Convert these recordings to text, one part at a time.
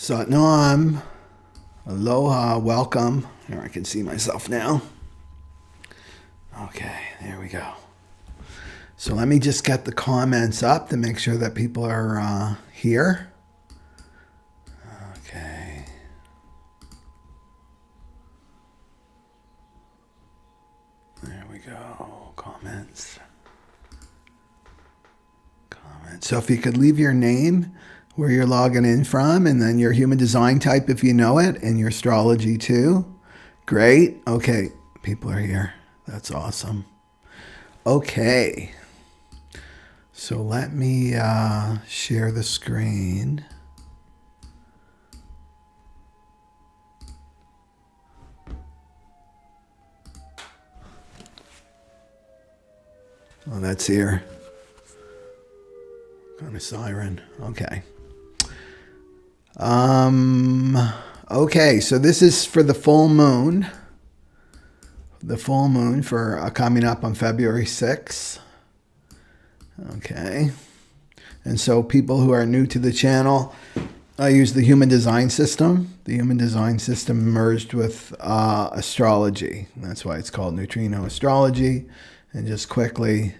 Satnam, aloha, welcome. Here, I can see myself now. Okay, there we go. So let me just get the comments up to make sure that people are here. Okay. There we go. Comments. So if you could leave your name, where you're logging in from, and then your human design type if you know it, and your astrology too. Great. Okay, people are here. That's awesome. Okay. So let me share the screen. Oh, that's here. Kind of siren. Okay. Okay, so this is for the full moon. The full moon for coming up on February 6th. Okay. And so people who are new to the channel, I use the human design system. The human design system merged with astrology. That's why it's called Neutrino astrology. And just quickly,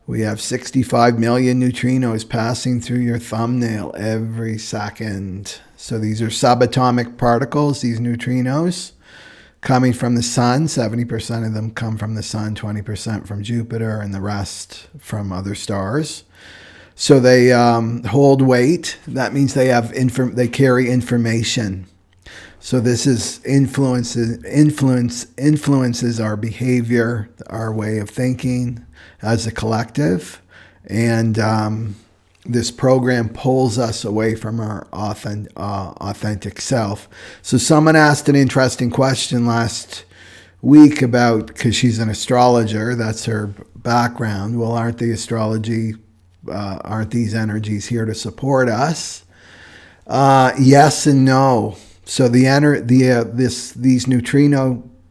we have 65 million neutrinos passing through your thumbnail every second. So these are subatomic particles, these neutrinos, coming from the sun. 70% of them come from the sun, 20% from Jupiter, and the rest from other stars. So they hold weight. That means they have they carry information. So this is influences our behavior, our way of thinking as a collective. And this program pulls us away from our authentic self. So someone asked an interesting question last week about, because she's an astrologer, that's her background. Well, aren't these energies here to support us? Yes and no. So the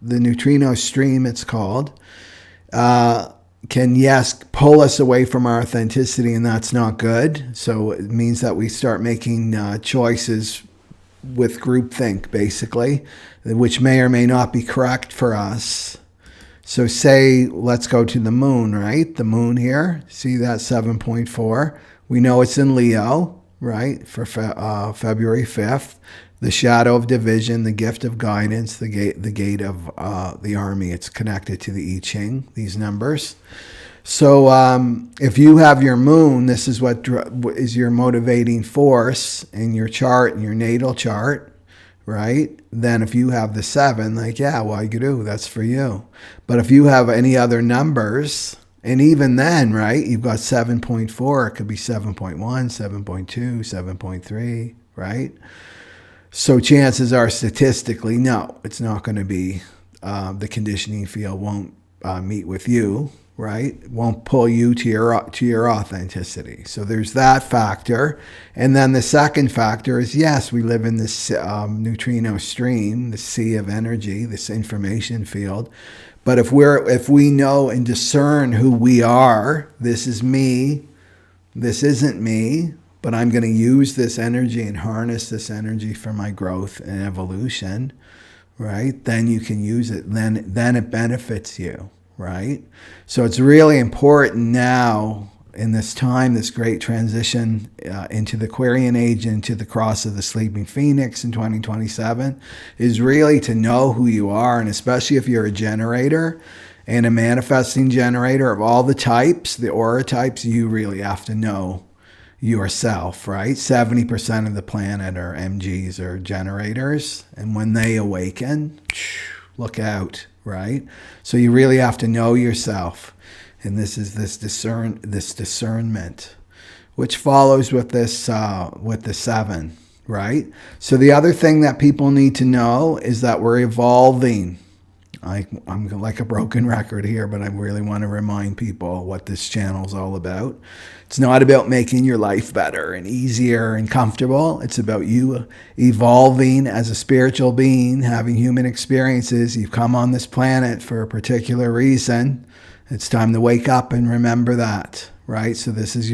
neutrino stream, it's called, can, yes, pull us away from our authenticity, and that's not good. So it means that we start making choices with groupthink, basically, which may or may not be correct for us. So say, let's go to the moon, right? The moon here, see that 7.4? We know it's in Leo, right, for February 5th. The shadow of division, the gift of guidance, the gate of the army. It's connected to the I Ching, these numbers. So if you have your moon, this is what is your motivating force in your chart, in your natal chart, right? Then if you have the 7, like, yeah, well, you do, that's for you. But if you have any other numbers, and even then, right, you've got 7.4, it could be 7.1, 7.2, 7.3, right? So chances are, statistically, no, it's not going to be, the conditioning field won't meet with you, right? It won't pull you to your authenticity. So there's that factor. And then the second factor is, yes, we live in this neutrino stream, the sea of energy, this information field. But if we know and discern who we are, this is me, this isn't me, but I'm going to use this energy and harness this energy for my growth and evolution, right? Then you can use it. Then it benefits you, right? So it's really important now in this time, this great transition into the Aquarian age, into the cross of the sleeping phoenix in 2027, is really to know who you are. And especially if you're a generator and a manifesting generator of all the types, the aura types, you really have to know yourself, right? 70% of the planet are MGs, or generators. And when they awaken, look out, right? So you really have to know yourself. And this is this discernment, which follows with this, with the 7, right? So the other thing that people need to know is that we're evolving. I'm like a broken record here, but I really want to remind people what this channel is all about. It's not about making your life better and easier and comfortable. It's about you evolving as a spiritual being, having human experiences. You've come on this planet for a particular reason. It's time to wake up and remember that, right? So this is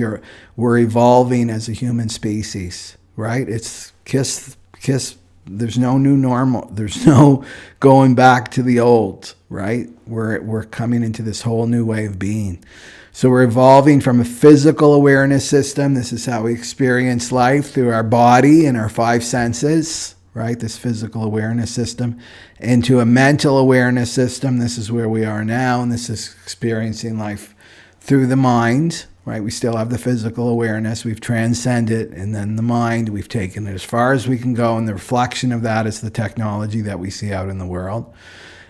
we're evolving as a human species, right? It's kiss Because there's no new normal. There's no going back to the old, right? We're coming into this whole new way of being. So we're evolving from a physical awareness system. This is how we experience life through our body and our five senses, right? This physical awareness system, into a mental awareness system. This is where we are now, and this is experiencing life through the mind, right? We still have the physical awareness. We've transcended, and then the mind, we've taken it as far as we can go, and the reflection of that is the technology that we see out in the world.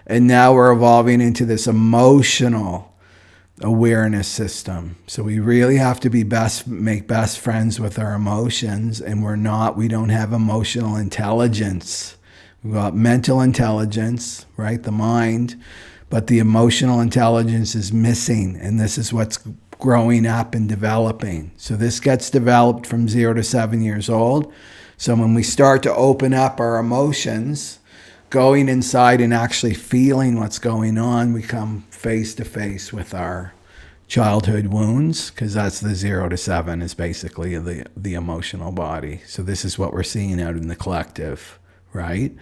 And now we're evolving into this emotional awareness system. So we really have to make best friends with our emotions, and we don't have emotional intelligence. We've got mental intelligence, right? The mind, but the emotional intelligence is missing, and this is what's growing up and developing. So this gets developed from 0 to 7 years old. So when we start to open up our emotions, going inside and actually feeling what's going on, we come face to face with our childhood wounds, because that's the 0 to 7 is basically the emotional body. So this is what we're seeing out in the collective, right?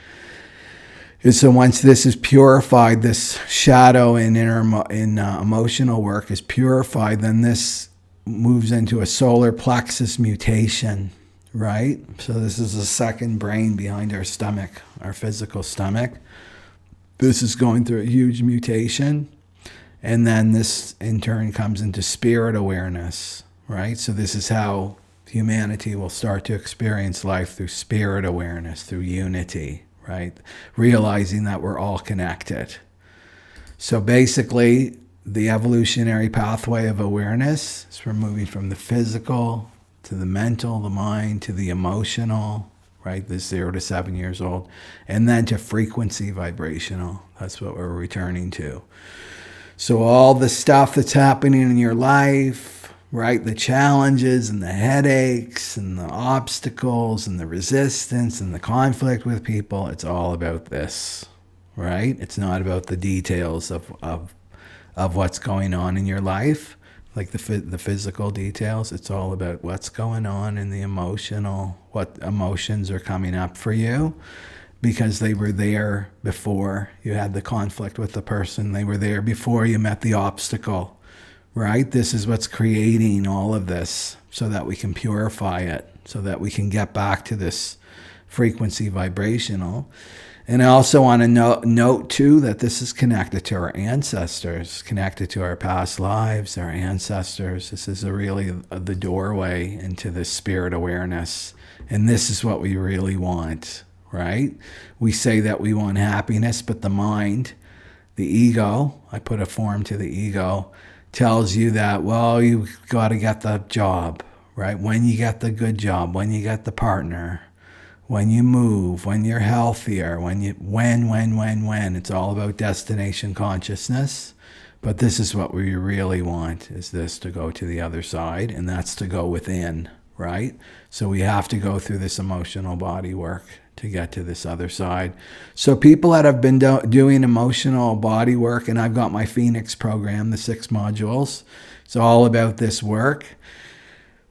And so once this is purified, this shadow in emotional work is purified, then this moves into a solar plexus mutation, right? So this is the second brain behind our stomach, our physical stomach. This is going through a huge mutation. And then this in turn comes into spirit awareness, right? So this is how humanity will start to experience life, through spirit awareness, through unity, right? Realizing that we're all connected. So basically, the evolutionary pathway of awareness is from moving from the physical to the mental, the mind, to the emotional, right? This 0 to 7 years old, and then to frequency vibrational. That's what we're returning to. So all the stuff that's happening in your life, right? The challenges and the headaches and the obstacles and the resistance and the conflict with people, it's all about this, right? It's not about the details of what's going on in your life, like the physical details. It's all about what's going on in the emotional, what emotions are coming up for you, because they were there before you had the conflict with the person. They were there before you met the obstacle, right? This is what's creating all of this, so that we can purify it, so that we can get back to this frequency vibrational. And I also want to note too that this is connected to our ancestors, connected to our past lives, our ancestors. This is really the doorway into this spirit awareness. And this is what we really want, right? We say that we want happiness, but the mind, the ego, I put a form to the ego, tells you that, well, you've got to get the job, right? When you get the good job, when you get the partner, when you move, when you're healthier, when, it's all about destination consciousness. But this is what we really want, is this to go to the other side, and that's to go within, right? So we have to go through this emotional body work to get to this other side. So people that have been doing emotional body work, and I've got my Phoenix program, the 6 modules, it's all about this work.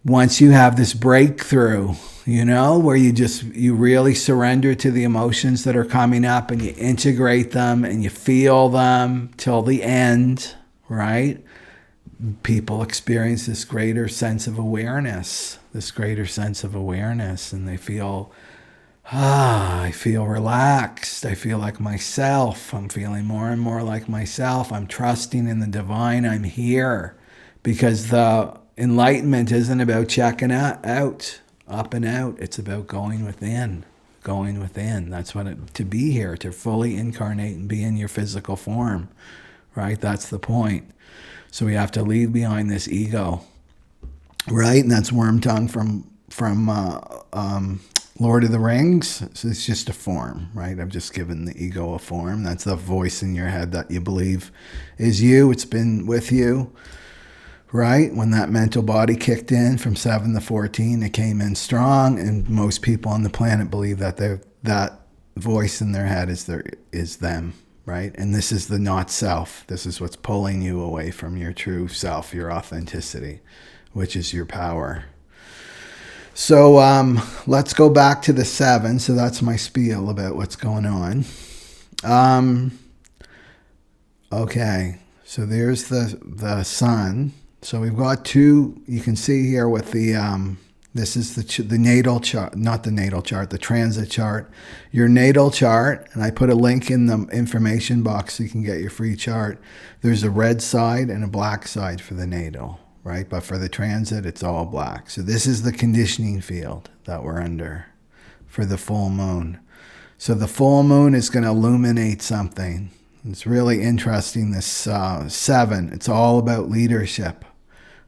Once you have this breakthrough, where you really surrender to the emotions that are coming up, and you integrate them and you feel them till the end, right? People experience this greater sense of awareness, and they feel, I feel relaxed. I feel like myself. I'm feeling more and more like myself. I'm trusting in the divine. I'm here, because the enlightenment isn't about checking out, up and out. It's about going within. That's what to be here, to fully incarnate and be in your physical form, right? That's the point. So we have to leave behind this ego, right? And that's Wormtongue from Lord of the Rings. So it's just a form, right? I've just given the ego a form. That's the voice in your head that you believe is you. It's been with you, right? When that mental body kicked in from 7 to 14, it came in strong, and most people on the planet believe that that voice in their head is them, right? And this is the not self. This is what's pulling you away from your true self, your authenticity, which is your power. So let's go back to the 7. So that's my spiel about what's going on. Okay, so there's the sun. So we've got 2. You can see here with the this is the natal chart, not the natal chart, the transit chart. Your natal chart, and I put a link in the information box so you can get your free chart. There's a red side and a black side for the natal, right? But for the transit, it's all black. So this is the conditioning field that we're under for the full moon. So the full moon is going to illuminate something. It's really interesting, this 7. It's all about leadership,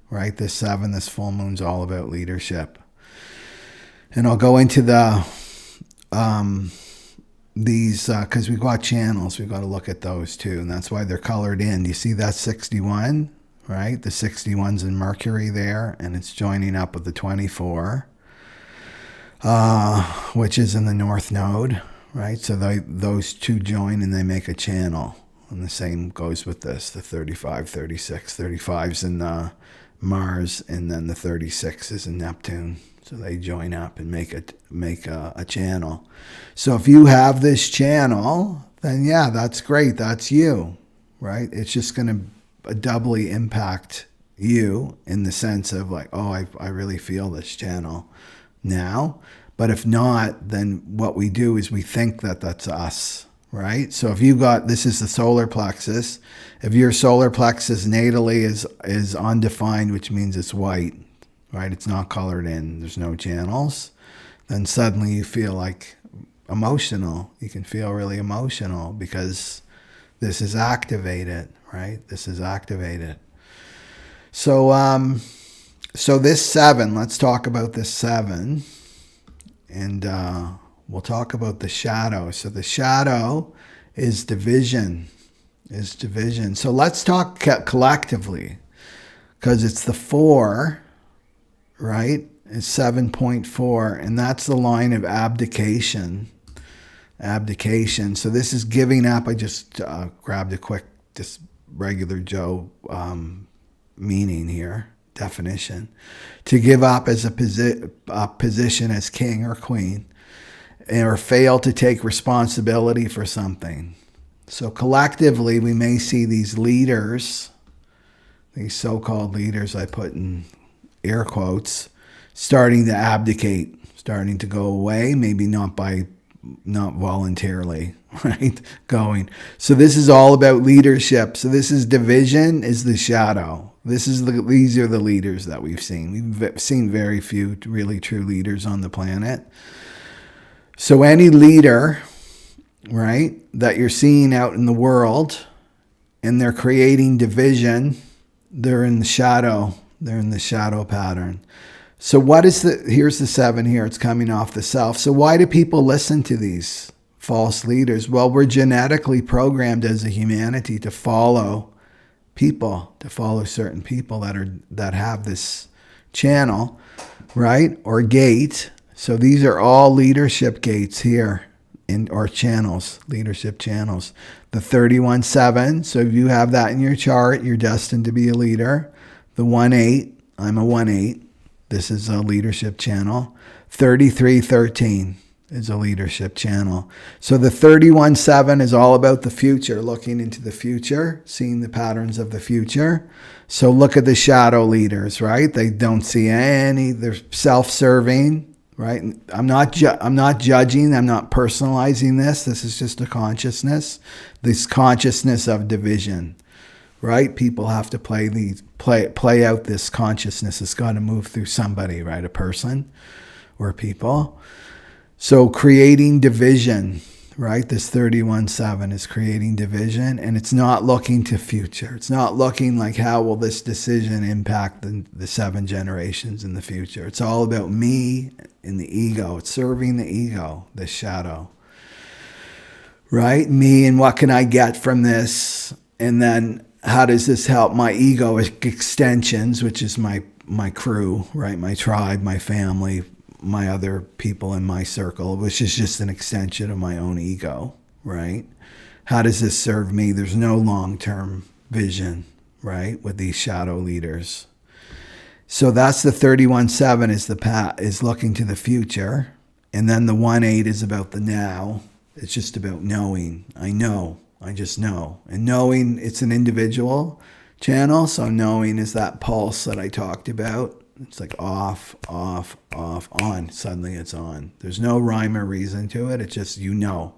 right? This 7, this full moon's all about leadership. And I'll go into the these because we've got channels. We've got to look at those too, and that's why they're colored in. You see that 61, right? The 61's in Mercury there, and it's joining up with the 24, which is in the North Node, right? So those 2 join and they make a channel. And the same goes with this, the 35, 36. 35's in Mars, and then the 36 is in Neptune. So they join up and make a channel. So if you have this channel, then yeah, that's great. That's you, right? It's just going to doubly impact you in the sense of like, oh, I really feel this channel now. But if not, then what we do is we think that that's us, right? So if you got, this is the solar plexus. If your solar plexus natally is undefined, which means it's white, right? It's not colored in. There's no channels. Then suddenly you feel like emotional. You can feel really emotional because this is activated, right? This is activated. So, so this 7, let's talk about this 7. And we'll talk about the shadow. So the shadow is division, So let's talk collectively, because it's the 4, right? It's 7.4, and that's the line of abdication. So this is giving up. I just grabbed a quick, just regular Joe meaning here. Definition: to give up as a position as king or queen, or fail to take responsibility for something. So collectively, we may see these leaders, these so-called leaders, I put in air quotes, starting to abdicate, starting to go away, maybe not voluntarily, right? Going. So this is all about leadership. So this is division, is the shadow. These are the leaders that we've seen. We've seen very few really true leaders on the planet. So any leader, right, that you're seeing out in the world, and they're creating division, they're in the shadow. They're in the shadow pattern. So here's the 7 here. It's coming off the self. So why do people listen to these false leaders? Well, we're genetically programmed as a humanity to follow people, to follow certain people that have this channel, right? Or gate. So these are all leadership gates here, or channels, leadership channels. The 31-7, so if you have that in your chart, you're destined to be a leader. The 1-8, I'm a 1-8. This is a leadership channel. 33-13 is a leadership channel. So the 31-7 is all about the future, looking into the future, seeing the patterns of the future. So look at the shadow leaders, right? They don't see any, they're self-serving, right? I'm not judging, I'm not personalizing this. This is just a consciousness, this consciousness of division, right? People have to play out this consciousness. It's got to move through somebody, right? A person or people. So creating division, right? This 31-7 is creating division, and it's not looking to future. It's not looking like how will this decision impact the 7 generations in the future. It's all about me and the ego. It's serving the ego, the shadow, right? Me and what can I get from this? And then how does this help my ego extensions, which is my crew, right? My tribe, my family, my other people in my circle, which is just an extension of my own ego, right? How does this serve me? There's no long-term vision, right, with these shadow leaders. So that's the 31-7 is looking to the future. And then the 1-8 is about the now. It's just about knowing. I know. I just know. And knowing, it's an individual channel. So knowing is that pulse that I talked about. It's like off, off, off, on. Suddenly it's on. There's no rhyme or reason to it. It's just you know.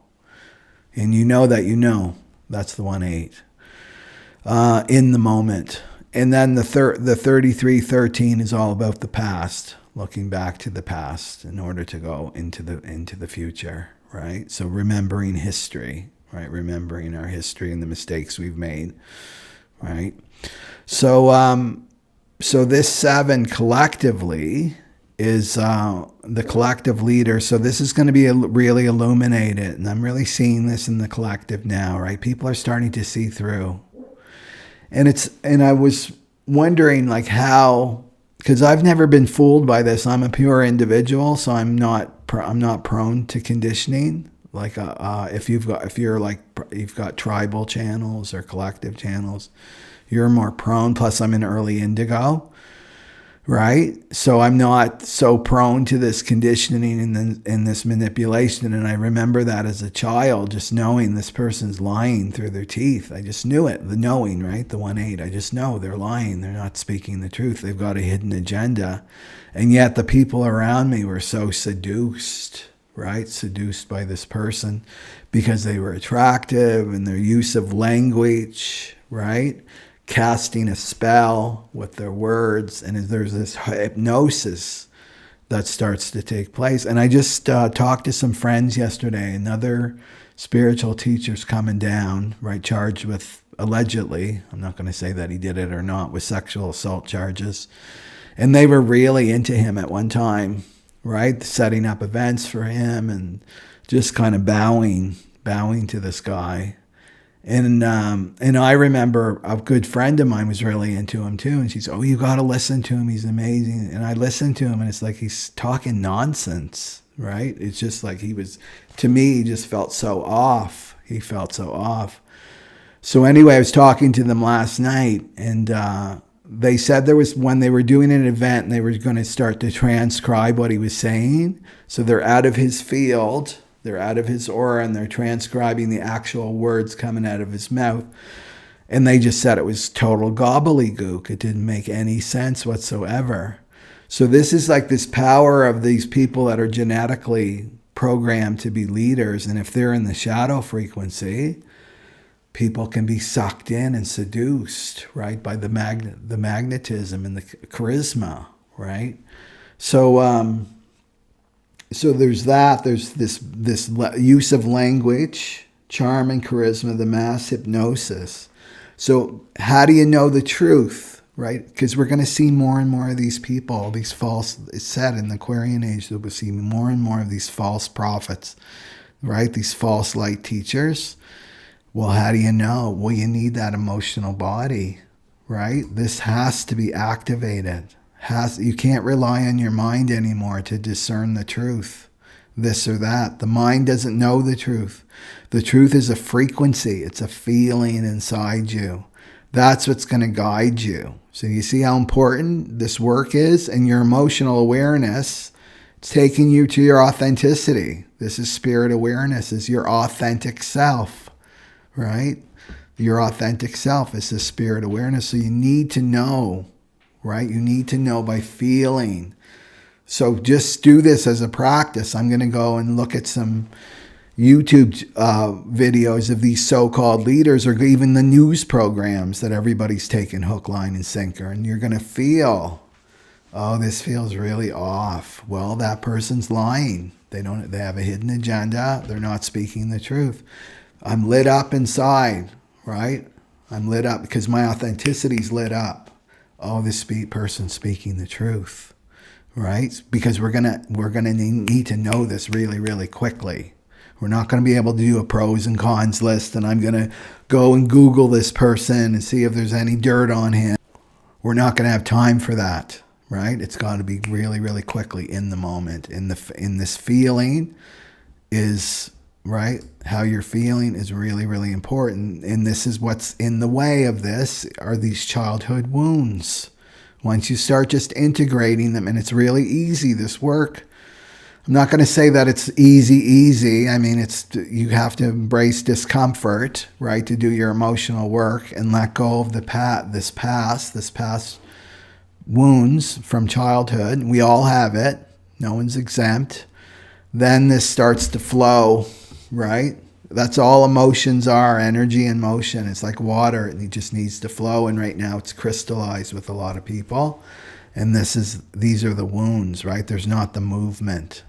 And you know that you know. That's the 1-8. In the moment. And then the 33-13 is all about the past, looking back to the past in order to go into the future, right? So remembering history, right? Remembering our history and the mistakes we've made, right? So so this 7 collectively is the collective leader. So this is going to be really illuminated, and I'm really seeing this in the collective now, right? People are starting to see through. And I was wondering like how, because I've never been fooled by this. I'm a pure individual, so I'm not prone to conditioning. Like if you've got tribal channels or collective channels, you're more prone. Plus, I'm an early indigo, right? So I'm not so prone to this conditioning and this manipulation. And I remember that as a child, just knowing this person's lying through their teeth. I just knew it, the knowing, right? The 1-8. I just know they're lying. They're not speaking the truth. They've got a hidden agenda. And yet the people around me were so seduced, right? Seduced by this person because they were attractive and their use of language, right? Casting a spell with their words, and there's this hypnosis that starts to take place. And I just talked to some friends yesterday, another spiritual teacher's coming down, right, charged with, allegedly, I'm not going to say that he did it or not, with sexual assault charges. And they were really into him at one time, right, setting up events for him and just kind of bowing to this guy. And I remember a good friend of mine was really into him too. And she's, oh, you got to listen to him. He's amazing. And I listened to him and it's like he's talking nonsense, right? It's just like to me, he just felt so off. He felt so off. So anyway, I was talking to them last night and they said when they were doing an event and they were going to start to transcribe what he was saying. So they're out of his field. They're out of his aura and they're transcribing the actual words coming out of his mouth. And they just said it was total gobbledygook. It didn't make any sense whatsoever. So this is like this power of these people that are genetically programmed to be leaders. And if they're in the shadow frequency, people can be sucked in and seduced, right, by the magnetism and the charisma, right? So there's that. There's this use of language, charm and charisma, the mass hypnosis. So how do you know the truth, right? Because we're going to see more and more of these people, these false, it's said in the Aquarian age that we'll see more and more of these false prophets, right? These false light teachers. Well, how do you know? Well, you need that emotional body, right? This has to be activated. You can't rely on your mind anymore to discern the truth, this or that. The mind doesn't know the truth. The truth is a frequency. It's a feeling inside you. That's what's going to guide you. So you see how important this work is? And your emotional awareness, it's taking you to your authenticity. This is spirit awareness, is your authentic self, right? Your authentic self is the spirit awareness. So you need to know, right? You need to know by feeling. So just do this as a practice. I'm going to go and look at some YouTube videos of these so-called leaders or even the news programs that everybody's taking hook, line, and sinker. And you're going to feel, oh, this feels really off. Well, that person's lying. They have a hidden agenda. They're not speaking the truth. I'm lit up inside, right? I'm lit up because my authenticity's lit up. Oh, this person's speaking the truth, right? Because we're gonna need to know this really, really quickly. We're not going to be able to do a pros and cons list, and I'm going to go and Google this person and see if there's any dirt on him. We're not going to have time for that, right? It's got to be really, really quickly in the moment. In this feeling is, right? How you're feeling is really, really important. And this is what's in the way of this are these childhood wounds, Once you start just integrating them, and it's really easy, this work. I'm not going to say that it's easy. I mean, you have to embrace discomfort, right, to do your emotional work and let go of this past wounds from childhood. We all have it. No one's exempt. Then this starts to flow, right? That's all emotions are, energy and motion. It's like water. It just needs to flow. And right now it's crystallized with a lot of people. And these are the wounds, right? There's not the movement.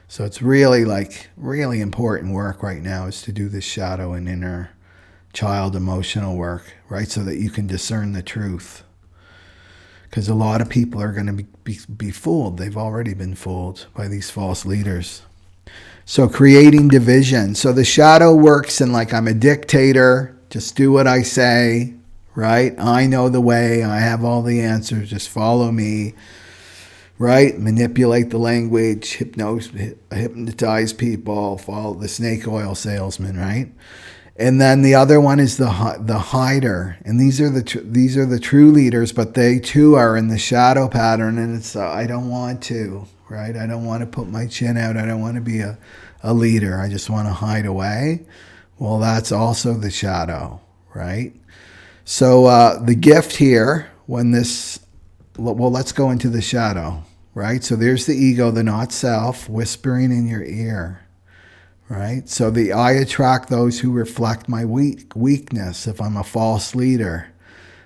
So it's really important work right now is to do this shadow and inner child emotional work, right? So that you can discern the truth. Because a lot of people are going to be fooled. They've already been fooled by these false leaders. So creating division. So the shadow works in like I'm a dictator. Just do what I say, right? I know the way. I have all the answers. Just follow me, right? Manipulate the language, hypnotize people, follow the snake oil salesman, right? And then the other one is the hider, and these are the true leaders, but they too are in the shadow pattern, and it's I don't want to, right? I don't want to put my chin out. I don't want to be a leader. I just want to hide away. Well, that's also the shadow, right? So the gift here, let's go into the shadow, right? So there's the ego, the not self, whispering in your ear. Right? So I attract those who reflect my weakness. If I'm a false leader,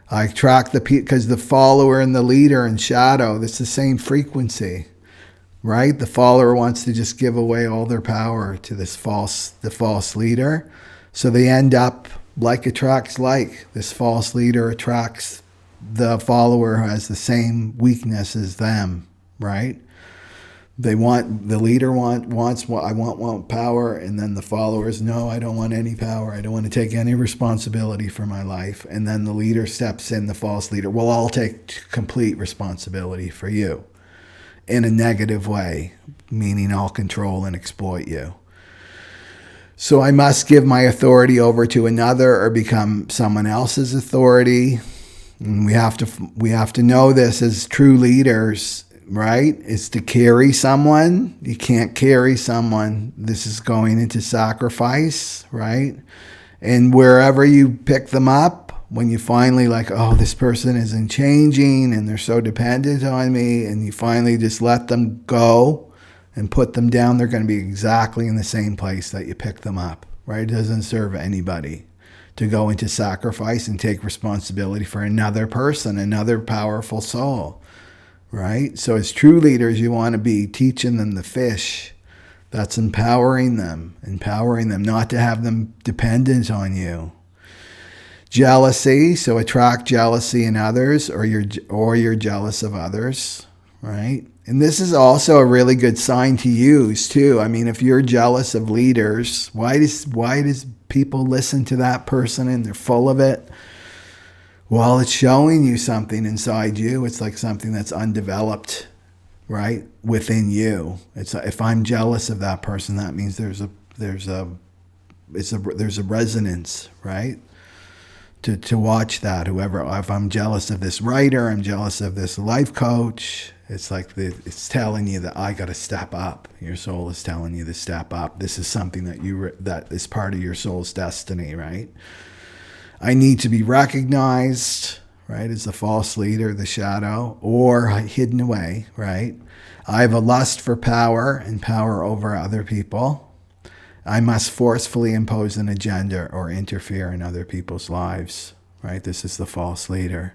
I attract because the follower and the leader in shadow, it's the same frequency, right? The follower wants to just give away all their power to the false leader. So they end up like attracts like. This false leader attracts the follower who has the same weakness as them, right? The leader wants what I want power, and then the followers, no, I don't want any power. I don't want to take any responsibility for my life. And then the leader steps in, the false leader, well, I'll take complete responsibility for you in a negative way, meaning I'll control and exploit you. So I must give my authority over to another or become someone else's authority. And we have to know this as true leaders, right? Is to carry someone. You can't carry someone. This is going into sacrifice, right? And wherever you pick them up, when you finally this person isn't changing and they're so dependent on me, and you finally just let them go and put them down, they're going to be exactly in the same place that you picked them up, right? It doesn't serve anybody to go into sacrifice and take responsibility for another person, another powerful soul. Right? So as true leaders, you want to be teaching them the fish. That's empowering them, not to have them dependent on you. Jealousy, so attract jealousy in others, or you're jealous of others, right? And this is also a really good sign to use too. I mean, if you're jealous of leaders, why does people listen to that person and they're full of it? Well, it's showing you something inside you. It's like something that's undeveloped, right, within you. It's if I'm jealous of that person, that means there's a resonance, right? To watch that. If I'm jealous of this writer, I'm jealous of this life coach. It's like it's telling you that I got to step up. Your soul is telling you to step up. This is something that is part of your soul's destiny, right? I need to be recognized, right, as the false leader, the shadow, or hidden away, right? I have a lust for power and power over other people. I must forcefully impose an agenda or interfere in other people's lives, right? This is the false leader.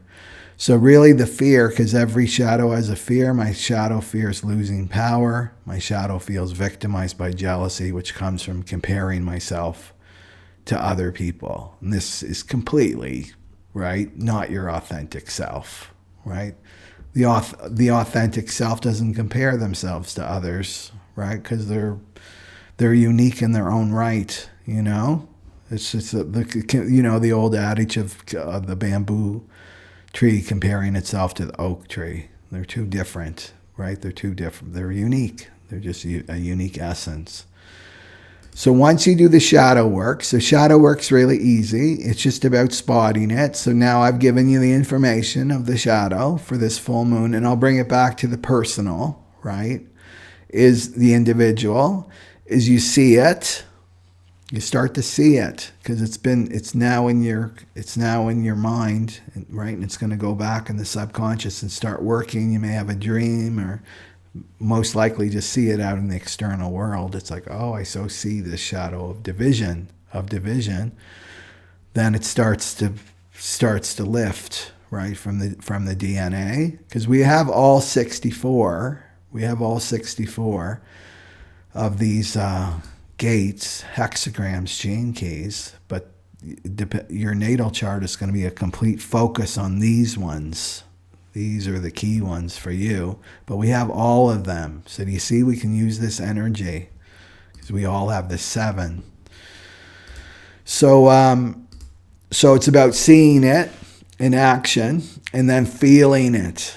So really the fear, because every shadow has a fear. My shadow fears losing power. My shadow feels victimized by jealousy, which comes from comparing myself to other people. And this is completely, right, not your authentic self, right? The authentic self doesn't compare themselves to others, right? Because they're unique in their own right, you know? It's just the old adage of the bamboo tree comparing itself to the oak tree. They're too different, right? They're too different. They're unique. They're just a unique essence. So once you do the shadow work, so shadow work's really easy. It's just about spotting it. So now I've given you the information of the shadow for this full moon, and I'll bring it back to the personal, right? Is the individual, is you see it, you start to see it because it's now in your mind, right? And it's going to go back in the subconscious and start working. You may have a dream, or most likely just see it out in the external world. It's like, oh, I so see this shadow of division. Then it starts to lift, right, from the DNA, because we have all 64. We have all 64 of these gates, hexagrams, gene keys, but your natal chart is going to be a complete focus on these ones. These are the key ones for you, but we have all of them. So do you see we can use this energy because we all have the 7. So it's about seeing it in action and then feeling it.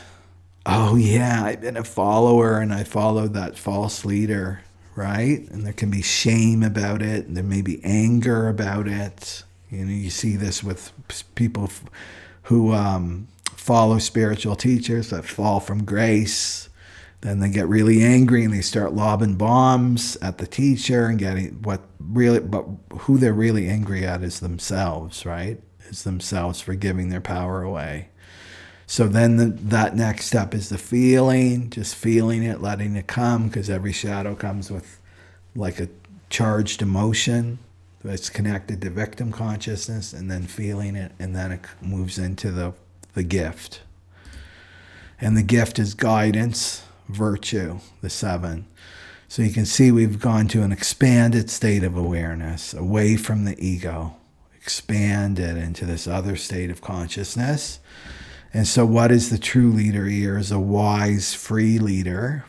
Oh yeah, I've been a follower and I followed that false leader, right? And there can be shame about it, and there may be anger about it. You know, you see this with people who follow spiritual teachers that fall from grace. Then they get really angry and they start lobbing bombs at the teacher and but who they're really angry at is themselves, right? Is themselves for giving their power away. So then that next step is the feeling, just feeling it, letting it come, because every shadow comes with like a charged emotion that's connected to victim consciousness, and then feeling it, and then it moves into the gift. And the gift is guidance, virtue, the 7. So you can see we've gone to an expanded state of awareness, away from the ego, expanded into this other state of consciousness. And so what is the true leader here? Is a wise, free leader,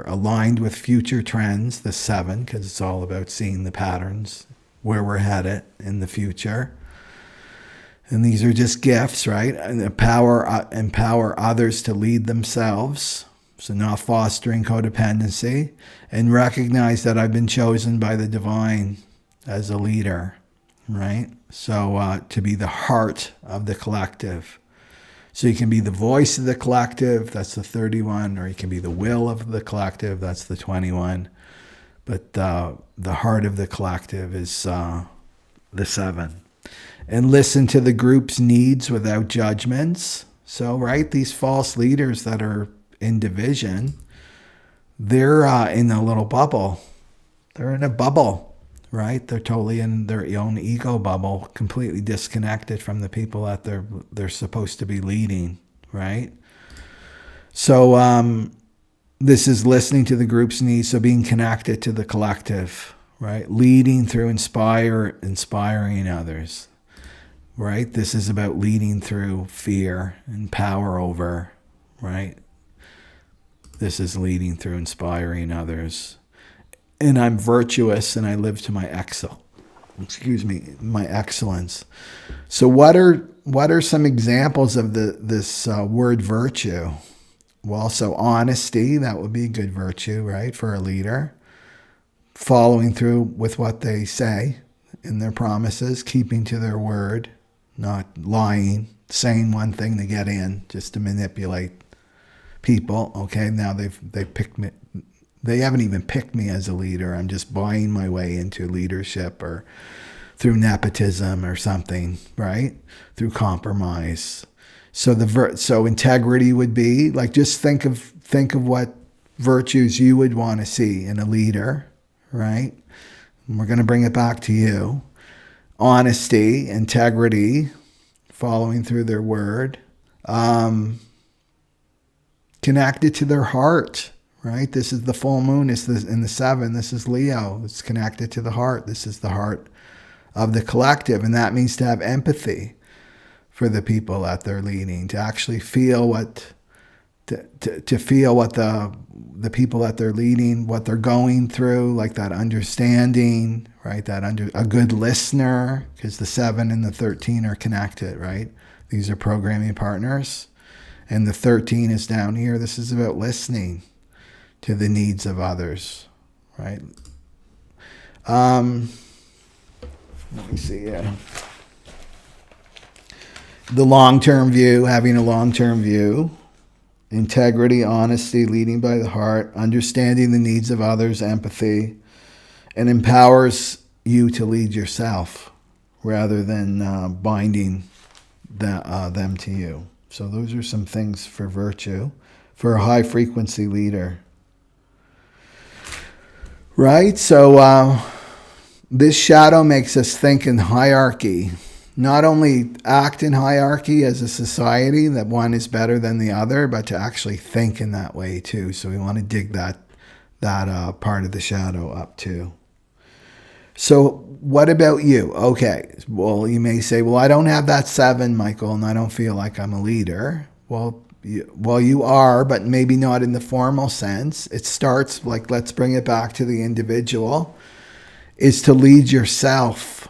aligned with future trends, the 7, because it's all about seeing the patterns, where we're headed in the future. And these are just gifts, right? And empower others to lead themselves. So not fostering codependency. And recognize that I've been chosen by the divine as a leader, right? So to be the heart of the collective. So you can be the voice of the collective, that's the 31, or you can be the will of the collective, that's the 21. But the heart of the collective is the 7. And listen to the group's needs without judgments. So, right, these false leaders that are in division, they're in a little bubble. They're in a bubble, right? They're totally in their own ego bubble, completely disconnected from the people that they're supposed to be leading, right? So this is listening to the group's needs, so being connected to the collective, right? Leading through inspiring others, right? This is about leading through fear and power over, right? This is leading through inspiring others. And I'm virtuous and I live to my my excellence. So what are some examples of this word virtue? Well, so honesty, that would be a good virtue, right, for a leader. Following through with what they say in their promises, keeping to their word, not lying, saying one thing to get in, just to manipulate people. Okay, now they've picked me. They haven't even picked me as a leader. I'm just buying my way into leadership, or through nepotism or something, right? Through compromise. So integrity would be like, just think of what virtues you would want to see in a leader, right? And we're going to bring it back to you. Honesty, integrity, following through their word, connected to their heart, right? This is the full moon. It's in the 7. This is Leo. It's connected to the heart. This is the heart of the collective, and that means to have empathy for the people that they're leading, to actually feel what the people that they're leading, what they're going through, like that understanding, right? A good listener, because the 7 and the 13 are connected, right? These are programming partners, and the 13 is down here. This is about listening to the needs of others, right? Let me see here. The long-term view, having a long-term view. Integrity, honesty, leading by the heart, understanding the needs of others, empathy, and empowers you to lead yourself rather than binding them to you. So those are some things for virtue, for a high-frequency leader. Right? So this shadow makes us think in hierarchy. Not only act in hierarchy as a society, that one is better than the other, but to actually think in that way too. So we want to dig that part of the shadow up too. So what about you? Okay, well, you may say, well, I don't have that 7, Michael, and I don't feel like I'm a leader. Well, you are, but maybe not in the formal sense. It starts, like, let's bring it back to the individual, is to lead yourself,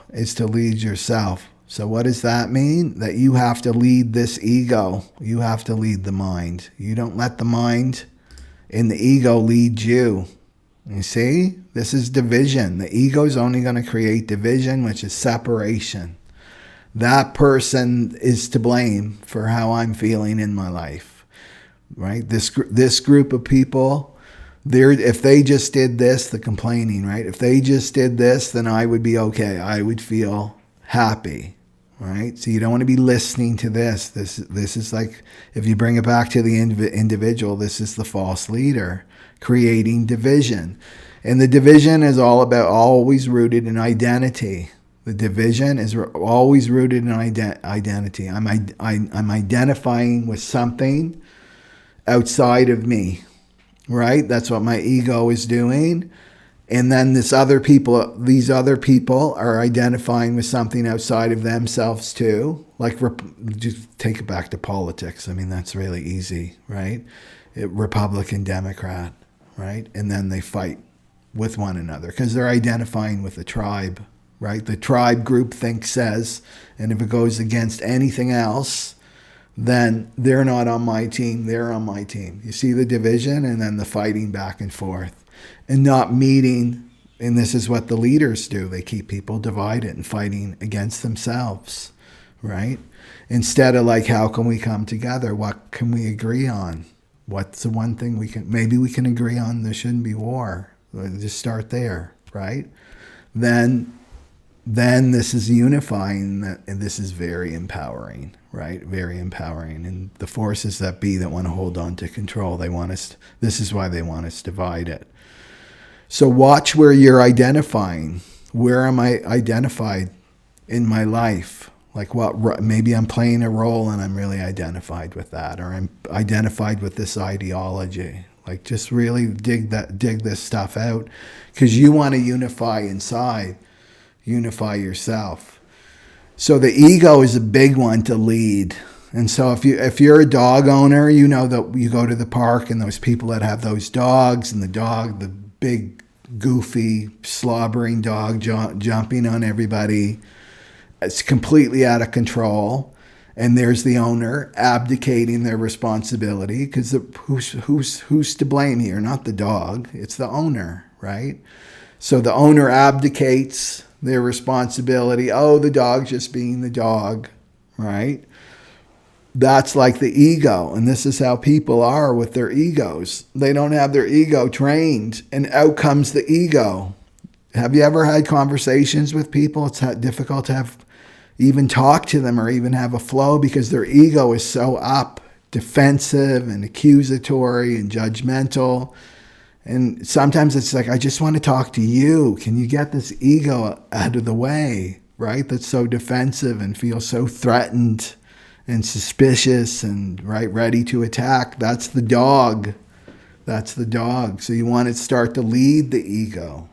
So what does that mean? That you have to lead this ego. You have to lead the mind. You don't let the mind and the ego lead you. You see? This is division. The ego is only going to create division, which is separation. That person is to blame for how I'm feeling in my life. Right? This group of people, if they just did this, the complaining, right? If they just did this, then I would be okay. I would feel happy. Right? So you don't want to be listening to this. This is like, if you bring it back to the individual, this is the false leader creating division. And the division is always rooted in identity. The division is always rooted in identity. I'm identifying with something outside of me. Right? That's what my ego is doing. And then these other people are identifying with something outside of themselves too. Like, just take it back to politics. I mean, that's really easy, right? Republican, Democrat, right? And then they fight with one another because they're identifying with the tribe, right? The tribe groupthink says, and if it goes against anything else, then they're not on my team, they're on my team. You see the division and then the fighting back and forth. And not meeting, and this is what the leaders do. They keep people divided and fighting against themselves, right? Instead of like, how can we come together? What can we agree on? What's the one thing maybe we can agree on? There shouldn't be war. Just start there, right? Then this is unifying, and this is very empowering, right? Very empowering. And the forces that want to hold on to control, this is why they want us divided. So watch where you're identifying. Where am I identified in my life? Like maybe I'm playing a role and I'm really identified with that, or I'm identified with this ideology. Like, just really dig this stuff out, because you want to unify inside, unify yourself. So the ego is a big one to lead. And so if you're a dog owner, you know that you go to the park and those people that have those dogs, and the big, goofy, slobbering dog jumping on everybody. It's completely out of control. And there's the owner abdicating their responsibility, because who's to blame here? Not the dog. It's the owner, right? So the owner abdicates their responsibility. Oh, the dog's just being the dog, right? That's like the ego. And this is how people are with their egos. They don't have their ego trained, and out comes the ego. Have you ever had conversations with people? It's difficult to even talk to them or even have a flow, because their ego is so up, defensive and accusatory and judgmental. And sometimes it's like, I just want to talk to you. Can you get this ego out of the way, right? That's so defensive and feels so threatened and suspicious and ready to attack. That's the dog. That's the dog. So you want to start to lead the ego,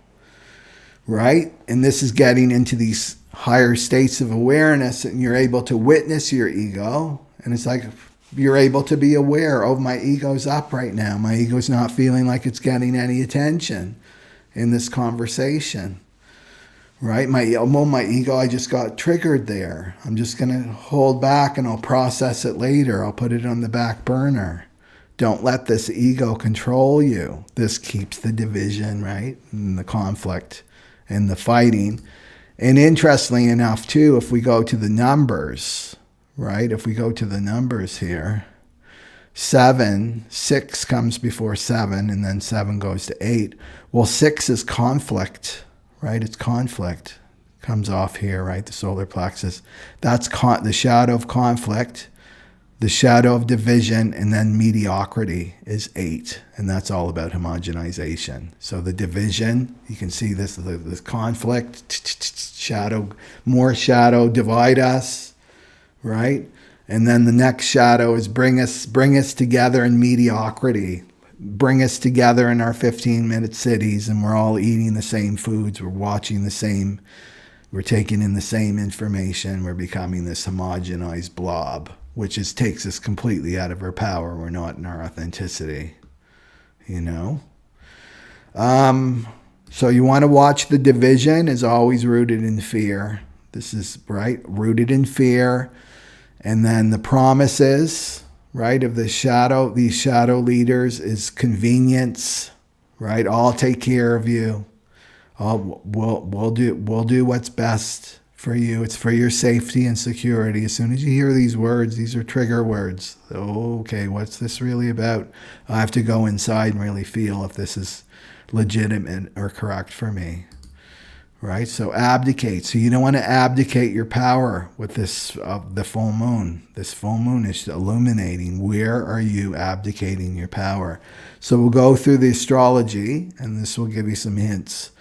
right? And this is getting into these higher states of awareness, and you're able to witness your ego. And it's like, you're able to be aware, oh, my ego's up right now. My ego's not feeling like it's getting any attention in this conversation. Right? My ego, I just got triggered there. I'm just going to hold back and I'll process it later. I'll put it on the back burner. Don't let this ego control you. This keeps the division, right? And the conflict and the fighting. And interestingly enough, too, if we go to the numbers, right? If we go to the numbers here, 6 comes before 7, and then 7 goes to 8. Well, 6 is conflict, right? It's conflict. Comes off here, right? The solar plexus. That's the shadow of conflict, the shadow of division, and then mediocrity is 8. And that's all about homogenization. So the division, you can see this conflict, shadow, more shadow, divide us, right? And then the next shadow is bring us together in mediocrity. Bring us together in our 15-minute cities, and we're all eating the same foods. We're watching the same, we're taking in the same information. We're becoming this homogenized blob, which takes us completely out of our power. We're not in our authenticity, you know? So you want to watch the division is always rooted in fear. This is, right, rooted in fear. And then the promises, right, of the shadow, these shadow leaders is convenience, right? I'll take care of you. We'll do what's best for you. It's for your safety and security. As soon as you hear these words, these are trigger words. Okay, what's this really about? I have to go inside and really feel if this is legitimate or correct for me. Right? So abdicate. So you don't want to abdicate your power with this, the full moon. This full moon is illuminating. Where are you abdicating your power? So we'll go through the astrology, and this will give you some hints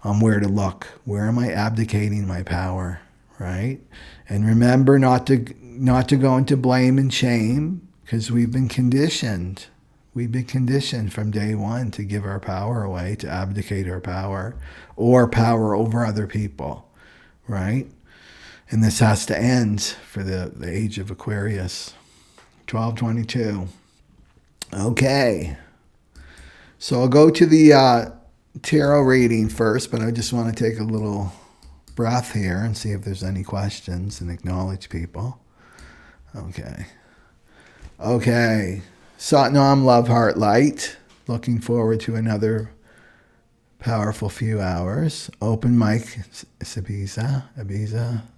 on where to look. Where am I abdicating my power? Right? And remember not to go into blame and shame, because we've been conditioned. We've been conditioned from day one to give our power away, to abdicate our power, or power over other people, right? And this has to end for the age of Aquarius. 1222. Okay. So I'll go to the tarot reading first, but I just want to take a little breath here and see if there's any questions and acknowledge people. Okay. Okay. Satnam, love, heart, light. Looking forward to another powerful few hours. Open mic, Ibiza,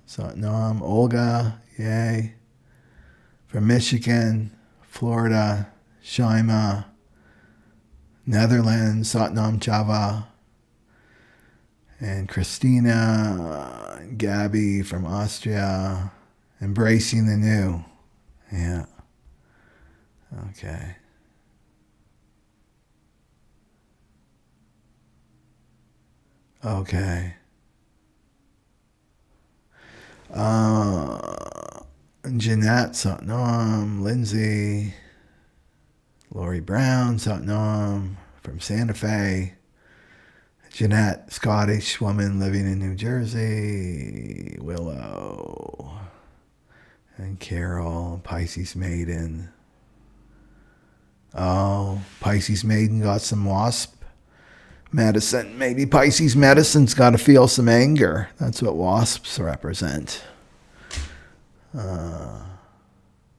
Satnam, Olga, yay. From Michigan, Florida, Shaima, Netherlands, Satnam Chava, and Christina, and Gabby from Austria, embracing the new. Yeah. Okay. Okay. Jeanette, Satnam, Lindsay, Lori Brown, Satnam from Santa Fe. Jeanette, Scottish woman living in New Jersey. Willow. And Carol, Pisces maiden. Oh, Pisces maiden got some wasp medicine. Maybe Pisces medicine's got to feel some anger. That's what wasps represent.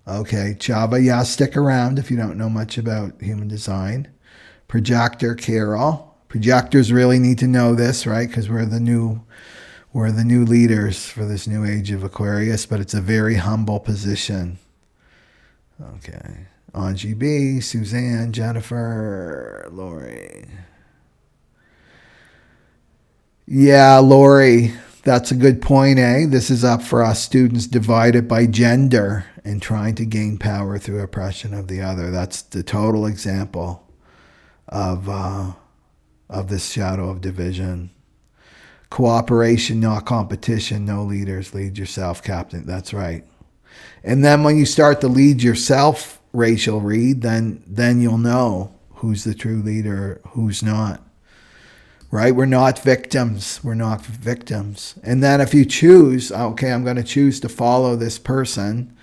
Okay, Chava, yeah, stick around if you don't know much about human design. Projector, Carol. Projectors really need to know this, right? Because we're the new leaders for this new age of Aquarius, but it's a very humble position. Okay. Angie B, Suzanne, Jennifer, Lori. Yeah, Lori, that's a good point, eh? This is up for us students divided by gender and trying to gain power through oppression of the other. That's the total example of this shadow of division. Cooperation, not competition. No leaders. Lead yourself, Captain. That's right. And then when you start to lead yourself, Rachel Reed, then you'll know who's the true leader, who's not. Right? We're not victims. We're not victims. And then if you choose, okay, I'm going to choose to follow this person,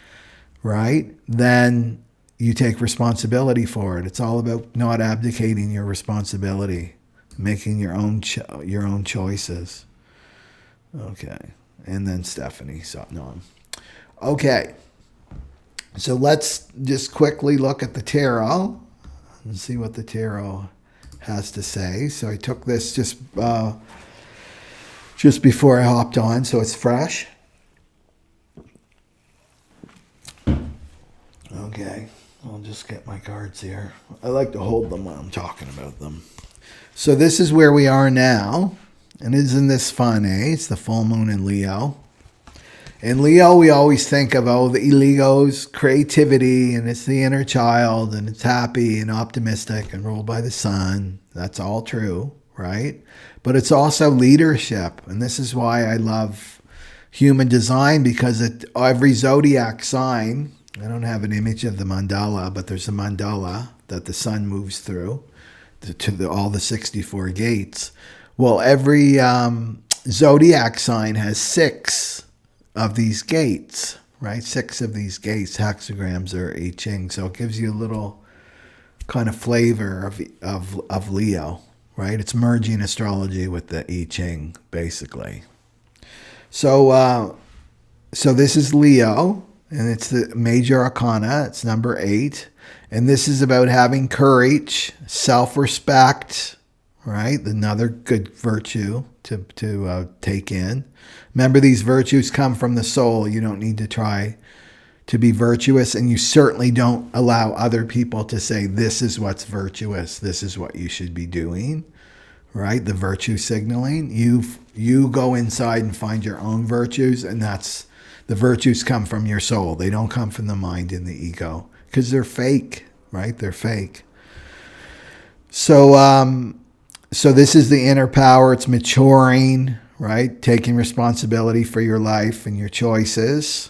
right? Then you take responsibility for it. It's all about not abdicating your responsibility, making your own choices. Okay. And then Stephanie Satnam. Okay. So let's just quickly look at the tarot and see what the tarot has to say. So I took this just just before I hopped on, so it's fresh. Okay, I'll just get my cards here. I like to hold them when I'm talking about them. So this is where we are now. And isn't this fun, eh? It's the full moon in Leo. In Leo, we always think of, oh, the ego's creativity, and it's the inner child, and it's happy and optimistic and ruled by the sun. That's all true, right? But it's also leadership. And this is why I love human design, because every zodiac sign, I don't have an image of the mandala, but there's a mandala that the sun moves through to all the 64 gates. Well, every zodiac sign has 6 of these gates, right? 6 of these gates, hexagrams or I Ching. So it gives you a little kind of flavor of Leo, right? It's merging astrology with the I Ching, basically. So this is Leo, and it's the major arcana. It's number 8. And this is about having courage, self-respect, right? Another good virtue to take in. Remember, these virtues come from the soul. You don't need to try to be virtuous, and you certainly don't allow other people to say, this is what's virtuous, this is what you should be doing, right? The virtue signaling. You go inside and find your own virtues, and that's the virtues come from your soul. They don't come from the mind and the ego, because they're fake, right? They're fake. So this is the inner power. It's maturing, right? Taking responsibility for your life and your choices.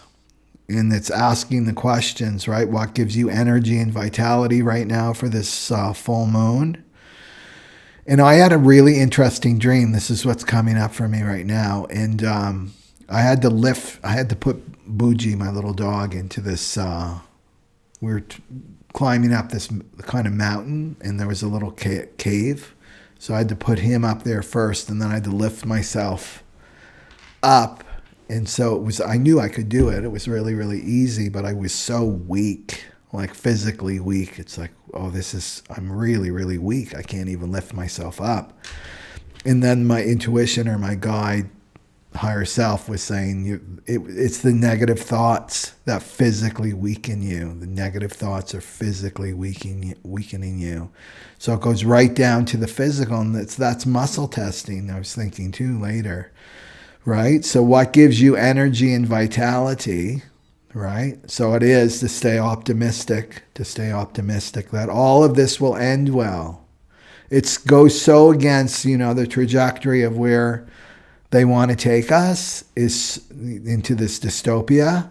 And it's asking the questions, right? What gives you energy and vitality right now for this full moon? And I had a really interesting dream. This is what's coming up for me right now. And I had to put Bougie, my little dog, into this, we were climbing up this kind of mountain, and there was a little cave. So I had to put him up there first, and then I had to lift myself up. And so I knew I could do it. It was really, really easy, but I was so weak, like physically weak. It's like, oh, I'm really, really weak. I can't even lift myself up. And then my intuition, or my guide, higher self, was saying, it's the negative thoughts that physically weaken you. The negative thoughts are physically weakening you. So it goes right down to the physical, and that's muscle testing. I was thinking too later, right? So what gives you energy and vitality, right? So it is to stay optimistic that all of this will end well. It goes so against, the trajectory of where they want to take us is into this dystopia,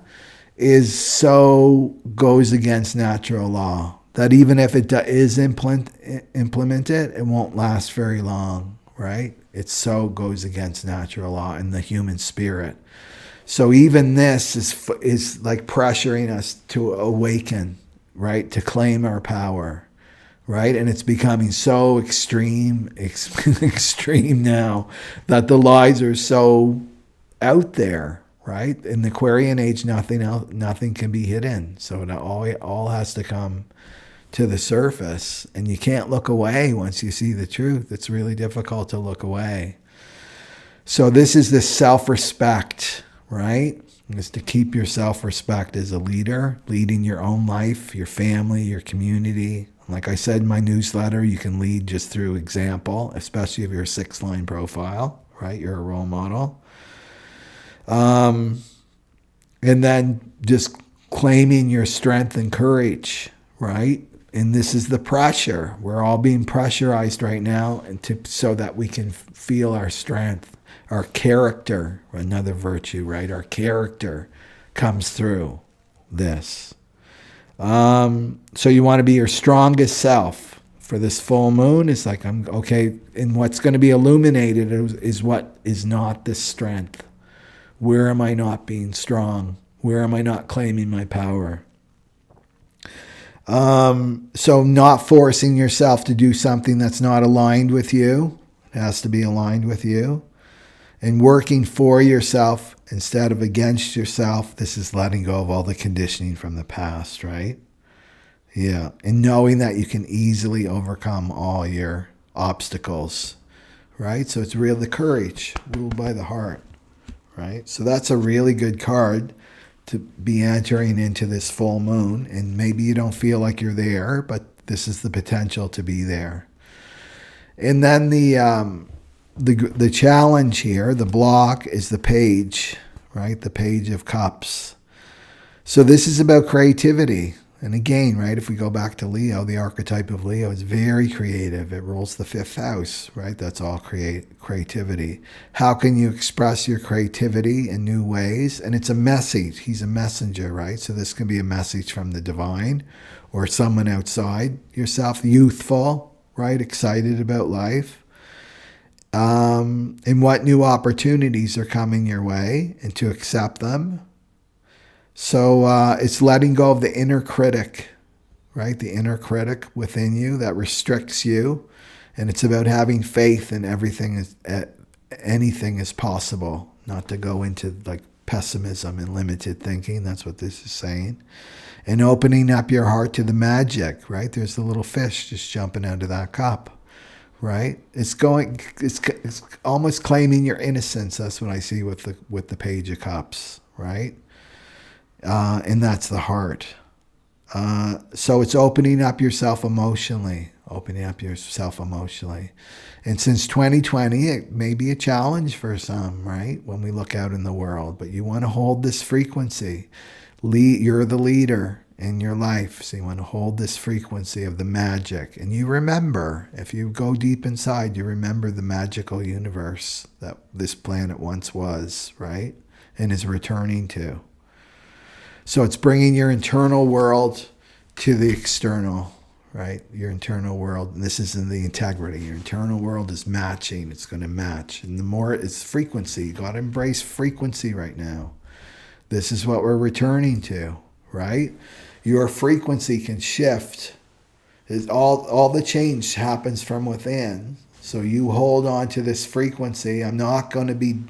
goes against natural law. That even if it is implemented, it won't last very long, right? It so goes against natural law and the human spirit. So even this is like pressuring us to awaken, right? To claim our power, right? And it's becoming so extreme now that the lies are so out there, right? In the Aquarian age, nothing can be hidden. So it all has to come to the surface, and you can't look away once you see the truth. It's really difficult to look away. So this is the self-respect, right? Is to keep your self-respect as a leader, leading your own life, your family, your community. Like I said in my newsletter, you can lead just through example, especially if you're a 6-line profile, right? You're a role model. And then just claiming your strength and courage, right? And this is the pressure. We're all being pressurized right now, so that we can feel our strength, our character, another virtue, right? Our character comes through this. So you want to be your strongest self for this full moon. It's like, I'm okay. And what's going to be illuminated is what is not this strength. Where am I not being strong? Where am I not claiming my power? So not forcing yourself to do something that's not aligned with you. It has to be aligned with you. And working for yourself instead of against yourself. This is letting go of all the conditioning from the past, right? Yeah. And knowing that you can easily overcome all your obstacles, right? So it's real, the courage, ruled by the heart, right? So that's a really good card to be entering into this full moon. And maybe you don't feel like you're there, but this is the potential to be there. And then the challenge here, the block, is the page, right? The Page of Cups. So this is about creativity. And again, right, if we go back to Leo, the archetype of Leo is very creative. It rules the 5th house, right? That's all creativity. How can you express your creativity in new ways? And it's a message. He's a messenger, right? So this can be a message from the divine or someone outside yourself, youthful, right? Excited about life. And what new opportunities are coming your way, and to accept them. So it's letting go of the inner critic, right? The inner critic within you that restricts you. And it's about having faith in anything is possible, not to go into like pessimism and limited thinking. That's what this is saying. And opening up your heart to the magic, right? There's the little fish just jumping out of that cup, right? It's almost claiming your innocence. That's what I see with the Page of Cups, right? And that's the heart. So it's opening up yourself emotionally. And since 2020, it may be a challenge for some, right? When we look out in the world, but you want to hold this frequency. You're the leader in your life. So you want to hold this frequency of the magic. And you remember, if you go deep inside, you remember the magical universe that this planet once was, right? And is returning to. So it's bringing your internal world to the external, right? Your internal world. And this is in the integrity. Your internal world is matching. It's going to match. And the more it's frequency. You got to embrace frequency right now. This is what we're returning to, right? Your frequency can shift. All the change happens from within. So you hold on to this frequency. I'm not going to be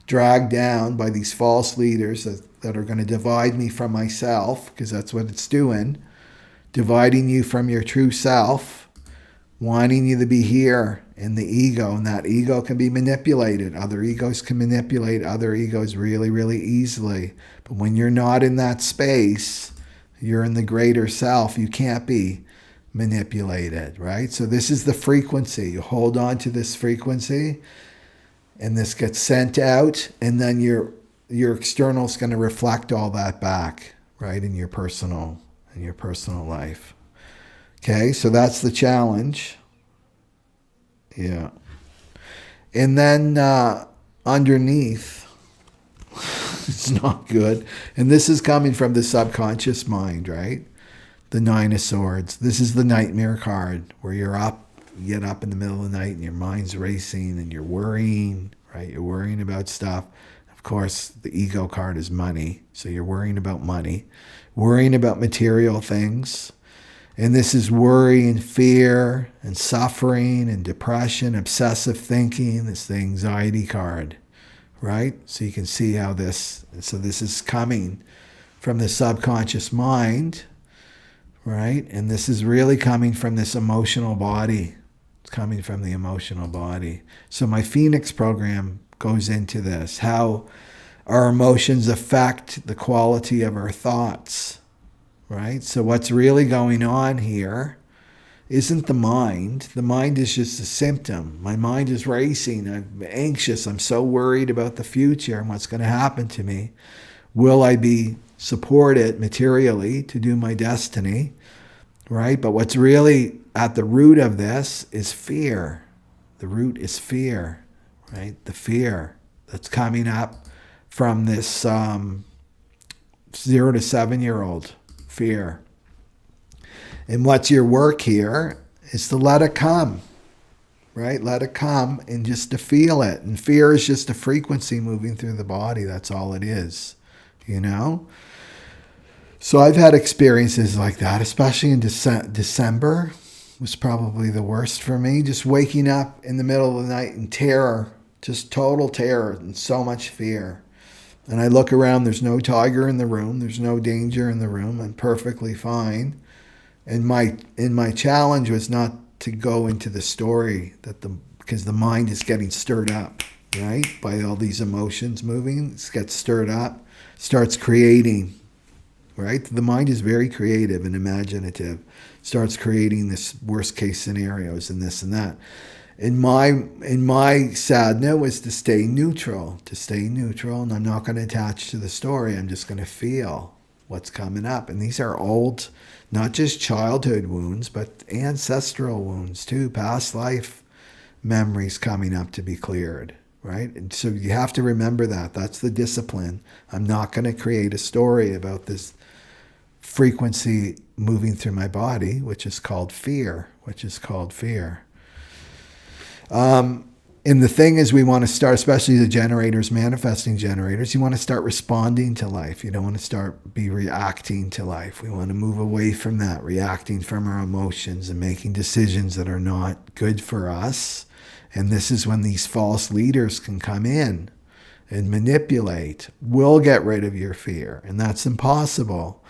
dragged down by these false leaders that are going to divide me from myself, because that's what it's doing. Dividing you from your true self, wanting you to be here in the ego, and that ego can be manipulated. Other egos can manipulate other egos really, really easily. But when you're not in that space, you're in the greater self, you can't be manipulated, right? So this is the frequency. You hold on to this frequency, and this gets sent out, and then your external is going to reflect all that back, right, in your personal life. Okay, so that's the challenge. Yeah. And then underneath, it's not good. And this is coming from the subconscious mind, right? The Nine of Swords. This is the nightmare card, where you get up in the middle of the night and your mind's racing and you're worrying, right? You're worrying about stuff. Of course, the ego card is money. So you're worrying about money, worrying about material things. And this is worry and fear and suffering and depression, obsessive thinking. This is the anxiety card, right? So you can see how this is coming from the subconscious mind, right? And this is really coming from this emotional body. It's coming from the emotional body. So my Phoenix program goes into this, how our emotions affect the quality of our thoughts, right? So what's really going on here isn't the mind. The mind is just a symptom. My mind is racing. I'm anxious. I'm so worried about the future and what's going to happen to me. Will I be supported materially to do my destiny, right? But what's really at the root of this is fear. The root is fear, right? The fear that's coming up from this 0 to 7-year-old fear. And what's your work here is to let it come, right? Let it come and just to feel it. And fear is just a frequency moving through the body. That's all it is, you know? So I've had experiences like that, especially in December was probably the worst for me. Just waking up in the middle of the night in terror, just total terror and so much fear. And I look around, there's no tiger in the room. There's no danger in the room. I'm perfectly fine. And my challenge was not to go into the story that the because the mind is getting stirred up, right? By all these emotions moving, it gets stirred up, starts creating, right? The mind is very creative and imaginative, starts creating this worst case scenarios and this and that. In my sadness was to stay neutral, and I'm not going to attach to the story. I'm just going to feel what's coming up. And these are old, not just childhood wounds, but ancestral wounds too, past life memories coming up to be cleared, right? And so you have to remember that. That's the discipline. I'm not going to create a story about this frequency moving through my body, which is called fear. And the thing is, we want to start, especially the generators, manifesting generators, you want to start responding to life. You don't want to be reacting to life. We want to move away from that, reacting from our emotions and making decisions that are not good for us. And this is when these false leaders can come in and manipulate. We'll get rid of your fear, and that's impossible.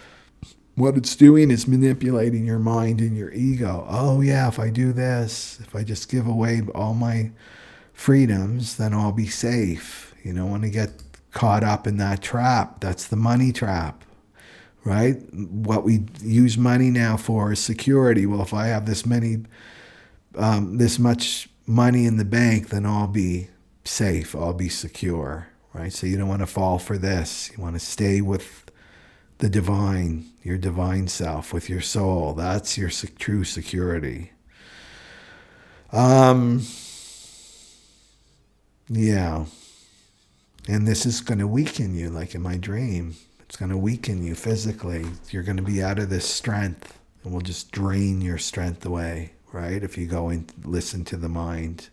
What it's doing is manipulating your mind and your ego. Oh yeah, if I do this, if I just give away all my freedoms, then I'll be safe. You don't want to get caught up in that trap. That's the money trap, right? What we use money now for is security. Well, if I have this much money in the bank, then I'll be safe. I'll be secure, right? So you don't want to fall for this. You want to stay with the divine, your divine self, with your soul. That's your true security. Yeah. And this is going to weaken you, like in my dream. It's going to weaken you physically. You're going to be out of this strength, and will just drain your strength away, right? If you go and listen to the mind.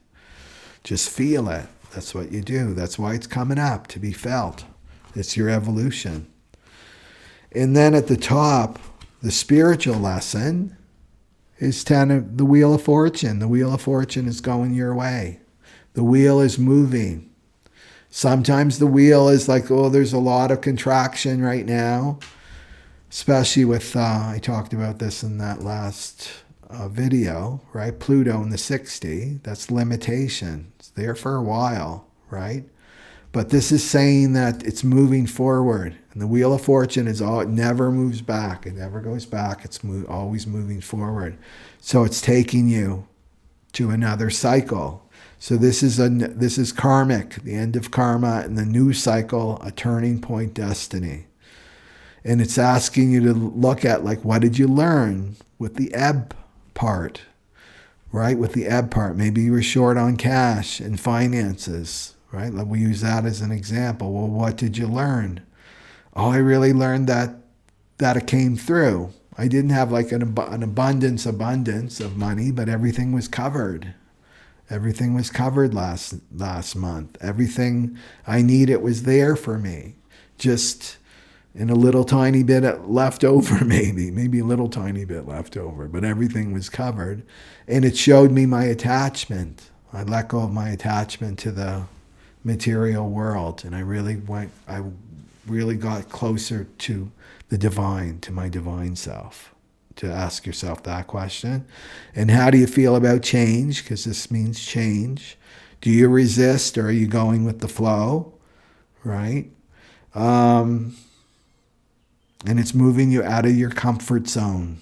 Just feel it. That's what you do. That's why it's coming up, to be felt. It's your evolution. And then at the top, the spiritual lesson is the Wheel of Fortune. The Wheel of Fortune is going your way. The wheel is moving. Sometimes the wheel is like, oh, there's a lot of contraction right now, especially with, I talked about this in that last video, right? Pluto in the 60, that's limitation. It's there for a while, right? But this is saying that it's moving forward. And the Wheel of Fortune it never moves back. It never goes back. It's always moving forward. So it's taking you to another cycle. So this is karmic, the end of karma, and the new cycle, a turning point destiny. And it's asking you to look at, like, what did you learn with the ebb part, right? With the ebb part, maybe you were short on cash and finances, right? Like, we use that as an example. Well, what did you learn? Oh, I really learned that it came through. I didn't have like an abundance of money, but everything was covered. Everything was covered last month. Everything I needed was there for me. Just in a little tiny bit left over, maybe a little tiny bit left over, but everything was covered. And it showed me my attachment. I let go of my attachment to the material world, and I really got closer to the divine, to my divine self. To ask yourself that question. And how do you feel about change? Because this means change. Do you resist, or are you going with the flow? Right? And it's moving you out of your comfort zone.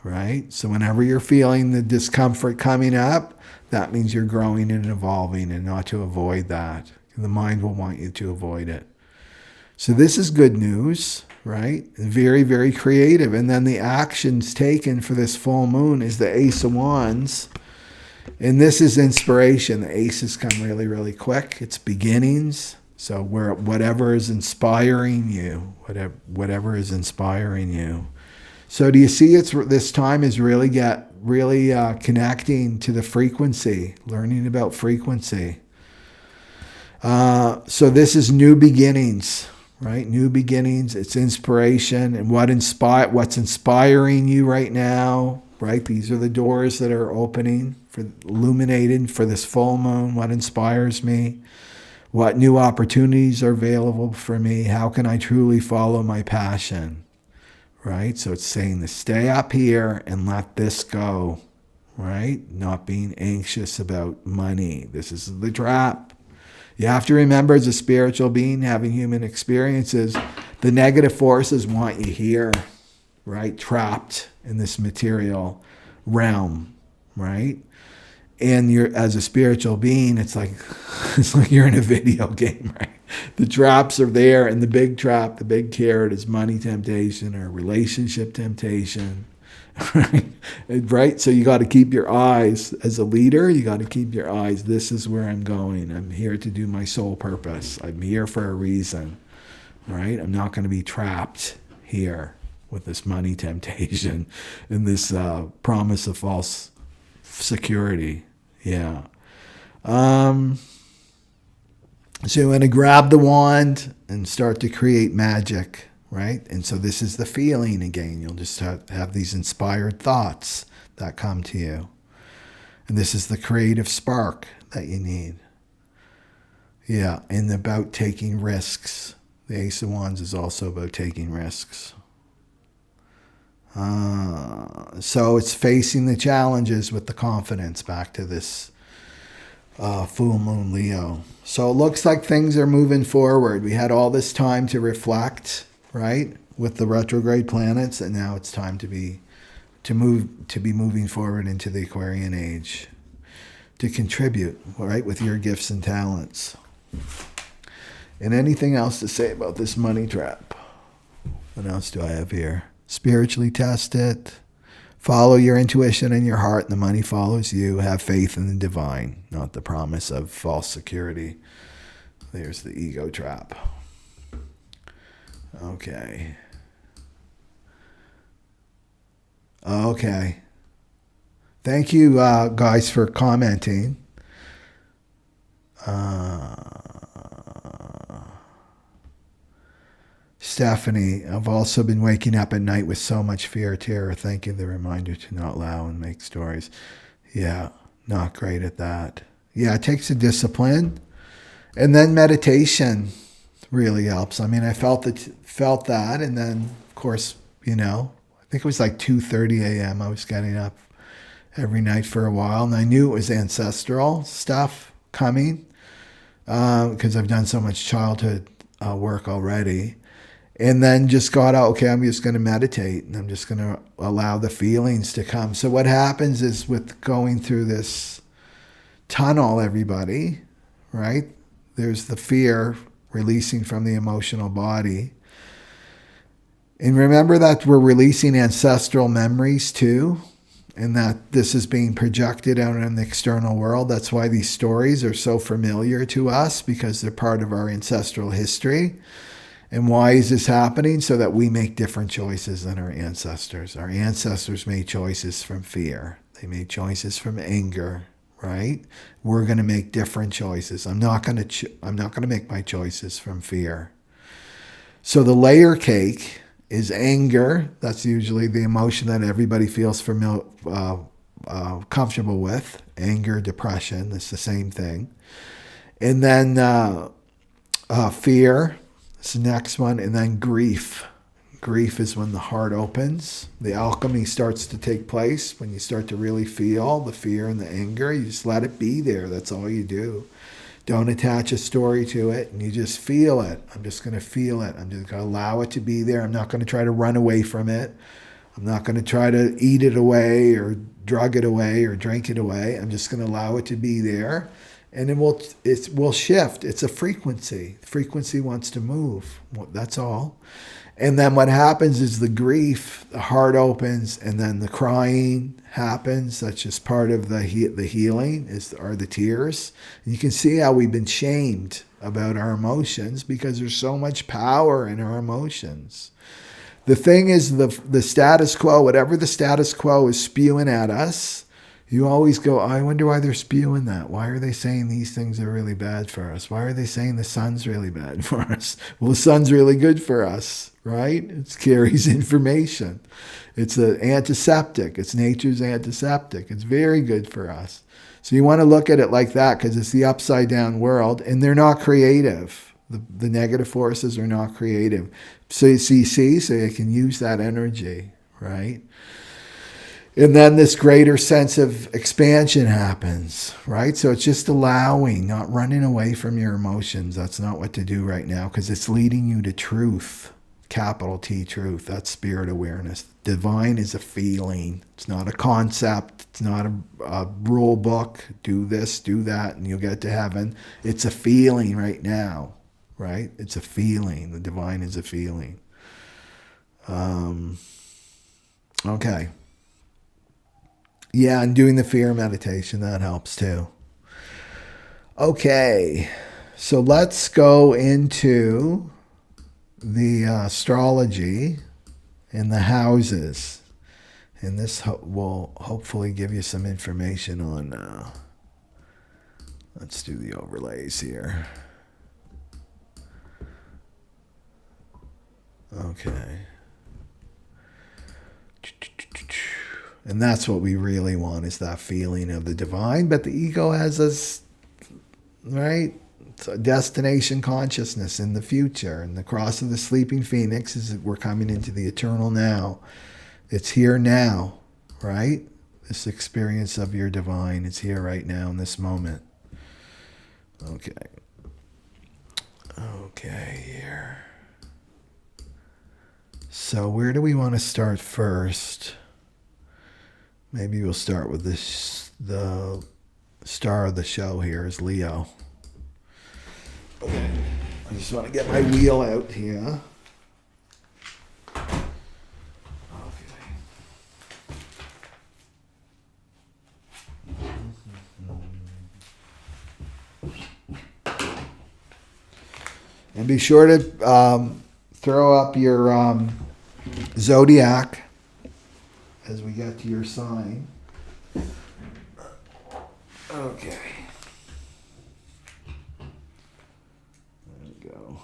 Right? So whenever you're feeling the discomfort coming up, that means you're growing and evolving, and not to avoid that. The mind will want you to avoid it. So this is good news, right? Very, very creative. And then the actions taken for this full moon is the Ace of Wands. And this is inspiration. The aces come really, really quick. It's beginnings. So whatever is inspiring you, whatever is inspiring you. So do you see this time is really connecting to the frequency, learning about frequency. So this is new beginnings. Right? New beginnings, it's inspiration, and what's inspiring you right now, right? These are the doors that are illuminated for this full moon. What inspires me? What new opportunities are available for me? How can I truly follow my passion? Right? So it's saying to stay up here and let this go, right? Not being anxious about money. This is the trap. You have to remember, as a spiritual being having human experiences, the negative forces want you here, right? Trapped in this material realm, right? And you're, as a spiritual being, it's like you're in a video game, right? The traps are there, and the big trap, the big carrot, is money temptation or relationship temptation, right? Right? So you got to keep your eyes, as a leader, you got to keep your eyes, this is where I'm going. I'm here to do my sole purpose. I'm here for a reason, right? I'm not going to be trapped here with this money temptation and this promise of false security. Yeah. So you want to grab the wand and start to create magic, right? And so this is the feeling again. You'll just have these inspired thoughts that come to you. And this is the creative spark that you need. Yeah, and about taking risks. The Ace of Wands is also about taking risks. So it's facing the challenges with the confidence, back to this full moon Leo. So it looks like things are moving forward. We had all this time to reflect, right, with the retrograde planets, and now it's time to be moving forward into the Aquarian age, to contribute, right, with your gifts and talents. And anything else to say about this money trap? What else do I have here? Spiritually test it. Follow your intuition and your heart, and the money follows you. Have faith in the divine, not the promise of false security. There's the ego trap. Okay. Okay. Thank you, guys, for commenting. Stephanie, I've also been waking up at night with so much fear, terror. Thank you, the reminder to not lie and make stories. Yeah, not great at that. Yeah, it takes a discipline. And then meditation really helps. I mean, I felt that. And then, of course, I think it was like 2:30 a.m. I was getting up every night for a while. And I knew it was ancestral stuff coming because I've done so much childhood work already. And then just got out, okay, I'm just going to meditate, and I'm just going to allow the feelings to come. So what happens is, with going through this tunnel, everybody, right? There's the fear releasing from the emotional body. And remember that we're releasing ancestral memories too, and that this is being projected out in the external world. That's why these stories are so familiar to us, because they're part of our ancestral history. And why is this happening? So that we make different choices than our ancestors. Our ancestors made choices from fear. They made choices from anger, right? We're going to make different choices. I'm not going to make my choices from fear. So the layer cake is anger. That's usually the emotion that everybody feels comfortable with. Anger, depression, it's the same thing. And then fear. The next one, and then grief. Grief is when the heart opens. The alchemy starts to take place when you start to really feel the fear and the anger. You just let it be there. That's all you do. Don't attach a story to it, and you just feel it. I'm just going to feel it. I'm just going to allow it to be there. I'm not going to try to run away from it. I'm not going to try to eat it away or drug it away or drink it away. I'm just going to allow it to be there. And it will shift. It's a frequency. Frequency wants to move. That's all. And then what happens is the grief, the heart opens, and then the crying happens. That's just part of the healing, are the tears. And you can see how we've been shamed about our emotions because there's so much power in our emotions. The thing is, the status quo, whatever the status quo is spewing at us, you always go, I wonder why they're spewing that. Why are they saying these things are really bad for us? Why are they saying the sun's really bad for us? Well, the sun's really good for us, right? It carries information. It's an antiseptic. It's nature's antiseptic. It's very good for us. So you want to look at it like that, because it's the upside down world, and they're not creative. The negative forces are not creative. So you see, so you can use that energy, right? And then this greater sense of expansion happens, right? So it's just allowing, not running away from your emotions. That's not what to do right now, because it's leading you to truth, capital T, truth. That's spirit awareness. Divine is a feeling. It's not a concept. It's not a rule book. Do this, do that, and you'll get to heaven. It's a feeling right now, right? It's a feeling. The divine is a feeling. Okay. Yeah, and doing the fear meditation, that helps too. Okay, so let's go into the astrology and the houses. And this will hopefully give you some information on, let's do the overlays here. Okay. And that's what we really want, is that feeling of the divine. But the ego has us, right? It's a destination consciousness in the future. And the cross of the sleeping phoenix is that we're coming into the eternal now. It's here now, right? This experience of your divine is here right now in this moment. Okay. Okay, here. So where do we want to start first? Maybe we'll start with this. The star of the show here is Leo. Okay. I just want to get my wheel out here. Okay. And be sure to throw up your zodiac as we get to your sign. Okay. There we go.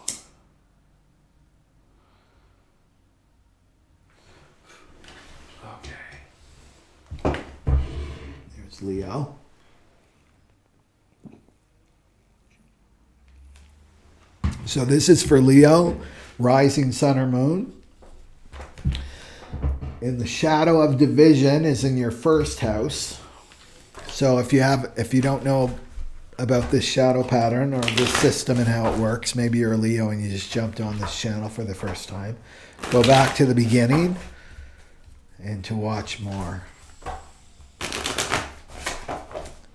Okay. There's Leo. So this is for Leo, rising sun or moon. And the shadow of division is in your first house. So if you don't know about this shadow pattern or this system and how it works, maybe you're a Leo and you just jumped on this channel for the first time, go back to the beginning and to watch more.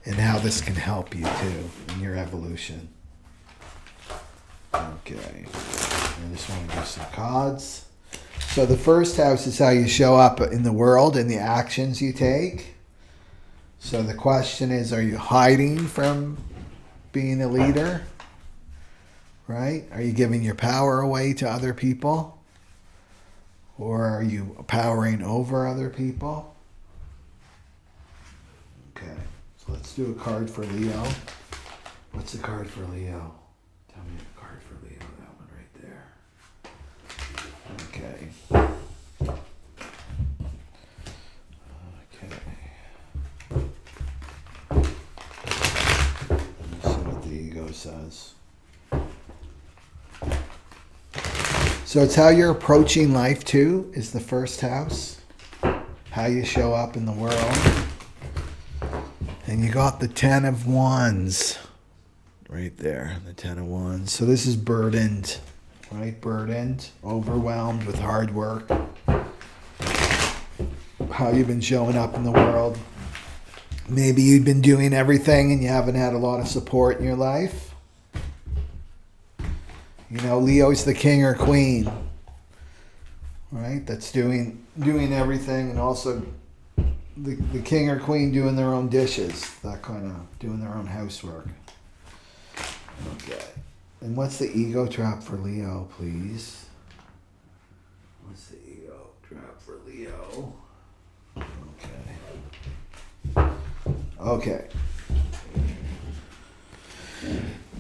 And how this can help you too in your evolution. Okay. I just want to do some cards. So the first house is how you show up in the world and the actions you take. So the question is, are you hiding from being a leader? Right? Are you giving your power away to other people? Or are you powering over other people? Okay. So let's do a card for Leo. What's the card for Leo? Tell me the card for Leo. That one right there. Okay. Okay. Let's see what the ego says. So it's how you're approaching life too, is the first house. How you show up in the world. And you got the 10 of Wands right there, the 10 of Wands. So this is burdened. Right, burdened, overwhelmed with hard work. How you've been showing up in the world. Maybe you've been doing everything and you haven't had a lot of support in your life. You know, Leo's the king or queen. Right? That's doing everything, and also the king or queen doing their own dishes. That kind of doing their own housework. Okay. And what's the ego trap for Leo, please? What's the ego trap for Leo? Okay. Okay.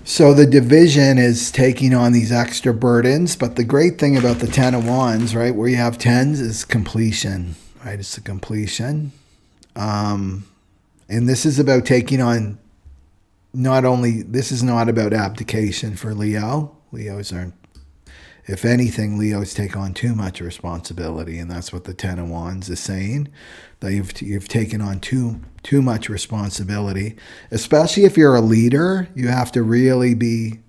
So the division is taking on these extra burdens, but the great thing about the 10 of Wands, right, where you have 10s, is completion, right? It's a completion. And this is about taking on this is not about abdication for Leo. Leos aren't. If anything, Leos take on too much responsibility, and that's what the Ten of Wands is saying, that you've taken on too much responsibility. Especially if you're a leader, you have to really be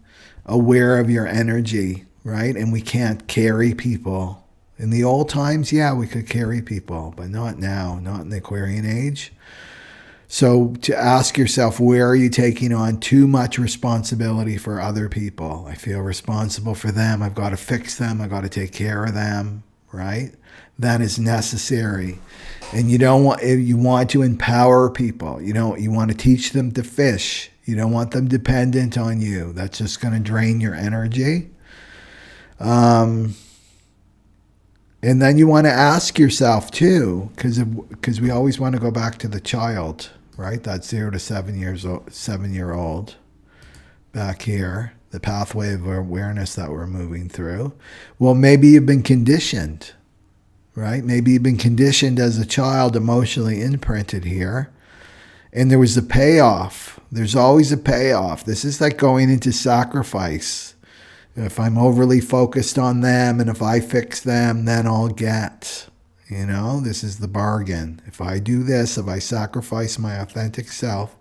aware of your energy, right? And we can't carry people. In the old times, yeah, we could carry people, but not now, not in the Aquarian age. So to ask yourself, where are you taking on too much responsibility for other people? I feel responsible for them. I've got to fix them. I've got to take care of them, right? That is necessary. And you want to empower people. You want to teach them to fish. You don't want them dependent on you. That's just going to drain your energy. And then you want to ask yourself too, because we always want to go back to the child, right? That 0 to 7-year-old back here, the pathway of awareness that we're moving through. Well, maybe you've been conditioned, right? Maybe you've been conditioned as a child, emotionally imprinted here, and there was a payoff. There's always a payoff. This is like going into sacrifice. If I'm overly focused on them and if I fix them, then I'll get. This is the bargain. If I do this, if I sacrifice my authentic self,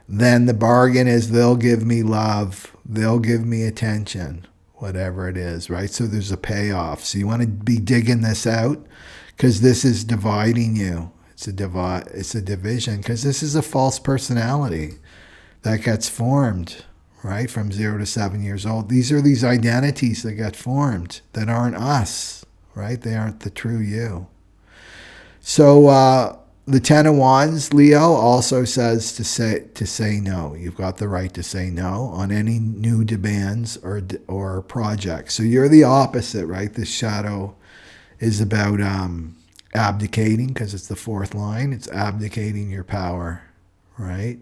then the bargain is they'll give me love. They'll give me attention, whatever it is, right? So there's a payoff. So you want to be digging this out because this is dividing you. It's a division because this is a false personality that gets formed, right? From 0 to 7 years old. These are these identities that get formed that aren't us, right? They aren't the true you. So the Ten of Wands, Leo, also says to say no. You've got the right to say no on any new demands or projects. So you're the opposite, right? This shadow is about abdicating because it's the fourth line. It's abdicating your power, right?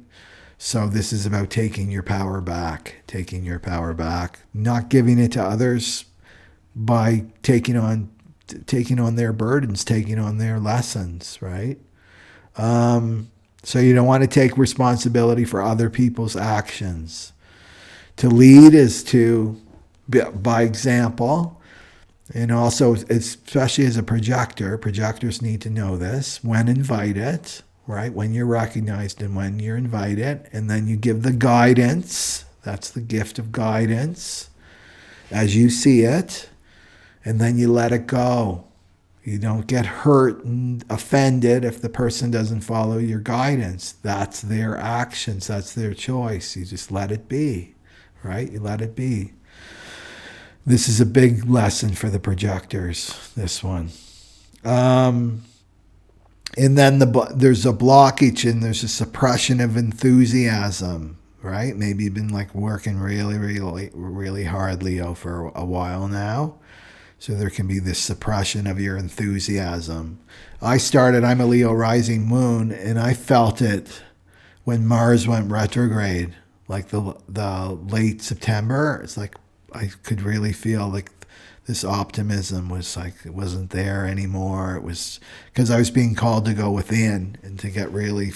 So this is about taking your power back, not giving it to others by taking on their burdens, taking on their lessons, right? So you don't want to take responsibility for other people's actions. To lead is to, by example, and also, especially as a projector, projectors need to know this, when invited, right? When you're recognized and when you're invited, and then you give the guidance. That's the gift of guidance as you see it. And then you let it go. You don't get hurt and offended if the person doesn't follow your guidance. That's their actions. That's their choice. You just let it be, right? You let it be. This is a big lesson for the projectors, this one. And then there's a blockage and there's a suppression of enthusiasm, right? Maybe you've been working really, really, really hard, Leo, for a while now. So there can be this suppression of your enthusiasm. I'm a Leo rising moon, and I felt it when Mars went retrograde, like the late September. It's like I could really feel this optimism was it wasn't there anymore. It was because I was being called to go within and to get really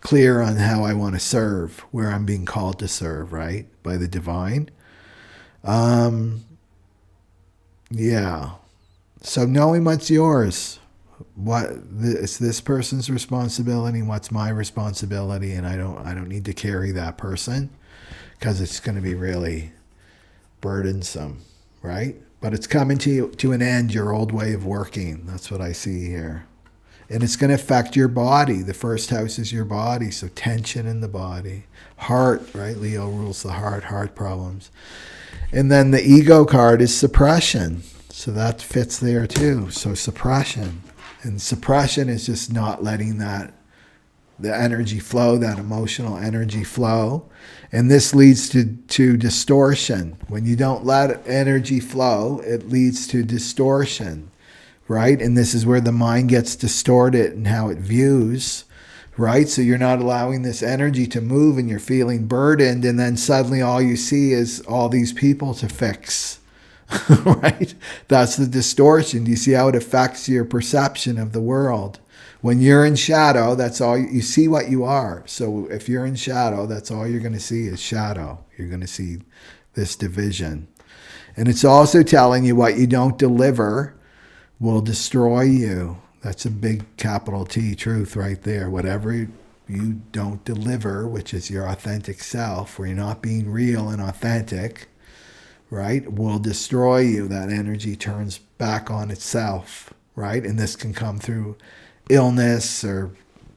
clear on how I want to serve, where I'm being called to serve, right? By the divine. Yeah. So knowing what's yours, it's this person's responsibility, what's my responsibility, and I don't need to carry that person because it's going to be really burdensome, right? But it's coming to an end, your old way of working. That's what I see here. And it's going to affect your body. The first house is your body, so tension in the body. Heart, right? Leo rules the heart problems. And then the ego card is suppression. So that fits there too. So suppression. And suppression is just not letting the energy flow, that emotional energy flow. And this leads to distortion. When you don't let energy flow, it leads to distortion, right? And this is where the mind gets distorted in how it views, right? So you're not allowing this energy to move and you're feeling burdened, and then suddenly all you see is all these people to fix, right? That's the distortion. Do you see how it affects your perception of the world? When you're in shadow, that's all you see, what you are. So if you're in shadow, that's all you're going to see is shadow. You're going to see this division. And it's also telling you what you don't deliver will destroy you. That's a big capital T truth right there. Whatever you don't deliver, which is your authentic self, where you're not being real and authentic, right, will destroy you. That energy turns back on itself, right? And this can come through illness or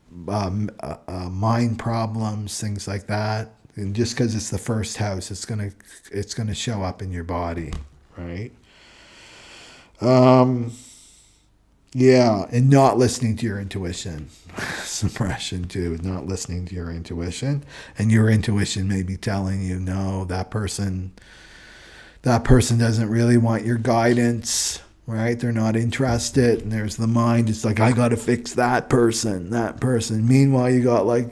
mind problems, things like that. And just because it's the first house, it's gonna show up in your body, right? Yeah, and not listening to your intuition. Suppression too, not listening to your intuition. And your intuition may be telling you, no, that person doesn't really want your guidance, right? They're not interested. And there's the mind, it's like, I got to fix that person. Meanwhile, you got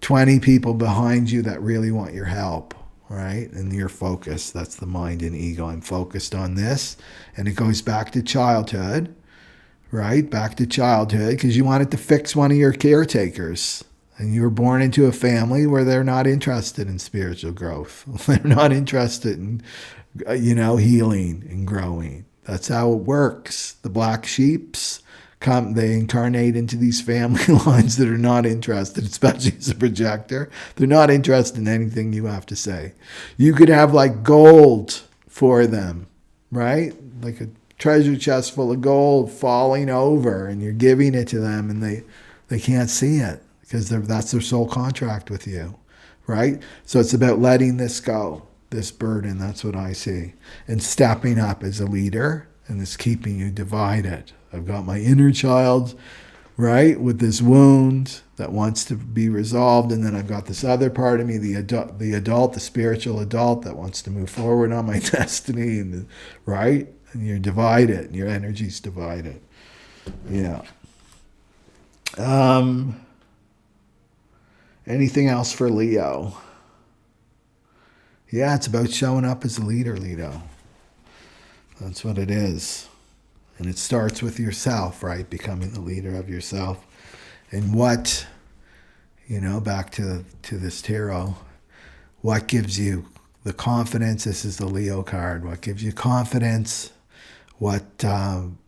20 people behind you that really want your help, right? And you're focused. That's the mind and ego. I'm focused on this. And it goes back to childhood, right? Back to childhood, because you wanted to fix one of your caretakers. And you were born into a family where they're not interested in spiritual growth. They're not interested in, healing and growing. That's how it works. The black sheeps they incarnate into these family lines that are not interested, especially as a projector. They're not interested in anything you have to say. You could have gold for them, right? Like a treasure chest full of gold falling over, and you're giving it to them, and they can't see it because that's their soul contract with you, right? So it's about letting this go, this burden. That's what I see. And stepping up as a leader, and it's keeping you divided. I've got my inner child, right, with this wound that wants to be resolved, and then I've got this other part of me, the adult, the spiritual adult that wants to move forward on my destiny, right? And you're divided, and your energy's divided. Yeah. Anything else for Leo? Yeah, it's about showing up as a leader, Leo. That's what it is. And it starts with yourself, right? Becoming the leader of yourself. And what, back to this tarot, what gives you the confidence? This is the Leo card. What gives you confidence? What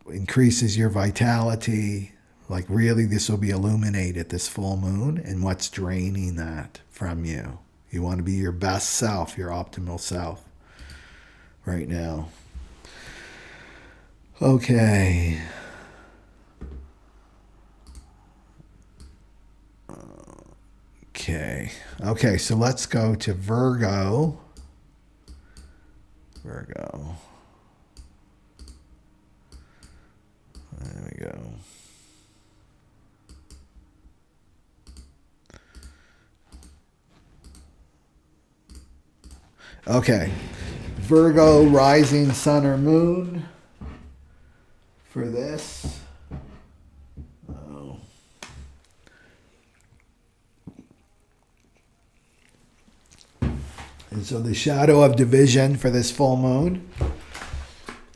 increases your vitality? Really, this will be illuminated, this full moon. And what's draining that from you? You want to be your best self, your optimal self right now. Okay. Okay, so let's go to Virgo. There we go. Okay. Virgo, rising sun or moon. For this. And so the shadow of division for this full moon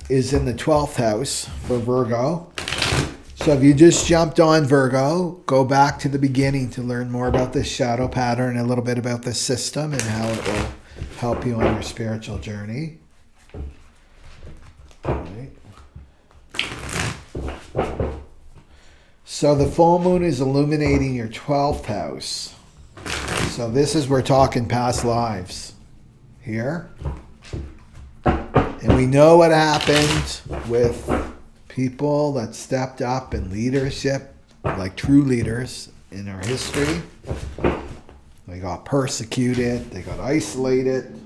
is in the 12th house for Virgo. So if you just jumped on Virgo, go back to the beginning to learn more about this shadow pattern, a little bit about the system and how it will help you on your spiritual journey. All right. So the full moon is illuminating your 12th house. So this is, we're talking past lives here. And we know what happened with people that stepped up in leadership, like true leaders in our history. They got persecuted, they got isolated,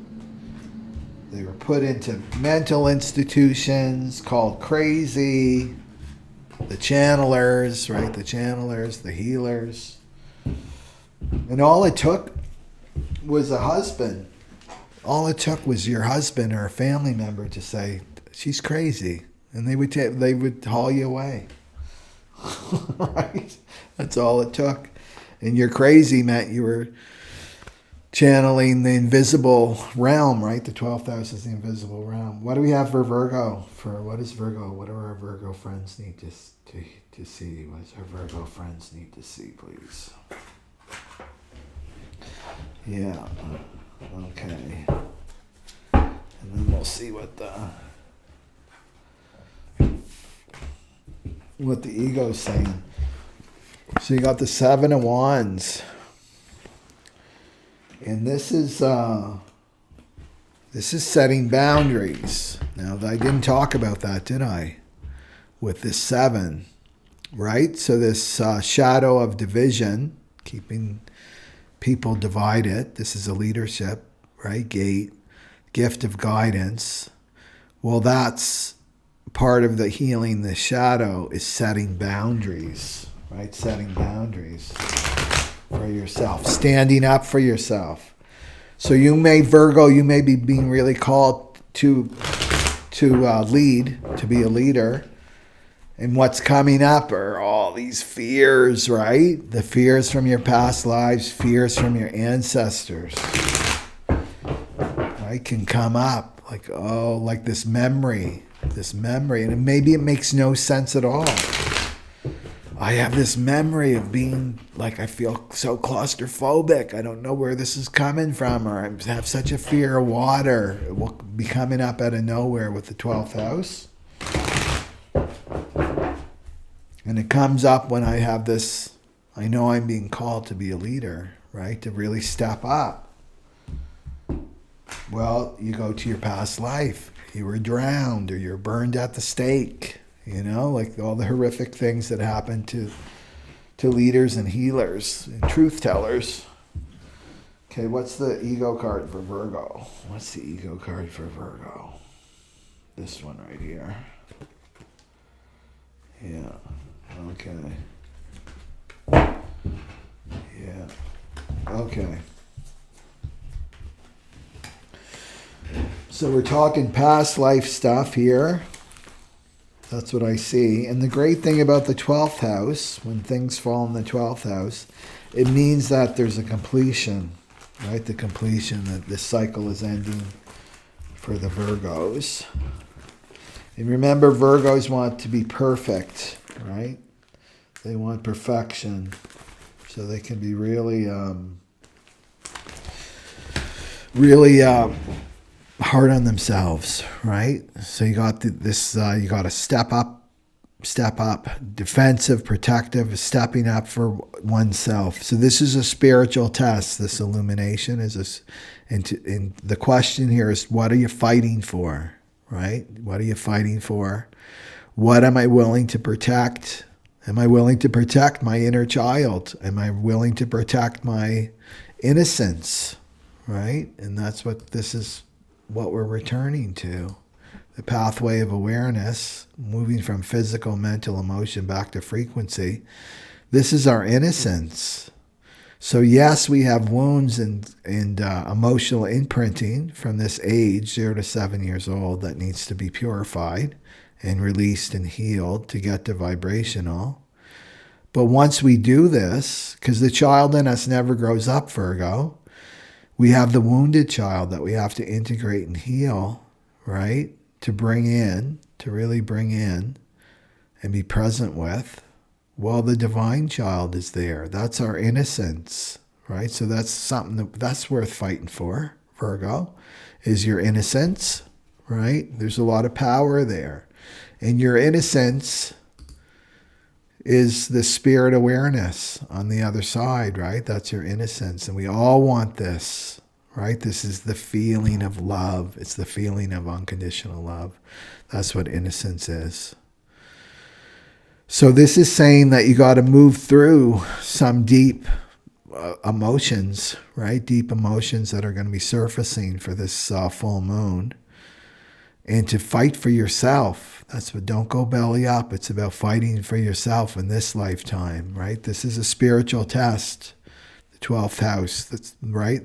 they were put into mental institutions called crazy. The channelers, right? The channelers, the healers. And all it took was a husband. All it took was your husband or a family member to say, she's crazy. And they would haul you away. Right? That's all it took. And your crazy meant you were channeling the invisible realm, right? The 12th house is the invisible realm. What do we have for Virgo? What is Virgo? What do our Virgo friends need to see? What does our Virgo friends need to see, please? Yeah. Okay. And then we'll see what the ego's saying. So you got the Seven of Wands. And this is setting boundaries. Now, I didn't talk about that, did I? With this 7, right? So this shadow of division, keeping people divided. This is a leadership, right? Gate, gift of guidance. Well, that's part of the healing. The shadow is setting boundaries, right? Setting boundaries for yourself, standing up for yourself. So you may, Virgo, you may be being really called to lead, to be a leader. And what's coming up are all these fears, right? The fears from your past lives, fears from your ancestors, right? Can come up like, oh, like this memory. And maybe it makes no sense at all. I have this memory of being like, I feel so claustrophobic. I don't know where this is coming from, or I have such a fear of water. It will be coming up out of nowhere with the 12th house. And it comes up when I have this, I know I'm being called to be a leader, right? To really step up. Well, you go to your past life. You were drowned or you're burned at the stake. You know, like all the horrific things that happen to leaders and healers and truth tellers. Okay, what's the ego card for Virgo? What's the ego card for Virgo? This one right here. Yeah, okay. Yeah, okay. So we're talking past life stuff here. That's what I see. And the great thing about the 12th house, when things fall in the 12th house, it means that there's a completion, right? The completion, that this cycle is ending for the Virgos. And remember, Virgos want to be perfect, right? They want perfection. So they can be really hard on themselves, right? So you got this, you got to step up, defensive, protective, stepping up for oneself. So this is a spiritual test. This illumination is and the question here is, what are you fighting for, right? What are you fighting for? What am I willing to protect? Am I willing to protect my inner child? Am I willing to protect my innocence, right? And that's what this is. What we're returning to, the pathway of awareness, moving from physical, mental, emotion back to frequency. This is our innocence. So yes, we have wounds and emotional imprinting from this age, 0 to 7 years old, that needs to be purified and released and healed to get to vibrational. But once we do this, because the child in us never grows up, Virgo, we have the wounded child that we have to integrate and heal, right? To bring in, to really bring in and be present with. Well, the divine child is there. That's our innocence, right? So that's something that's worth fighting for, Virgo, is your innocence, right? There's a lot of power there. And your innocence is the spirit awareness on the other side, right? That's your innocence. And we all want this, right? This is the feeling of love. It's the feeling of unconditional love. That's what innocence is. So this is saying that you got to move through some deep emotions, right? Deep emotions that are going to be surfacing for this full moon. And to fight for yourself. That's what, don't go belly up. It's about fighting for yourself in this lifetime, right? This is a spiritual test. The 12th house, that's right.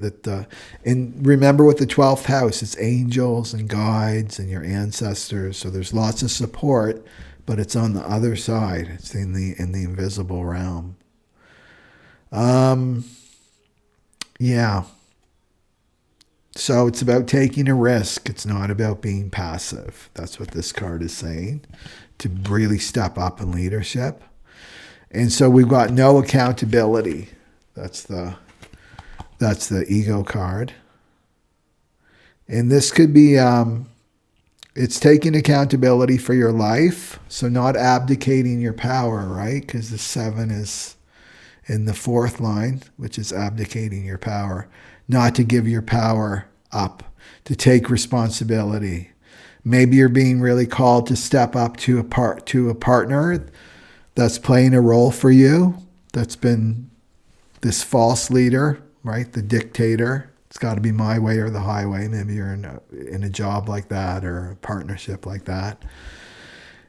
And remember with the 12th house, it's angels and guides and your ancestors. So there's lots of support, but it's on the other side. It's in the invisible realm. Yeah. So it's about taking a risk. It's not about being passive. That's what this card is saying, to really step up in leadership. And so we've got no accountability. That's the ego card. And this could be, it's taking accountability for your life. So not abdicating your power, right? Because the 7 is in the 4th line, which is abdicating your power. Not to give your power up, to take responsibility. Maybe you're being really called to step up to a partner that's playing a role for you, that's been this false leader, right? The dictator. It's got to be my way or the highway. Maybe you're in a job like that or a partnership like that.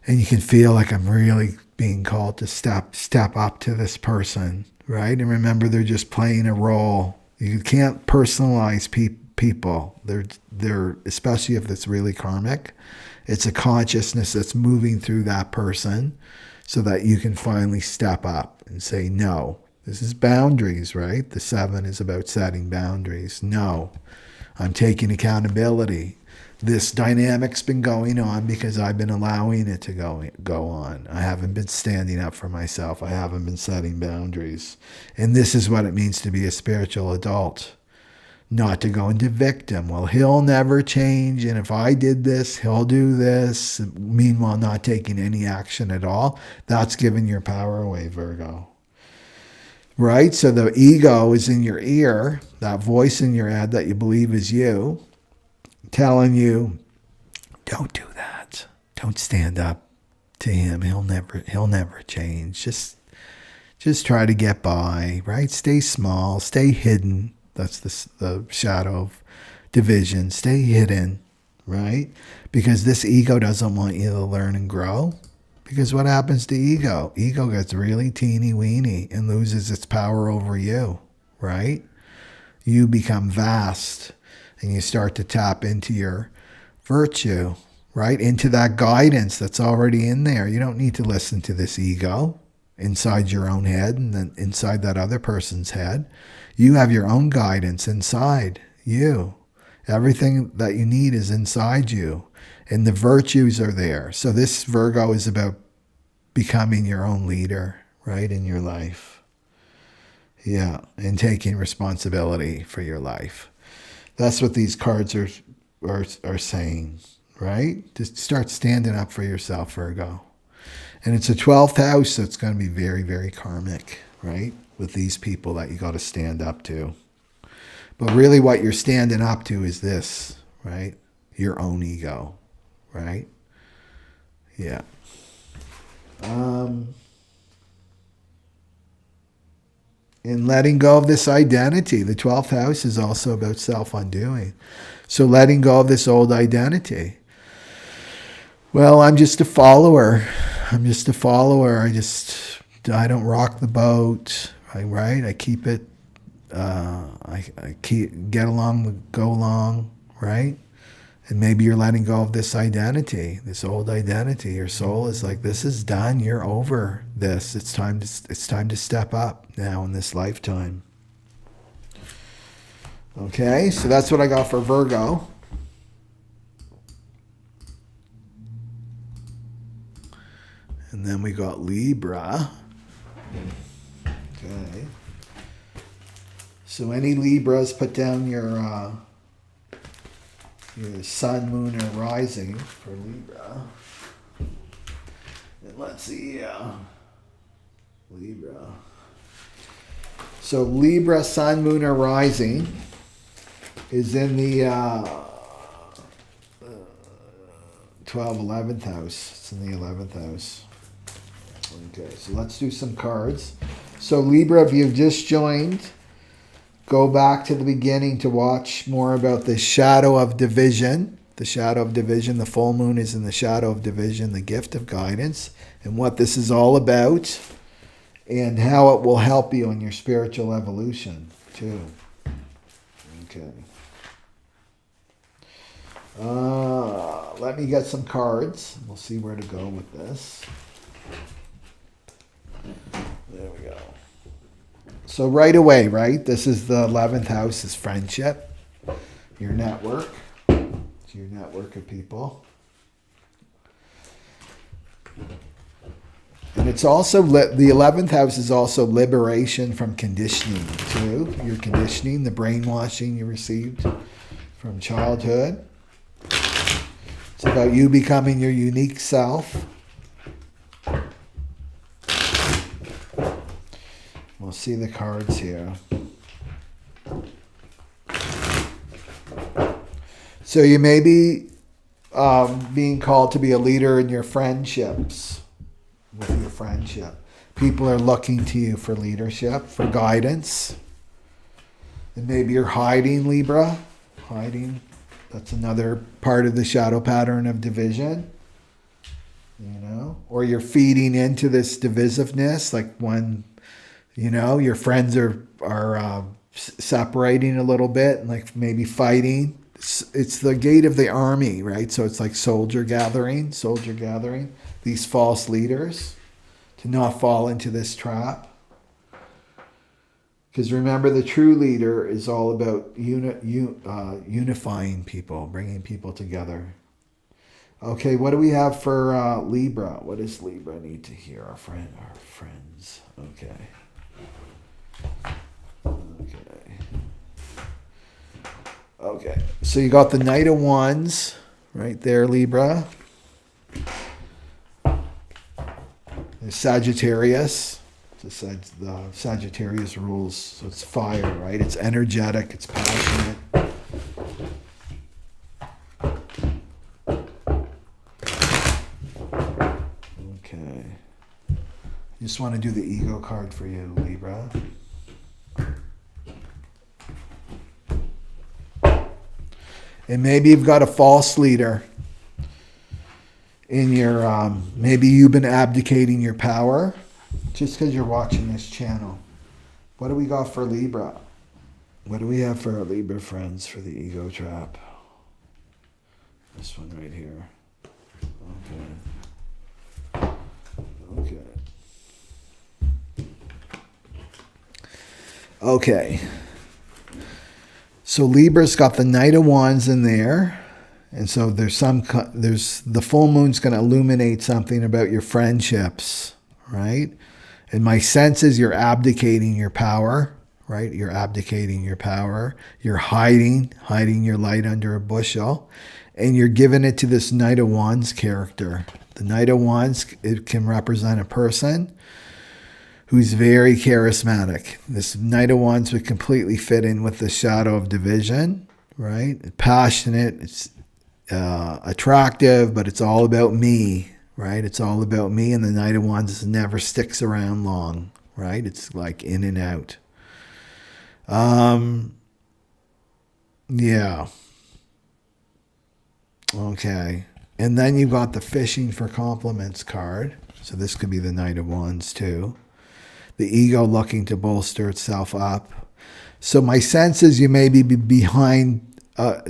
And you can feel like I'm really being called to step up to this person, right? And remember, they're just playing a role. You can't personalize people. They're especially if it's really karmic. It's a consciousness that's moving through that person so that you can finally step up and say, no, this is boundaries, right? The 7 is about setting boundaries. No, I'm taking accountability. This dynamic's been going on because I've been allowing it to go on. I haven't been standing up for myself. I haven't been setting boundaries. And this is what it means to be a spiritual adult. Not to go into victim. Well, he'll never change, and if I did this, he'll do this. Meanwhile, not taking any action at all. That's giving your power away, Virgo. Right? So the ego is in your ear, that voice in your head that you believe is you, telling you, don't do that. Don't stand up to him. He'll never change. Just try to get by, right? Stay small, stay hidden. That's the shadow of division. Stay hidden, right? Because this ego doesn't want you to learn and grow. Because what happens to ego? Ego gets really teeny weeny and loses its power over you, right? You become vast and you start to tap into your virtue, right? Into that guidance that's already in there. You don't need to listen to this ego inside your own head and then inside that other person's head. You have your own guidance inside you. Everything that you need is inside you. And the virtues are there. So this Virgo is about becoming your own leader, right, in your life. Yeah, and taking responsibility for your life. That's what these cards are saying, right? Just start standing up for yourself, Virgo. And it's a 12th house, so it's going to be very, very karmic, right? With these people that you got to stand up to. But really what you're standing up to is this, right? Your own ego, right? Yeah. In letting go of this identity, the 12th house is also about self-undoing. So letting go of this old identity. Well, I'm just a follower. I don't rock the boat, right? I keep it, I get along, go along, right? And maybe you're letting go of this identity, this old identity. Your soul is like, this is done. You're over this. It's time to step up now in this lifetime. Okay, so that's what I got for Virgo. And then we got Libra. Okay. So any Libras, put down your sun, moon, or rising for Libra. And let's see, Libra. So Libra, sun, moon, or rising is in the 11th house. It's in the 11th house. Okay, so let's do some cards. So Libra, if you've just joined, go back to the beginning to watch more about the shadow of division. The shadow of division, the full moon is in the shadow of division, the gift of guidance, and what this is all about, and how it will help you in your spiritual evolution, too. Okay. Let me get some cards. We'll see where to go with this. There we go. So right away, right? This is the 11th house is friendship, your network. It's your network of people. And it's also, the 11th house is also liberation from conditioning too. Your conditioning, the brainwashing you received from childhood. It's about you becoming your unique self. We'll see the cards here. So you may be being called to be a leader in your friendships, with your friendship. People are looking to you for leadership, for guidance. And maybe you're hiding, Libra. Hiding. That's another part of the shadow pattern of division. You know? Or you're feeding into this divisiveness, like when, you know, your friends are separating a little bit and like maybe fighting. It's the gate of the army, right? So it's like soldier gathering, these false leaders, to not fall into this trap. Because remember, the true leader is all about unifying people, bringing people together. Okay, what do we have for Libra? What does Libra need to hear? Our friends. Okay. Okay, so you got the Knight of Wands right there, Libra. There's Sagittarius. The Sagittarius rules, so it's fire, right? It's energetic, it's passionate. Okay. Just want to do the ego card for you, Libra. And maybe you've got a false leader in your, maybe you've been abdicating your power just because you're watching this channel. What do we got for Libra? What do we have for our Libra friends for the ego trap? This one right here. Okay. So Libra's got the Knight of Wands in there. And so there's the full moon's going to illuminate something about your friendships, right? And my sense is you're abdicating your power, right? You're abdicating your power. You're hiding your light under a bushel. And you're giving it to this Knight of Wands character. The Knight of Wands, it can represent a person who's very charismatic. This Knight of Wands would completely fit in with the shadow of division, right? Passionate, it's attractive, but it's all about me, right? It's all about me, and the Knight of Wands never sticks around long, right? It's like in and out. Yeah. Okay. And then you've got the fishing for compliments card. So this could be the Knight of Wands too. The ego looking to bolster itself up. So my sense is you may be behind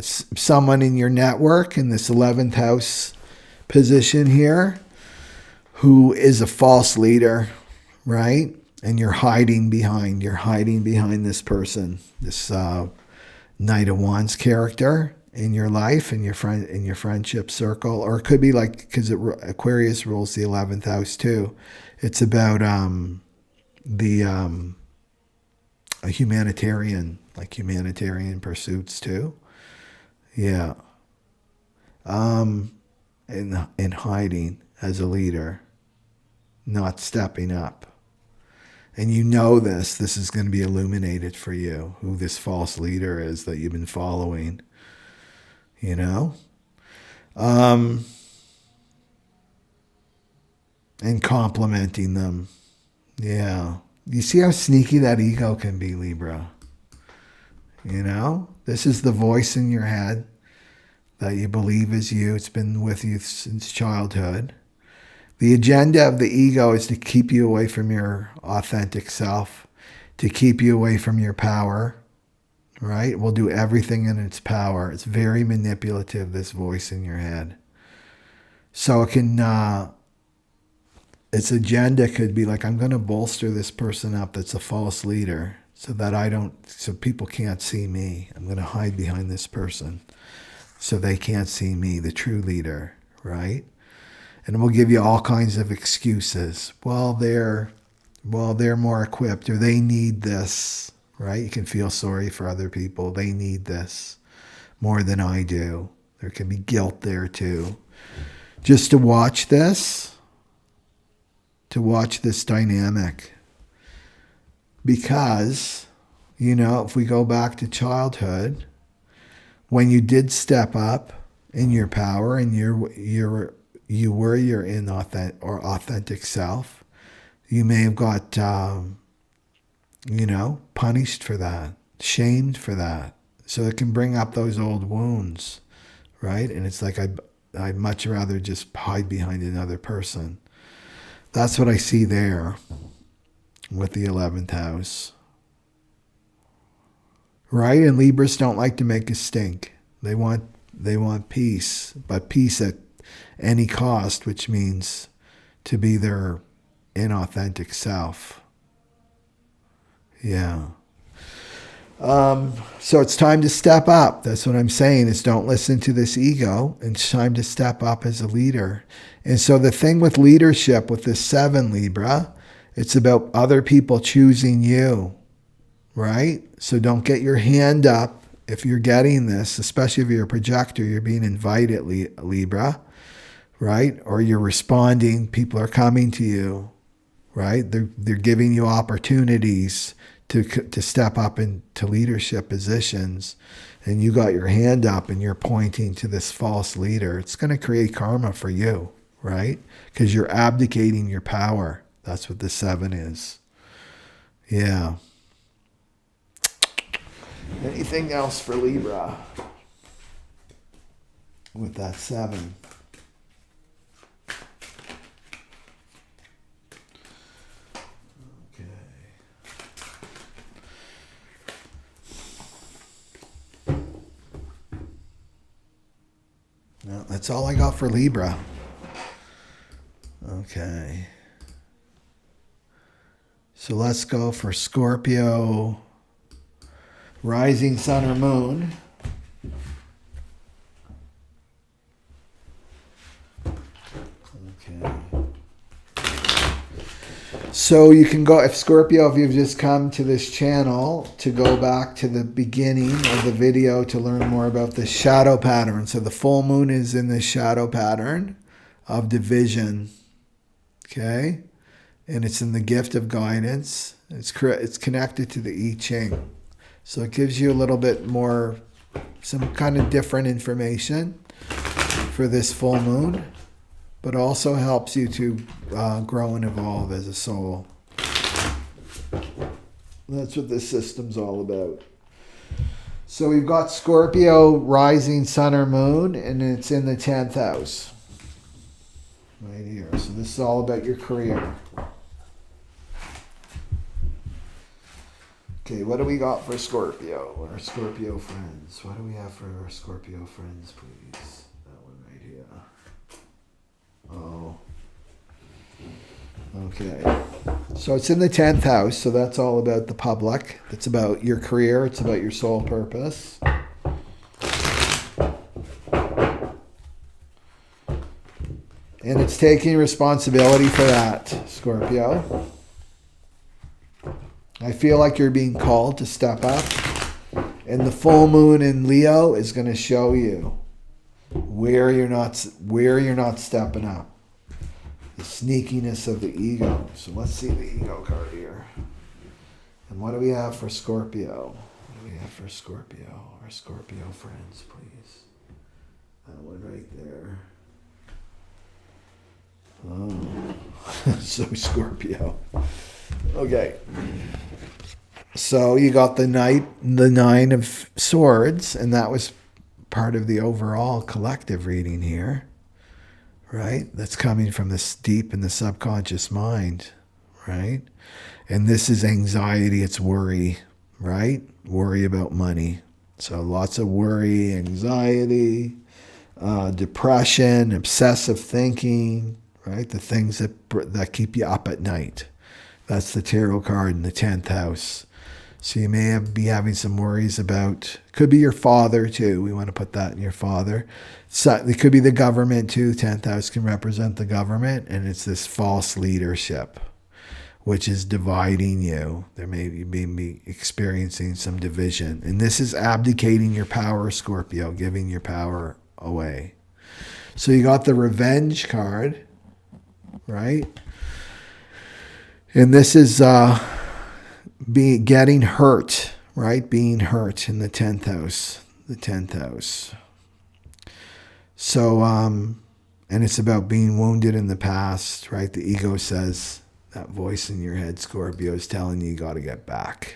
someone in your network in this 11th house position here who is a false leader, right? And you're hiding behind this person, this Knight of Wands character in your life, in your friendship circle. Or it could be like, because Aquarius rules the 11th house too. It's about a humanitarian pursuits too. Yeah. In hiding as a leader, not stepping up. And you know this is going to be illuminated for you, who this false leader is that you've been following, you know? And complimenting them. Yeah. You see how sneaky that ego can be, Libra? You know? This is the voice in your head that you believe is you. It's been with you since childhood. The agenda of the ego is to keep you away from your authentic self, to keep you away from your power, right? We'll do everything in its power. It's very manipulative, this voice in your head. So it can... its agenda could be like, I'm going to bolster this person up that's a false leader so people can't see me. I'm going to hide behind this person so they can't see me, the true leader, right? And we'll give you all kinds of excuses. Well, they're more equipped, or they need this, right? You can feel sorry for other people. They need this. more than I do. There can be guilt there too. Just to watch this dynamic. Because, you know, if we go back to childhood, when you did step up in your power and you were your authentic self, you may have got, you know, punished for that, shamed for that. So it can bring up those old wounds, right? And it's like I'd much rather just hide behind another person. That's what I see there with the 11th house. Right? And Libras don't like to make a stink. They want peace, but peace at any cost, which means to be their inauthentic self. Yeah. So it's time to step up. That's what I'm saying, is don't listen to this ego. It's time to step up as a leader. And so the thing with leadership, with this 7 Libra, it's about other people choosing you, right? So don't get your hand up if you're getting this, especially if you're a projector, you're being invited, Libra, right? Or you're responding, people are coming to you, right? They're giving you opportunities to step up into leadership positions, and you got your hand up and you're pointing to this false leader. It's going to create karma for you, right? Because you're abdicating your power. That's what the 7 is. Yeah. Anything else for Libra with that 7? No, that's all I got for Libra. Okay. So let's go for Scorpio, rising sun or moon. Okay. So you can go, if Scorpio, if you've just come to this channel, to go back to the beginning of the video to learn more about the shadow pattern. So the full moon is in the shadow pattern of division. Okay? And it's in the gift of guidance. It's connected to the I Ching. So it gives you a little bit more, some kind of different information for this full moon, but also helps you to grow and evolve as a soul. That's what this system's all about. So we've got Scorpio rising sun or moon, and it's in the 10th house. Right here. So this is all about your career. Okay, what do we got for Scorpio? Our Scorpio friends. What do we have for our Scorpio friends, please? That one right here. Oh. Okay. So it's in the 10th house, so that's all about the public. It's about your career. It's about your soul purpose. And it's taking responsibility for that, Scorpio. I feel like you're being called to step up. And the full moon in Leo is going to show you where you're not stepping up. The sneakiness of the ego. So let's see the ego card here. And what do we have for Scorpio? What do we have for Scorpio? Our Scorpio friends, please. That one right there. Oh, so Scorpio. Okay. So you got the 9 of Swords, and that was part of the overall collective reading here, right? That's coming from this deep in the subconscious mind, right? And this is anxiety, it's worry, right? Worry about money. So lots of worry, anxiety, depression, obsessive thinking, right? The things that keep you up at night. That's the tarot card in the 10th house. So you may be having some worries about, could be your father too. We want to put that in your father. So it could be the government too. 10th house can represent the government, and it's this false leadership. which is dividing you. There may be experiencing some division. And this is abdicating your power, Scorpio, giving your power away. So you got the revenge card, right? And this is getting hurt, right? Being hurt in the 10th house. The 10th house. So, and it's about being wounded in the past, right? The ego says, that voice in your head, Scorpio, is telling you got to get back.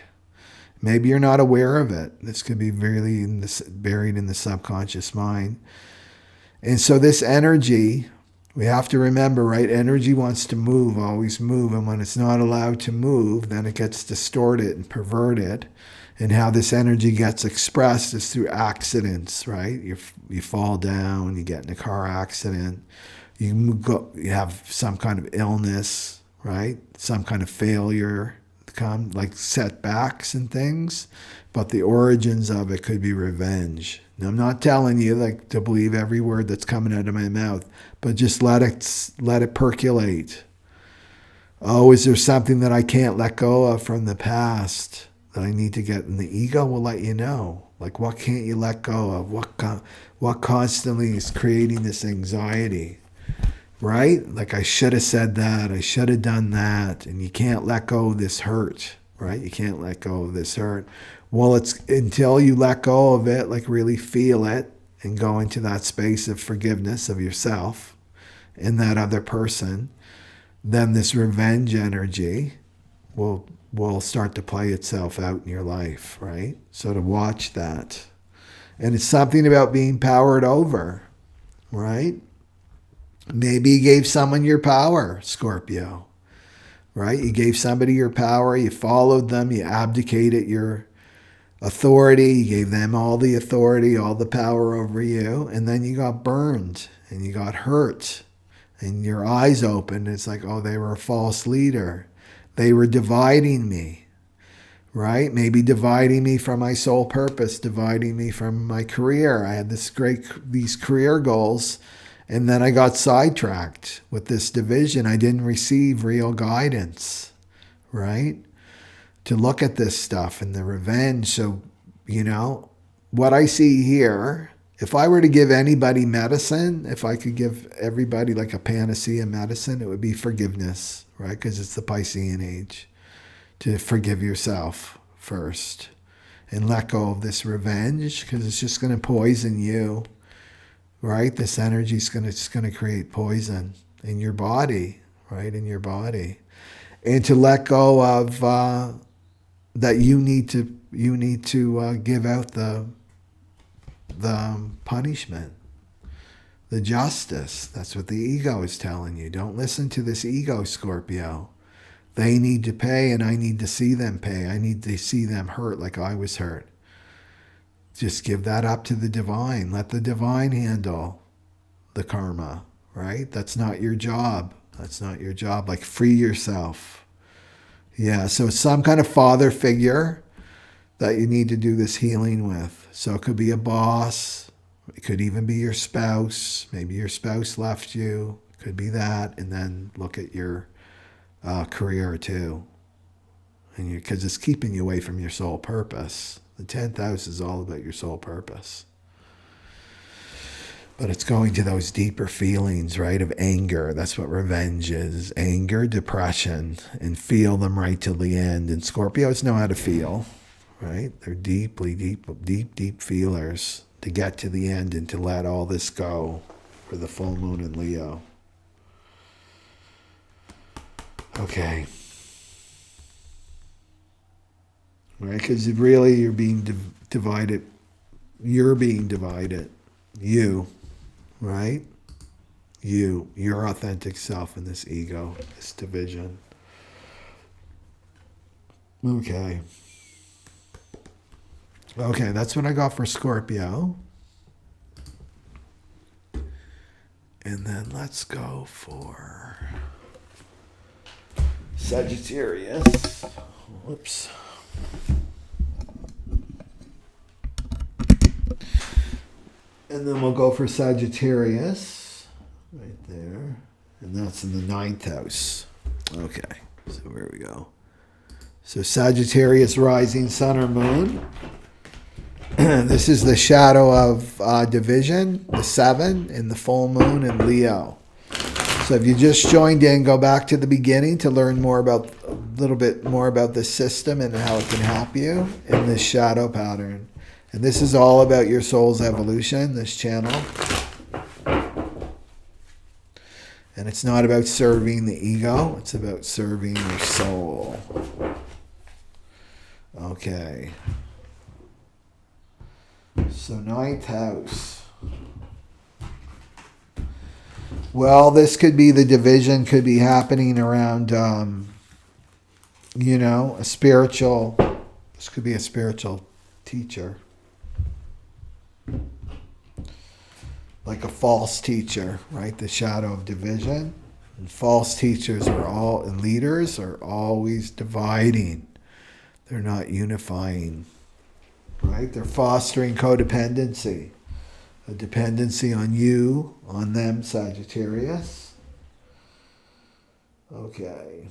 Maybe you're not aware of it. This could be really buried in the subconscious mind. And so this energy, we have to remember, right? Energy wants to move, always move. And when it's not allowed to move, then it gets distorted and perverted. And how this energy gets expressed is through accidents, right? You fall down, you get in a car accident, you have some kind of illness, right? Some kind of failure, like setbacks and things. But the origins of it could be revenge. Now, I'm not telling you like to believe every word that's coming out of my mouth, but just let it percolate. Oh, is there something that I can't let go of from the past that I need to get? And the ego will let you know. Like, what can't you let go of? What constantly is creating this anxiety? Right? Like, I should have said that. I should have done that. And you can't let go of this hurt. Right? You can't let go of this hurt. Well, it's until you let go of it, like really feel it and go into that space of forgiveness of yourself and that other person, then this revenge energy will start to play itself out in your life, right? So to watch that. And it's something about being powered over, right? Maybe you gave someone your power, Scorpio, right? You gave somebody your power, you followed them, you abdicated your authority, you gave them all the authority, all the power over you, and then you got burned and you got hurt and your eyes opened. It's like, oh, they were a false leader. They were dividing me, right? Maybe dividing me from my sole purpose, dividing me from my career. I had these career goals, and then I got sidetracked with this division. I didn't receive real guidance, right? To look at this stuff and the revenge. So, what I see here, if I were to give anybody medicine, if I could give everybody like a panacea medicine, it would be forgiveness, right? Because it's the Piscean age. To forgive yourself first and let go of this revenge, because it's just going to poison you, right? This energy is going to create poison in your body, right? In your body. And to let go of that you need to give out the punishment, the justice. That's what the ego is telling you. Don't listen to this ego, Scorpio. They need to pay, and I need to see them pay. I need to see them hurt like I was hurt. Just give that up to the divine. Let the divine handle the karma, right? That's not your job. That's not your job. Like, free yourself. Yeah, so some kind of father figure that you need to do this healing with. So it could be a boss. It could even be your spouse. Maybe your spouse left you. It could be that. And then look at your career too. And because it's keeping you away from your soul purpose. The 10th house is all about your soul purpose. But it's going to those deeper feelings, right, of anger. That's what revenge is. Anger, depression, and feel them right till the end. And Scorpios know how to feel, right? They're deep feelers to get to the end and to let all this go for the full moon in Leo. Okay. Right? Because really you're being divided. You're being divided. You. Right? Your authentic self and this ego, this division. Okay. Okay, that's what I got for Scorpio. And then let's go for Sagittarius. Whoops. And then we'll go for Sagittarius, right there. And that's in the 9th house. Okay. So where we go. So Sagittarius rising sun or moon. This is the shadow of division, the 7, and the full moon in Leo. So if you just joined in, go back to the beginning to learn more about a little bit more about the system and how it can help you in this shadow pattern. And this is all about your soul's evolution, this channel. And it's not about serving the ego, it's about serving your soul. Okay. So 9th house. Well, this could be the division could be happening around, you know, this could be a spiritual teacher. Like a false teacher, right? The shadow of division. And false teachers and leaders are always dividing. They're not unifying, right? They're fostering codependency. A dependency on you, on them, Sagittarius. Okay.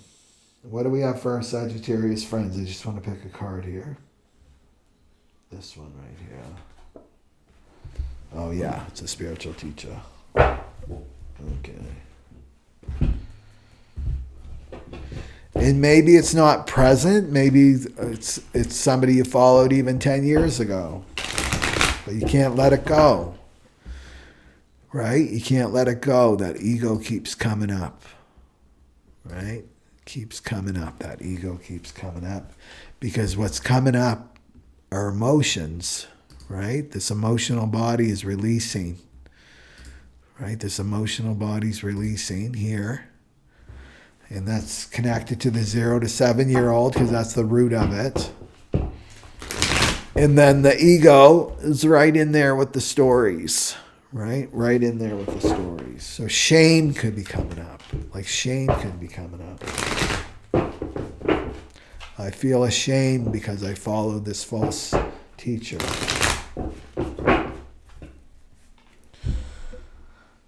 What do we have for our Sagittarius friends? I just want to pick a card here. This one right here. Oh yeah, it's a spiritual teacher. Okay. And maybe it's not present. Maybe it's somebody you followed even 10 years ago. But you can't let it go. Right? You can't let it go. That ego keeps coming up. Right? Keeps coming up. That ego keeps coming up. Because what's coming up are emotions. Right? This emotional body is releasing. Right? This emotional body's releasing here. And that's connected to the 0 to 7-year-old because that's the root of it. And then the ego is right in there with the stories. Right? Right in there with the stories. So shame could be coming up. Like shame could be coming up. I feel ashamed because I followed this false teacher.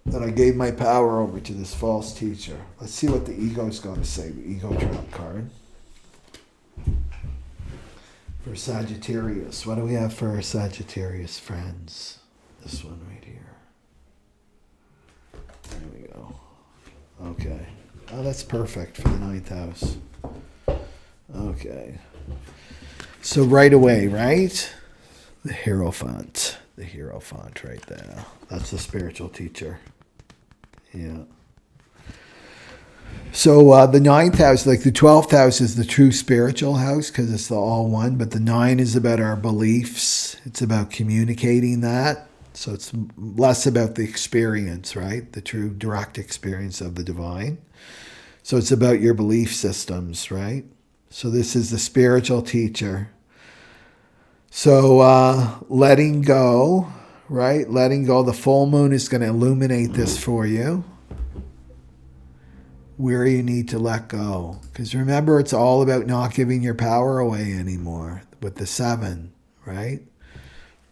That I gave my power over to this false teacher. Let's see what the ego's going to say. The ego trap card. For Sagittarius. What do we have for our Sagittarius friends? This one right here. There we go. Okay. Oh, that's perfect for the 9th house. Okay. So right away, right? The Hierophant. The Hierophant right there. That's the spiritual teacher. Yeah. So the 9th house, like the 12th house is the true spiritual house because it's the all one, but the 9 is about our beliefs. It's about communicating that. So it's less about the experience, right? The true direct experience of the divine. So it's about your belief systems, right? So this is the spiritual teacher. So letting go, right? Letting go. The full moon is going to illuminate this for you. Where you need to let go. Because remember, it's all about not giving your power away anymore with the 7, right?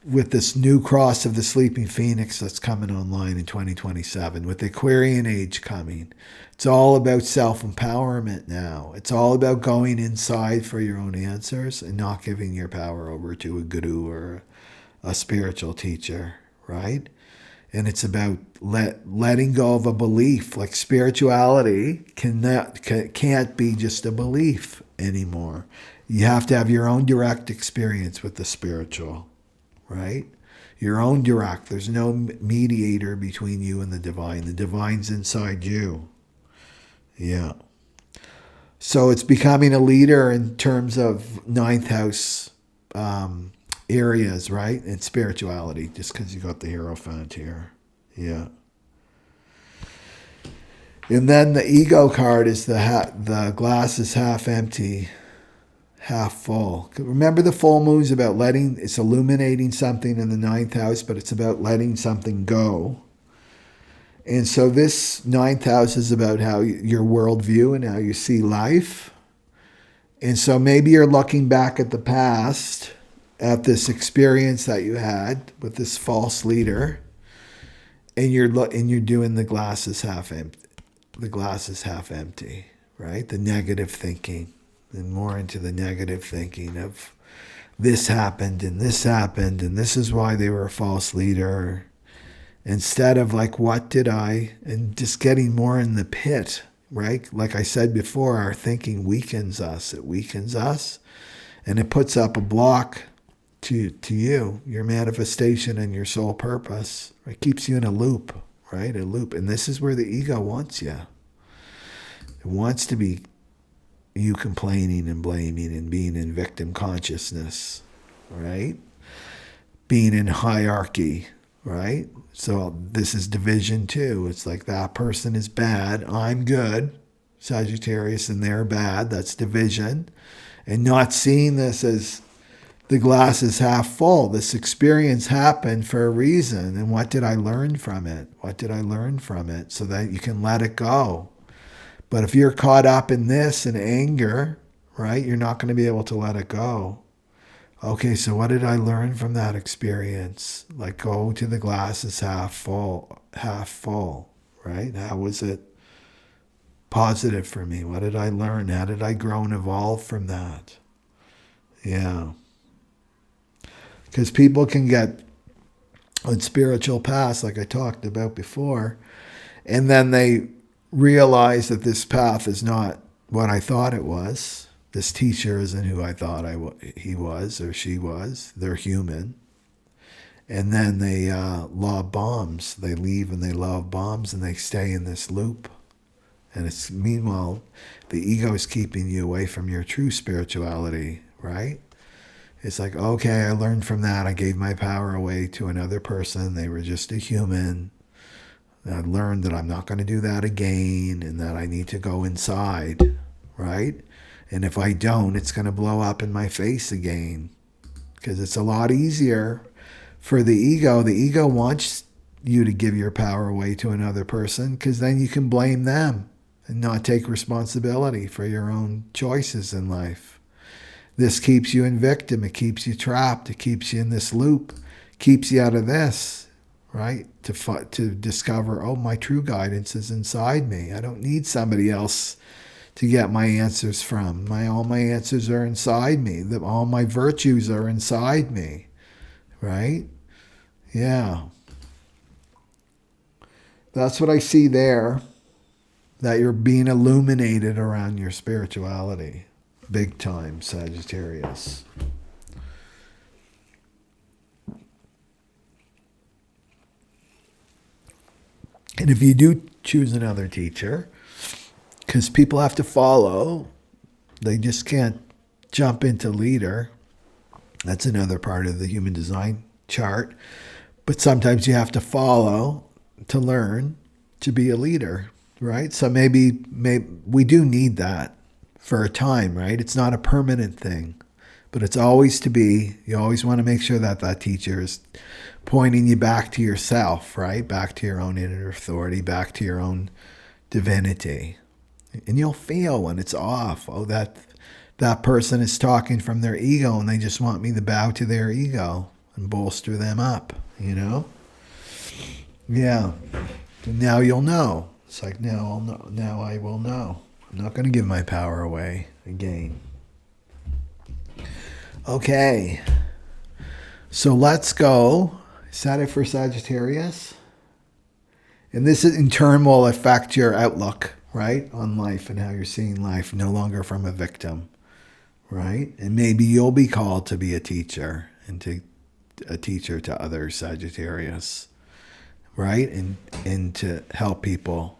With this new cross of the sleeping phoenix that's coming online in 2027, with the Aquarian age coming. It's all about self-empowerment now. It's all about going inside for your own answers and not giving your power over to a guru or a spiritual teacher, right? And it's about letting go of a belief. Like spirituality can't be just a belief anymore. You have to have your own direct experience with the spiritual. Right? Your own direct. There's no mediator between you and the divine. The divine's inside you. Yeah. So it's becoming a leader in terms of 9th house areas, right? And spirituality, just because you got the Hierophant here. Yeah. And then the ego card is the glass is half empty. Half full. Remember the full moon is about it's illuminating something in the 9th house, but it's about letting something go. And so this 9th house is about how your worldview and how you see life. And so maybe you're looking back at the past, at this experience that you had with this false leader, and you're doing the glass is half empty. The glass is half empty, right? The negative thinking, and more into the negative thinking of this happened and this is why they were a false leader. Instead of like, what did I, and just getting more in the pit, right? Like I said before, our thinking weakens us. It weakens us, and it puts up a block to you, your manifestation and your soul purpose. It keeps you in a loop, right? A loop. And this is where the ego wants you. It wants to be you complaining and blaming and being in victim consciousness, right? Being in hierarchy, right? So this is division too. It's like that person is bad, I'm good, Sagittarius, and they're bad. That's division. And not seeing this as the glass is half full. This experience happened for a reason. And what did I learn from it? What did I learn from it? So that you can let it go. But if you're caught up in this and anger, right, you're not going to be able to let it go. Okay, so what did I learn from that experience? Like, go to the glass is half full, right? How was it positive for me? What did I learn? How did I grow and evolve from that? Yeah. Because people can get on spiritual paths, like I talked about before, and then they realize that this path is not what I thought it was. This teacher isn't who I thought he was or she was. They're human. And then they lob bombs. They leave and they lob bombs and they stay in this loop. And it's meanwhile, the ego is keeping you away from your true spirituality, right? It's like, okay, I learned from that. I gave my power away to another person. They were just a human. I learned that I'm not going to do that again and that I need to go inside, right? And if I don't, it's going to blow up in my face again, because it's a lot easier for the ego. The ego wants you to give your power away to another person, because then you can blame them and not take responsibility for your own choices in life. This keeps you in victim. It keeps you trapped. It keeps you in this loop. Keeps you out of this, right? To discover, oh, my true guidance is inside me. I don't need somebody else to get my answers from. All my answers are inside me. All my virtues are inside me, right? Yeah. That's what I see there, that you're being illuminated around your spirituality. Big time, Sagittarius. And if you do choose another teacher, because people have to follow, they just can't jump into leader. That's another part of the human design chart. But sometimes you have to follow to learn to be a leader, right? So maybe we do need that for a time, right? It's not a permanent thing, but it's always to be. You always want to make sure that that teacher is pointing you back to yourself, right? Back to your own inner authority, back to your own divinity. And you'll feel when it's off. Oh, that person is talking from their ego and they just want me to bow to their ego and bolster them up, you know? Yeah. And now you'll know. It's like, now I'll know. Now I will know. I'm not going to give my power away again. Okay. So let's go. Is that it for Sagittarius? And this in turn will affect your outlook, right, on life and how you're seeing life, no longer from a victim, right? And maybe you'll be called to be a teacher and to a teacher to other Sagittarius, right? And to help people,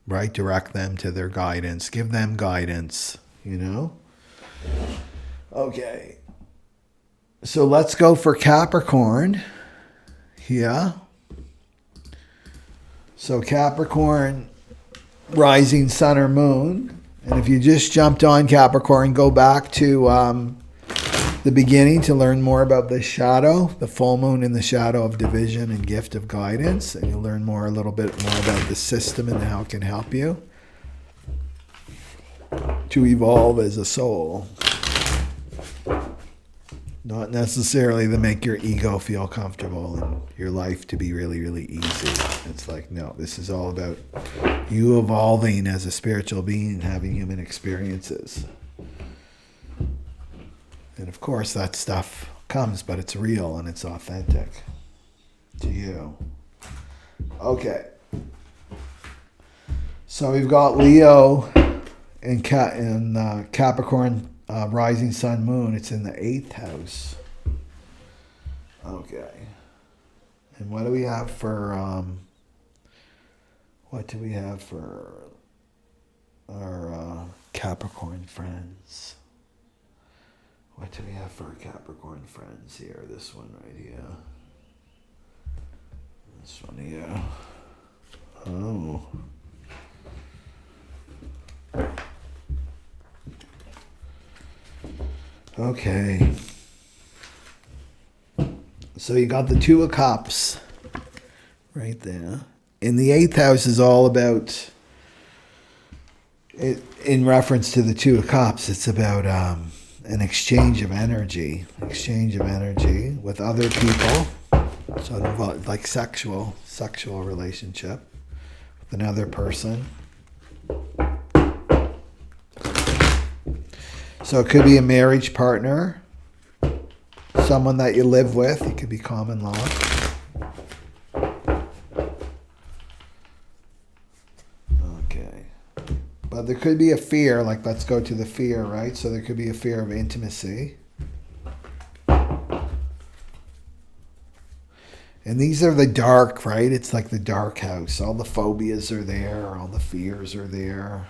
right? Direct them to their guidance, give them guidance, you know? Okay. So let's go for Capricorn. Yeah. So Capricorn, rising sun or moon. And if you just jumped on Capricorn, go back to the beginning to learn more about the shadow, the full moon in the shadow of division and gift of guidance. And you'll learn a little bit more about the system and how it can help you to evolve as a soul. Not necessarily to make your ego feel comfortable and your life to be really, really easy. It's like, no, this is all about you evolving as a spiritual being and having human experiences. And of course that stuff comes, but it's real and it's authentic to you. Okay. So we've got Leo and Capricorn rising sun moon. It's in the 8th house. Okay. And what do we have for our Capricorn friends? What do we have for our Capricorn friends here? This one right here. This one here. Oh. Okay. So you got the Two of Cups right there. And the 8th house is all about, in reference to the Two of Cups, it's about an exchange of energy with other people. So like sexual relationship with another person. So it could be a marriage partner, someone that you live with. It could be common law. Okay. But there could be a fear, like let's go to the fear, right? So there could be a fear of intimacy. And these are the dark, right? It's like the dark house. All the phobias are there. All the fears are there.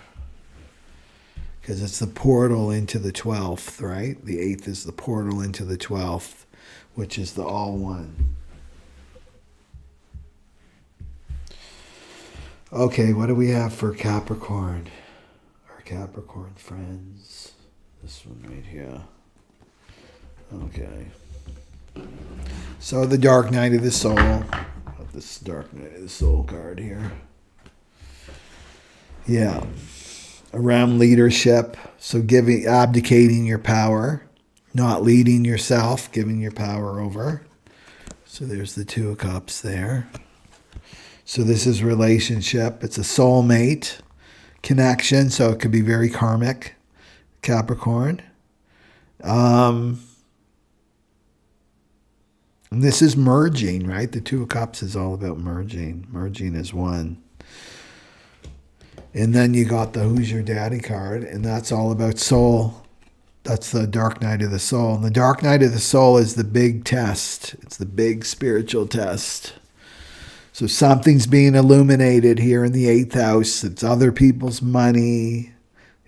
Because it's the portal into the 12th, right? The 8th is the portal into the 12th, which is the all one. Okay, what do we have for Capricorn? Our Capricorn friends. This one right here. Okay. So the Dark Night of the Soul. Got this Dark Night of the Soul card here. Yeah. Around leadership. So abdicating your power. Not leading yourself. Giving your power over. So there's the Two of Cups there. So this is relationship. It's a soulmate connection. So it could be very karmic. Capricorn. And this is merging, right? The Two of Cups is all about merging. Merging is one. And then you got the Who's Your Daddy card, and that's all about soul. That's the Dark Night of the Soul. And the Dark Night of the Soul is the big test. It's the big spiritual test. So something's being illuminated here in the 8th house. It's other people's money.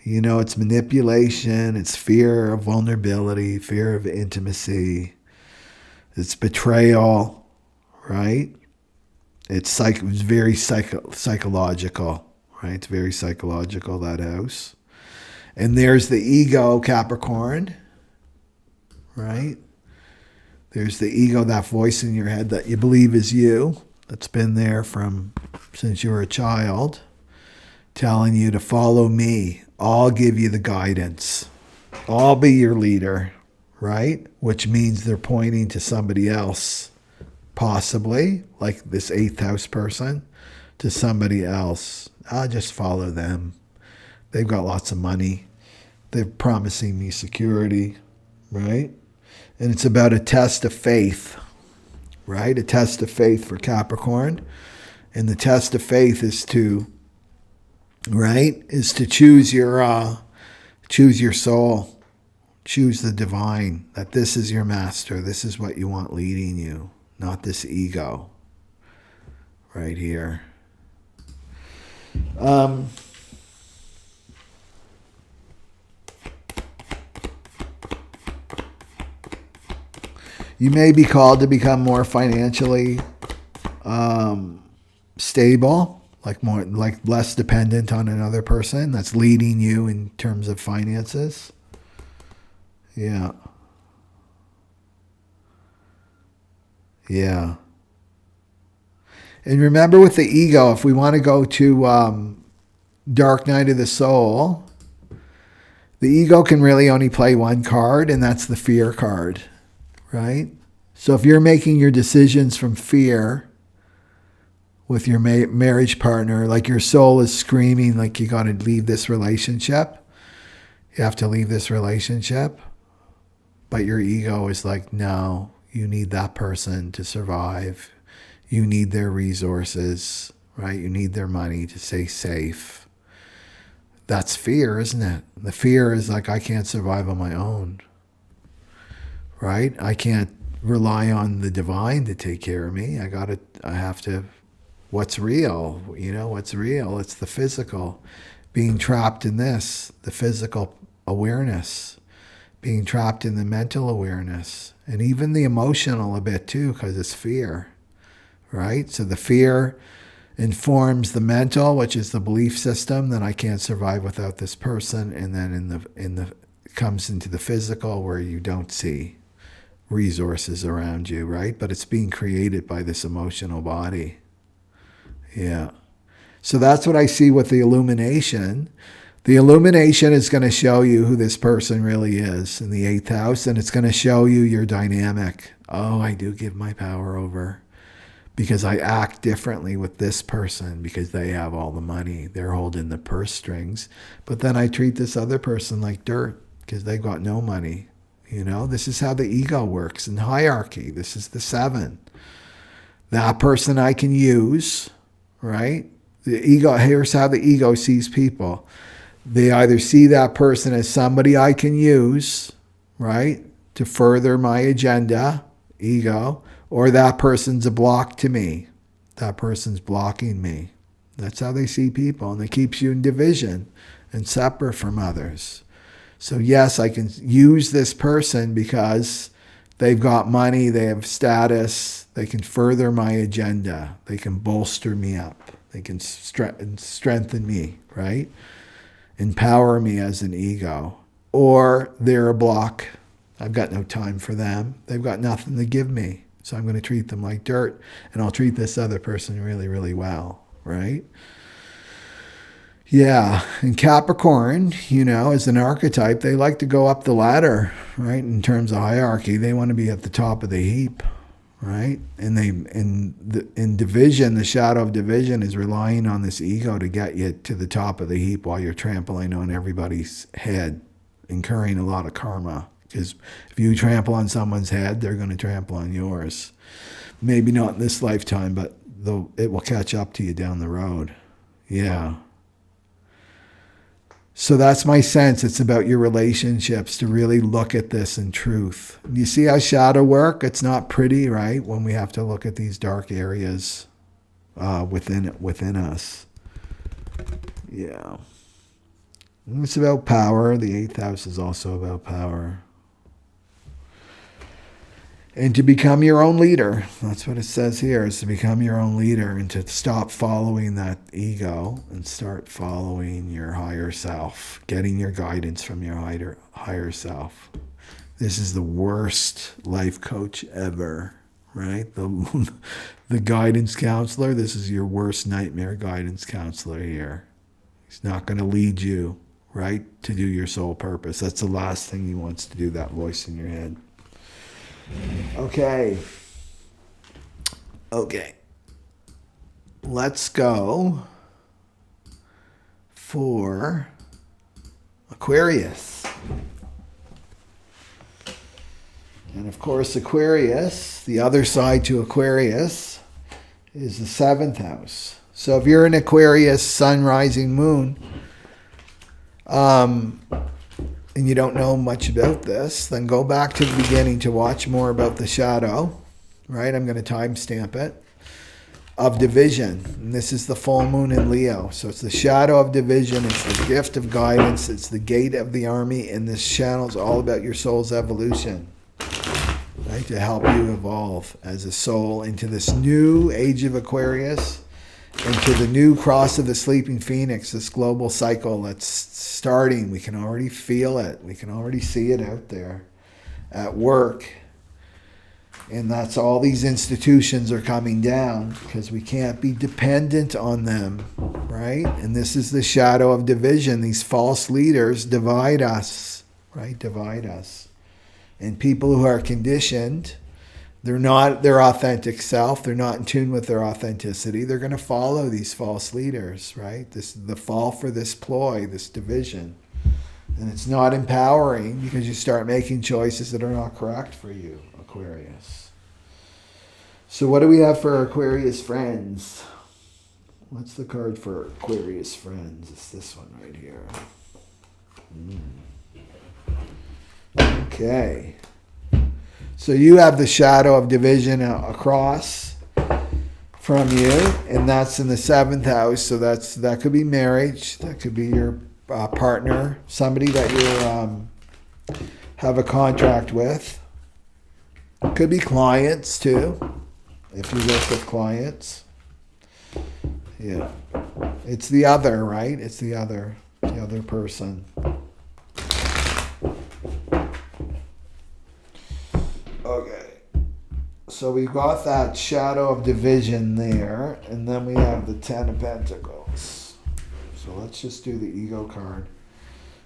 You know, it's manipulation. It's fear of vulnerability, fear of intimacy. It's betrayal, right? It's very psychological, right? It's very psychological, that house. And there's the ego, Capricorn, right? There's the ego, that voice in your head that you believe is you, that's been there since you were a child, telling you to follow me. I'll give you the guidance. I'll be your leader. Right? Which means they're pointing to somebody else, possibly, like this 8th house person, to somebody else. I'll just follow them. They've got lots of money. They're promising me security, right? And it's about a test of faith, right? A test of faith for Capricorn. And the test of faith is to choose your soul. Choose the divine, that this is your master. This is what you want leading you, not this ego right here. You may be called to become more financially stable, like less dependent on another person that's leading you in terms of finances. Yeah. Yeah. And remember with the ego, if we want to go to Dark Night of the Soul, the ego can really only play one card, and that's the fear card. right? So if you're making your decisions from fear with your marriage partner, like your soul is screaming like you got to leave this relationship, you have to leave this relationship, but your ego is like, no, you need that person to survive. You need their resources, right? You need their money to stay safe. That's fear, isn't it? The fear is like, I can't survive on my own, right? I can't rely on the divine to take care of me. I have to, what's real? You know, what's real? It's the physical. Being trapped in this, the physical awareness, being trapped in the mental awareness, and even the emotional a bit too, because it's fear, right? So the fear informs the mental, which is the belief system that I can't survive without this person, and then it comes into the physical where you don't see resources around you, right? But it's being created by this emotional body. Yeah. So that's what I see with the illumination. The illumination is going to show you who this person really is in the 8th house, and it's going to show you your dynamic. Oh, I do give my power over because I act differently with this person because they have all the money. They're holding the purse strings. But then I treat this other person like dirt because they've got no money. You know, this is how the ego works in hierarchy. This is the 7. That person I can use, right? The ego, here's how the ego sees people. They either see that person as somebody I can use, right, to further my agenda, ego, or that person's a block to me. That person's blocking me. That's how they see people, and it keeps you in division and separate from others. So yes, I can use this person because they've got money, they have status, they can further my agenda, they can bolster me up, they can strengthen me, right? Empower me as an ego. Or they're a block. I've got no time for them. They've got nothing to give me. So I'm going to treat them like dirt, and I'll treat this other person really, really well, right? Yeah, and Capricorn, you know, as an archetype, they like to go up the ladder, right? In terms of hierarchy, they want to be at the top of the heap, right? And in division, the shadow of division is relying on this ego to get you to the top of the heap while you're trampling on everybody's head, incurring a lot of karma. Because if you trample on someone's head, they're going to trample on yours. Maybe not in this lifetime, but it will catch up to you down the road. Yeah. So that's my sense. It's about your relationships, to really look at this in truth. You see how shadow work? It's not pretty, right? When we have to look at these dark areas within us. Yeah. And it's about power. The 8th house is also about power. And to become your own leader. That's what it says here, is to become your own leader and to stop following that ego and start following your higher self, getting your guidance from your higher self. This is the worst life coach ever, right? The guidance counselor, this is your worst nightmare guidance counselor here. He's not going to lead you, right, to do your soul purpose. That's the last thing he wants to do, that voice in your head. Okay. Let's go for Aquarius. And of course, Aquarius, the other side to Aquarius, is the 7th house. So if you're an Aquarius sun, rising, moon, and you don't know much about this, then go back to the beginning to watch more about the shadow, right? I'm going to timestamp it, of division. And this is the full moon in Leo. So it's the shadow of division. It's the gift of guidance. It's the gate of the army. And this channel is all about your soul's evolution, right? To help you evolve as a soul into this new age of Aquarius, into the new cross of the sleeping phoenix, this global cycle that's starting. We can already feel it. We can already see it out there at work. And that's all these institutions are coming down because we can't be dependent on them, right? And this is the shadow of division. These false leaders divide us, right? Divide us. And people who are conditioned, they're not their authentic self. They're not in tune with their authenticity. They're going to follow these false leaders, right? This is the fall for this ploy, this division. And it's not empowering because you start making choices that are not correct for you, Aquarius. So what do we have for our Aquarius friends? What's the card for Aquarius friends? It's this one right here. Okay. So you have the shadow of division across from you, and that's in the 7th house. So that could be marriage. That could be your partner, somebody that you have a contract with. It could be clients too, if you work with clients. Yeah, it's the other, right? It's the other person. Okay, so we've got that shadow of division there, and then we have the 10 of Pentacles. So let's just do the ego card.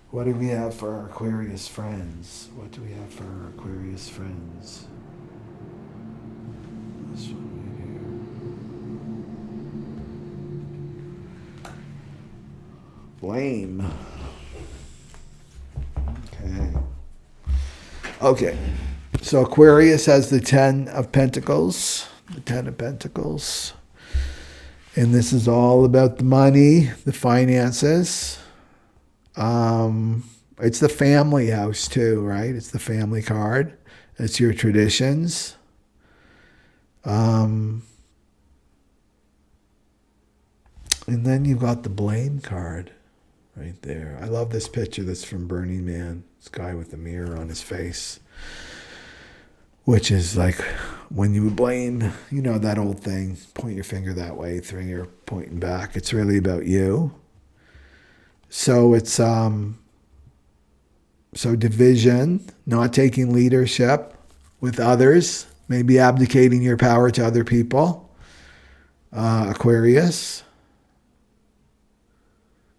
What do we have for our Aquarius friends? What do we have for our Aquarius friends? This one right here. Blame. Okay. So Aquarius has the 10 of Pentacles. The 10 of Pentacles. And this is all about the money, the finances. It's the family house too, right? It's the family card. It's your traditions. And then you've got the blame card right there. I love this picture that's from Burning Man. This guy with a mirror on his face. Which is like when you blame, you know, that old thing, point your finger that way, finger pointing back. It's really about you. So it's so division, not taking leadership with others, maybe abdicating your power to other people. Aquarius.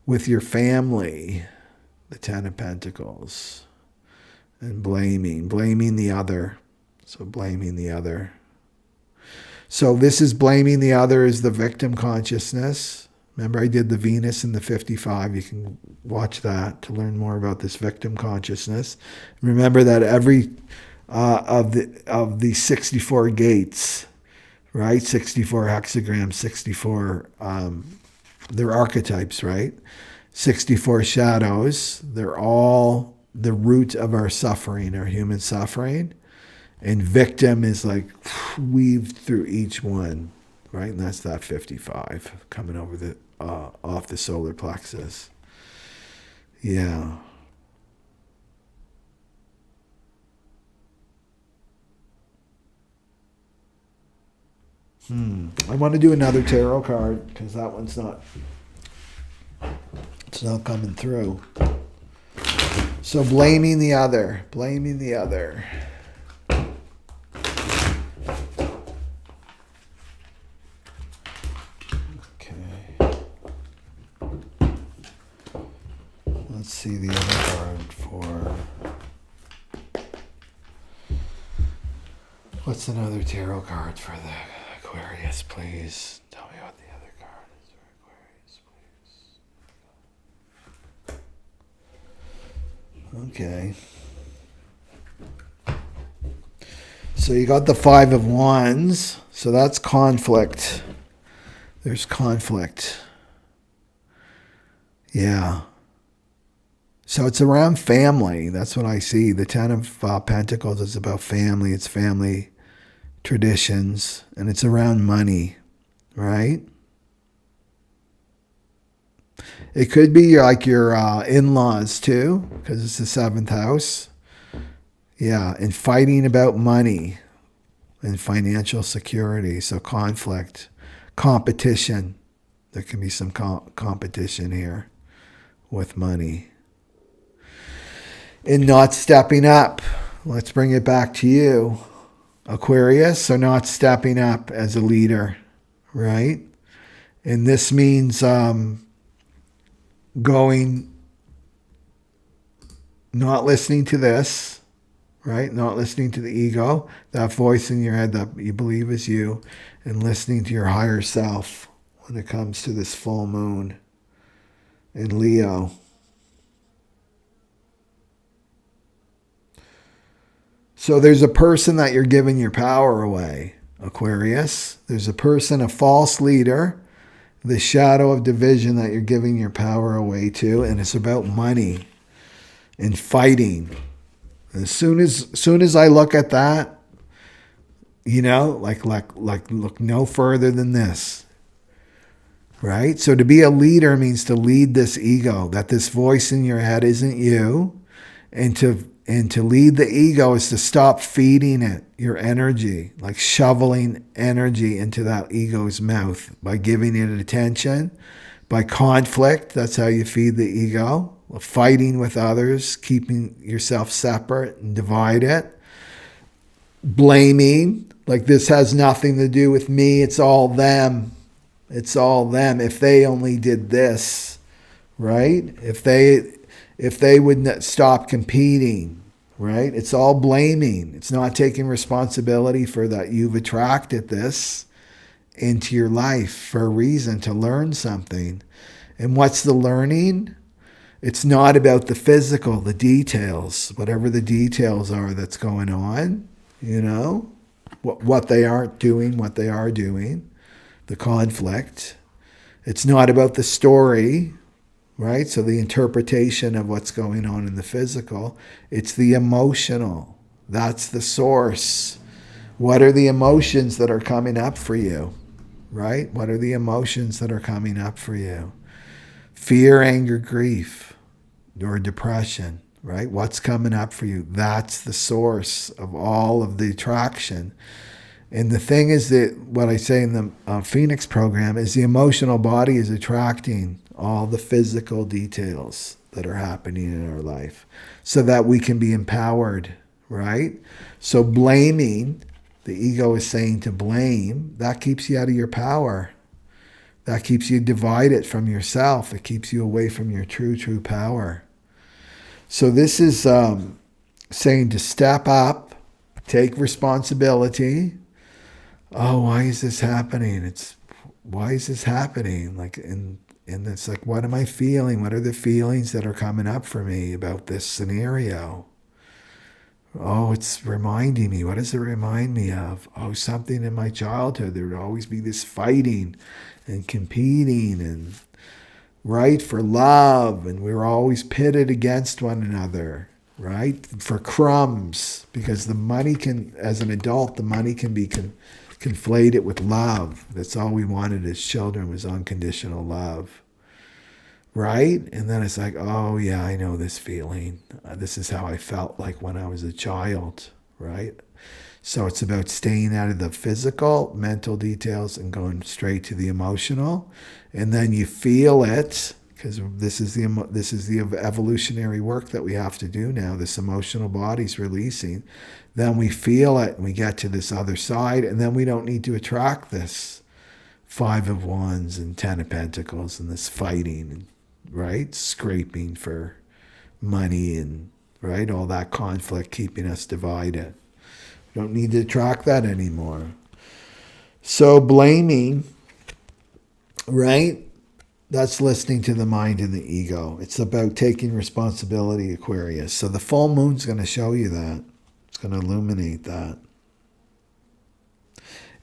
With your family, the 10 of Pentacles. And blaming the other. So blaming the other. So this is blaming the other is the victim consciousness. Remember I did the Venus in the 55. You can watch that to learn more about this victim consciousness. Remember that every of the 64 gates, right? 64 hexagrams, 64, they're archetypes, right? 64 shadows. They're all the root of our suffering, our human suffering. And victim is like weaved through each one, right? And that's that 55 coming over the off the solar plexus. Yeah. I want to do another tarot card because that one's not. It's not coming through. So blaming the other. Blaming the other. Let's see the other card for... What's another tarot card for the Aquarius, please? Tell me what the other card is for Aquarius, please. Okay. So you got the 5 of Wands. So that's conflict. There's conflict. Yeah. So it's around family. That's what I see. The 10 of Pentacles is about family. It's family traditions. And it's around money, right? It could be like your in-laws too, because it's the 7th house. Yeah, and fighting about money and financial security. So conflict, competition. There can be some competition here with money. And not stepping up. Let's bring it back to you, Aquarius. So not stepping up as a leader, right? And this means going, not listening to this, right? Not listening to the ego, that voice in your head that you believe is you, and listening to your higher self when it comes to this full moon in Leo. So there's a person that you're giving your power away, Aquarius. There's a person, a false leader, the shadow of division that you're giving your power away to, and it's about money and fighting. As soon as I look at that, like look no further than this, right? So to be a leader means to lead this ego, that this voice in your head isn't you, and to lead the ego is to stop feeding it your energy, like shoveling energy into that ego's mouth by giving it attention, by conflict. That's how you feed the ego. Fighting with others, keeping yourself separate and divided. Blaming, like this has nothing to do with me, it's all them. It's all them. If they only did this, right? If they would stop competing, right? It's all blaming. It's not taking responsibility for that you've attracted this into your life for a reason, to learn something. And what's the learning? It's not about the physical, the details, whatever the details are that's going on, what they aren't doing, what they are doing, the conflict. It's not about the story, right? So the interpretation of what's going on in the physical. It's the emotional. That's the source. What are the emotions that are coming up for you, right? What are the emotions that are coming up for you? Fear, anger, grief, or depression, right? What's coming up for you? That's the source of all of the attraction. And the thing is that what I say in the Phoenix program is the emotional body is attracting all the physical details that are happening in our life so that we can be empowered, right? So blaming, the ego is saying to blame, that keeps you out of your power. That keeps you divided from yourself. It keeps you away from your true power. So this is saying to step up, take responsibility. Oh, why is this happening? Why is this happening? And it's like, what am I feeling? What are the feelings that are coming up for me about this scenario? Oh, it's reminding me. What does it remind me of? Oh, something in my childhood. There would always be this fighting and competing and right for love, and we were always pitted against one another, right? For crumbs, because the money can, as an adult, the money can be conflated with love. That's all we wanted as children was unconditional love, right? And then it's like, oh yeah, I know this feeling. This is how I felt like when I was a child, right? So it's about staying out of the physical, mental details and going straight to the emotional. And then you feel it, because this is the evolutionary work that we have to do now. This emotional body's releasing. Then we feel it and we get to this other side, and then we don't need to attract this 5 of Wands and 10 of Pentacles and this fighting, right? Scraping for money and, right? All that conflict keeping us divided. We don't need to attract that anymore. So blaming, right? That's listening to the mind and the ego. It's about taking responsibility, Aquarius. So the full moon's going to show you that. It's going to illuminate that.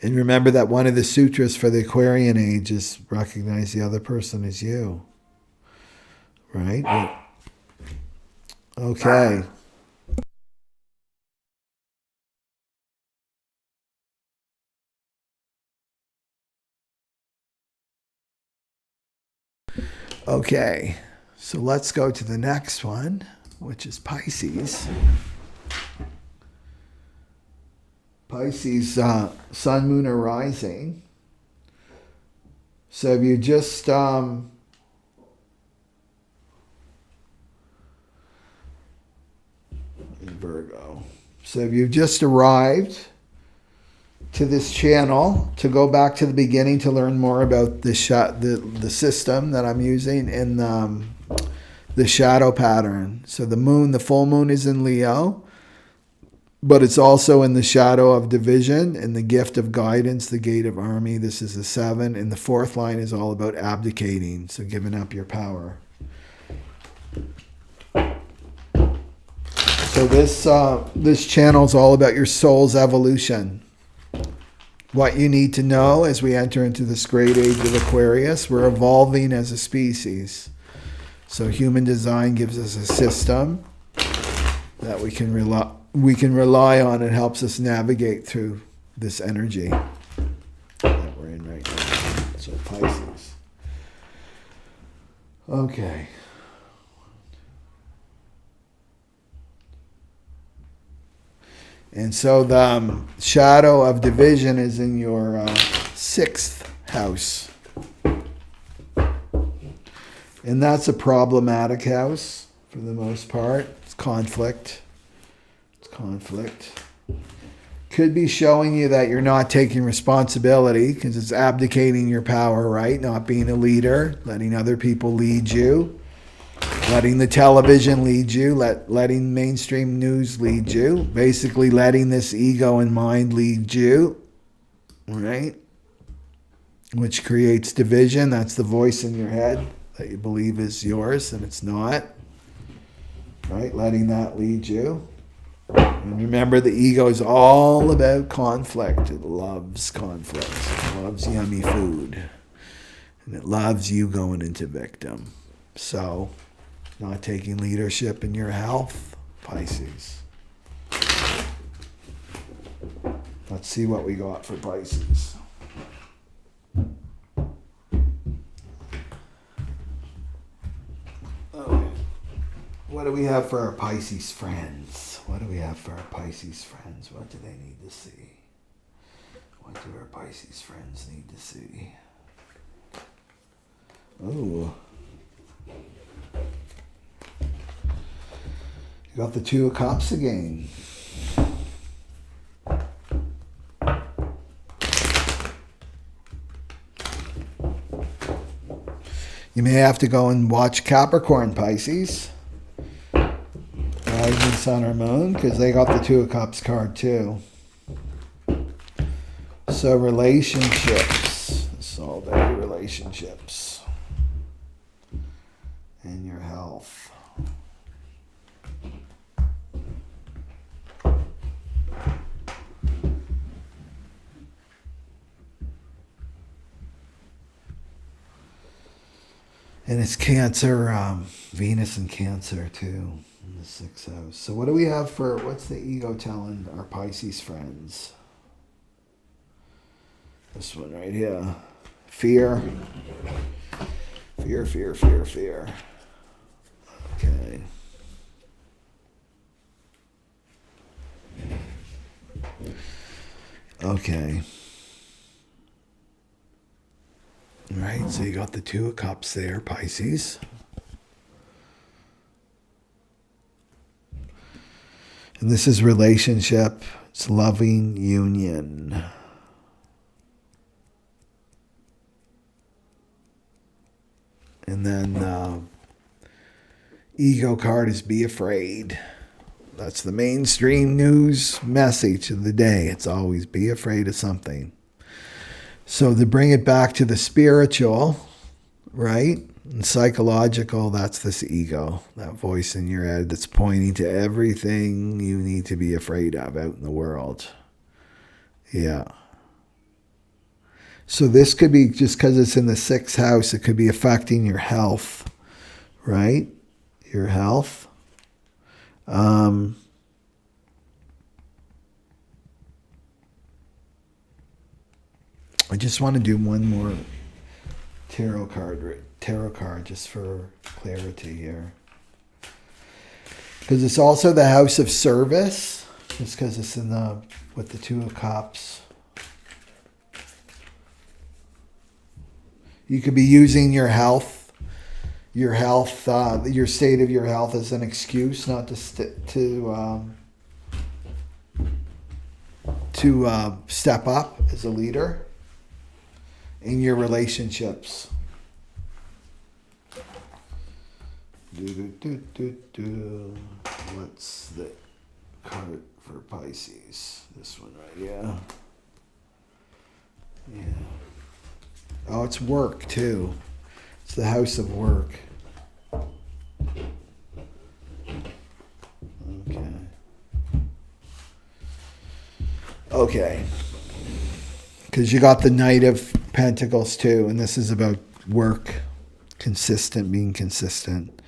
And remember that one of the sutras for the Aquarian age is recognize the other person as you. Right? Okay. Okay, so let's go to the next one, which is Pisces. Pisces, sun, moon, or rising. So if you just Virgo. So if you've just arrived to this channel to go back to the beginning to learn more about the system that I'm using in the shadow pattern. So the moon, the full moon is in Leo. But it's also in the shadow of division and the gift of guidance, the gate of army. This is the 7. And the 4th line is all about abdicating, so giving up your power. So this channel is all about your soul's evolution. What you need to know as we enter into this great age of Aquarius, we're evolving as a species. So human design gives us a system that we can rely on. It helps us navigate through this energy that we're in right now. So Pisces. Okay. And so the shadow of division is in your 6th house. And that's a problematic house for the most part. It's conflict. Could be showing you that you're not taking responsibility because it's abdicating your power, right? Not being a leader, letting other people lead you, letting the television lead you, letting mainstream news lead you, basically letting this ego and mind lead you, right? Which creates division. That's the voice in your head that you believe is yours and it's not, right? Letting that lead you. And remember, the ego is all about conflict. It loves conflict. It loves yummy food. And it loves you going into victim. So, not taking leadership in your health, Pisces. Let's see what we got for Pisces. Okay. What do we have for our Pisces friends? What do we have for our Pisces friends? What do they need to see? What do our Pisces friends need to see? Oh. You got the 2 of Cups again. You may have to go and watch Capricorn, Pisces. Rising Sun or Moon, because they got the 2 of Cups card too. So relationships. It's all about your relationships. And your health. And it's Cancer, Venus and Cancer too, in the 6th house. So what do we have for, what's the ego telling our Pisces friends? This one right here. Fear. Fear, fear, fear, fear. Okay. Okay. All right, so you got the 2 of Cups there, Pisces. And this is relationship. It's loving union. And then ego card is be afraid. That's the mainstream news message of the day. It's always be afraid of something. So to bring it back to the spiritual, right, and psychological, that's this ego, that voice in your head that's pointing to everything you need to be afraid of out in the world. Yeah. So this could be, just because it's in the 6th house, it could be affecting your health, right? Your health. I just want to do one more tarot card just for clarity here. Because it's also the house of service, just because it's in the, with the 2 of Cups. You could be using your health, your state of your health as an excuse not to step up as a leader in your relationships. What's the card for Pisces. This one, right? Yeah. Yeah. Oh, it's work too. It's the house of work. Okay. Okay. Because you got the Knight of Pentacles too, and this is about work, consistent, being consistent.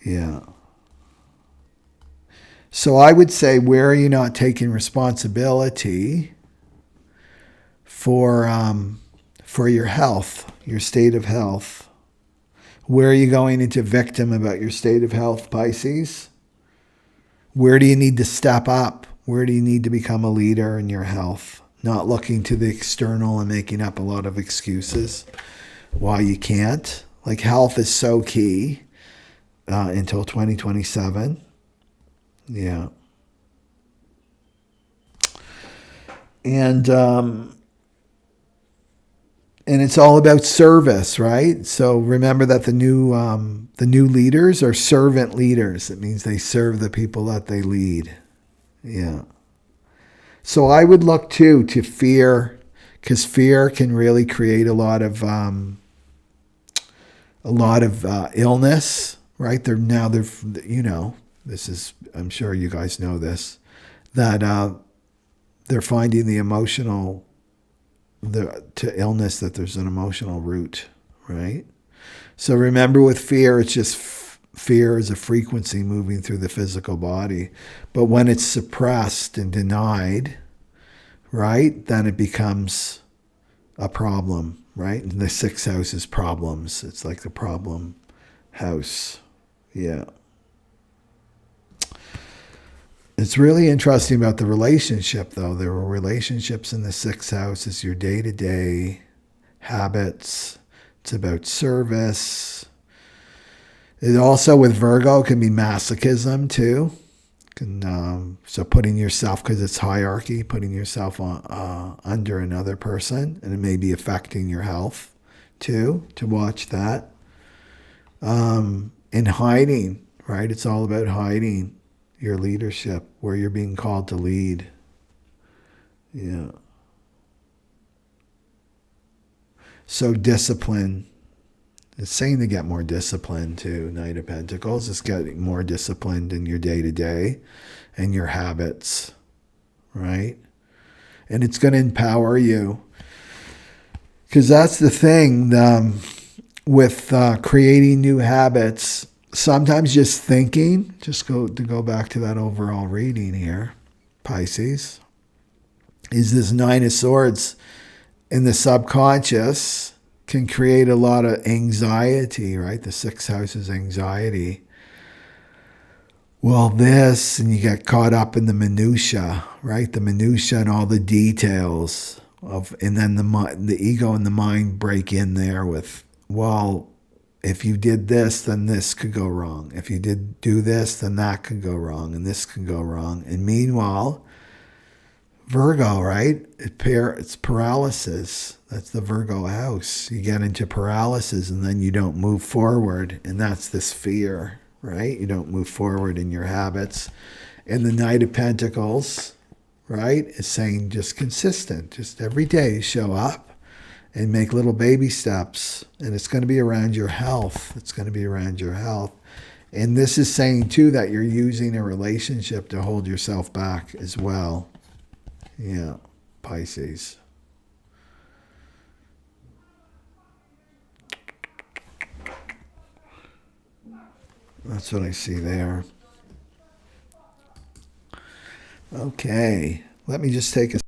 Yeah. So I would say, where are you not taking responsibility for your health, your state of health? Where are you going into victim about your state of health, Pisces? Where do you need to step up? Where do you need to become a leader in your health? Not looking to the external and making up a lot of excuses why you can't. Like, health is so key until 2027. Yeah. And it's all about service, right? So remember that the new leaders are servant leaders. It means they serve the people that they lead. Yeah. So I would look too to fear, because fear can really create a lot of illness, right? This is, I'm sure you guys know this, that they're finding the emotional, to illness, that there's an emotional root, right? So remember, with fear, it's just fear is a frequency moving through the physical body. But when it's suppressed and denied, right, then it becomes a problem, right? And the sixth house is problems. It's like the problem house. Yeah. It's really interesting about the relationship, though. There were relationships in the sixth house. It's your day-to-day habits. It's about service. It also, with Virgo, can be masochism too. So putting yourself, because it's hierarchy, putting yourself under another person, and it may be affecting your health too, to watch that. And hiding, right? It's all about hiding your leadership, where you're being called to lead. Yeah. So discipline. It's saying to get more disciplined too. Knight of Pentacles is getting more disciplined in your day-to-day and your habits, right? And it's going to empower you. Because that's the thing with creating new habits. Sometimes just thinking, to go back to that overall reading here, Pisces, is this Nine of Swords in the subconscious can create a lot of anxiety, right? The sixth house is anxiety. Well, this, and you get caught up in the minutia, right? The minutia and all the details and then the ego and the mind break in there with, well, if you did this, then this could go wrong. If you did do this, then that could go wrong, and this could go wrong. And meanwhile, Virgo, right? It's paralysis. That's the Virgo house. You get into paralysis, and then you don't move forward, and that's this fear, right? You don't move forward in your habits. And the Knight of Pentacles, right, is saying just consistent. Just every day show up and make little baby steps. And it's going to be around your health. It's going to be around your health. And this is saying, too, that you're using a relationship to hold yourself back as well. Yeah, Pisces. That's what I see there. Okay, let me just take a...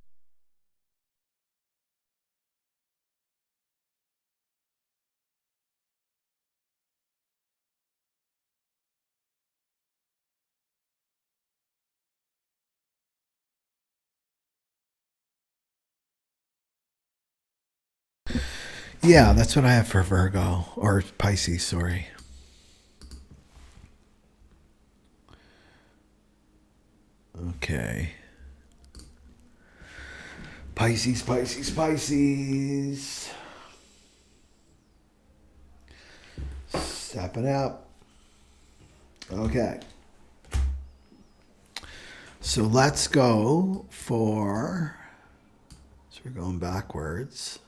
Yeah, that's what I have for Virgo, or Pisces, sorry. Okay. Pisces, Pisces, Pisces. Stepping up. Okay. So let's go for, so we're going backwards,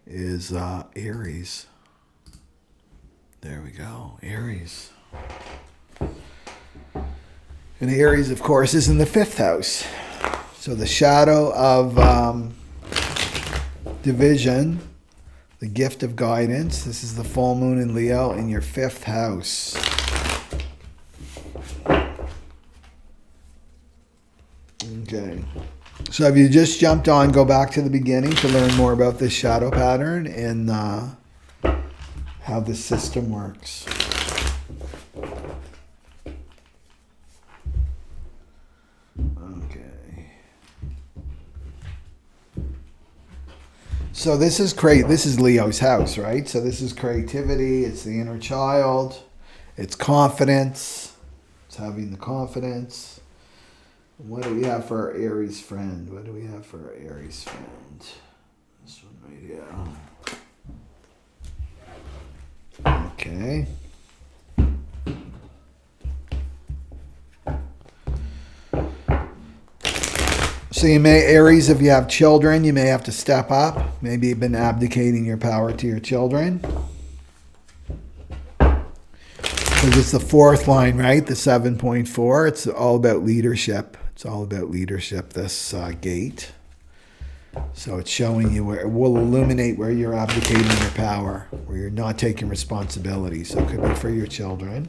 is Aries. There we go, Aries. And Aries, of course, is in the 5th house. So the shadow of division, the gift of guidance. This is the full moon in Leo in your 5th house. Okay. So if you just jumped on, go back to the beginning to learn more about this shadow pattern and how the system works. Okay. So this is Leo's house, right? So this is creativity, it's the inner child, it's confidence, it's having the confidence. What do we have for our Aries friend? What do we have for our Aries friend? This one right here. Okay. So you may, Aries, if you have children, you may have to step up. Maybe you've been abdicating your power to your children. Because it's the 4th line, right? The 7.4. It's all about leadership. It's all about leadership, this gate. So it's showing you where, it will illuminate where you're abdicating your power, where you're not taking responsibility. So it could be for your children.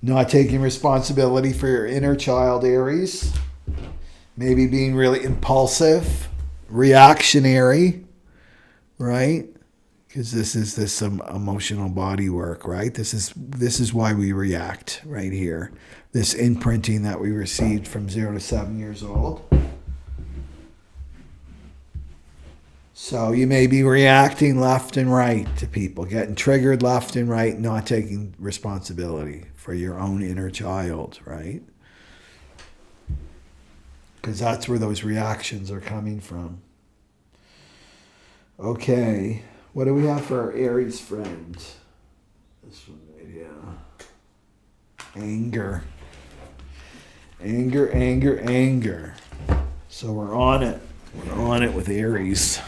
Not taking responsibility for your inner child, Aries. Maybe being really impulsive, reactionary, right? Because this is this emotional body work, right? This is why we react right here. This imprinting that we received from 0 to 7 years old. So you may be reacting left and right to people, getting triggered left and right, not taking responsibility for your own inner child, right? Because that's where those reactions are coming from. Okay, what do we have for our Aries friend? This one right here. Anger. Anger, anger, anger. So we're on it. We're on it with Aries.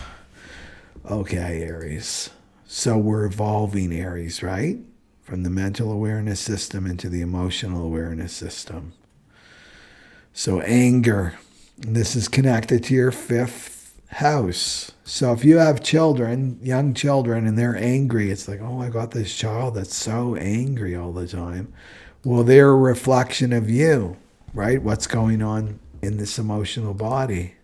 Okay, Aries. So we're evolving Aries, right? From the mental awareness system into the emotional awareness system. So anger. This is connected to your 5th house. So if you have children, young children, and they're angry, it's like, oh, I got this child that's so angry all the time. Well, they're a reflection of you, right? What's going on in this emotional body,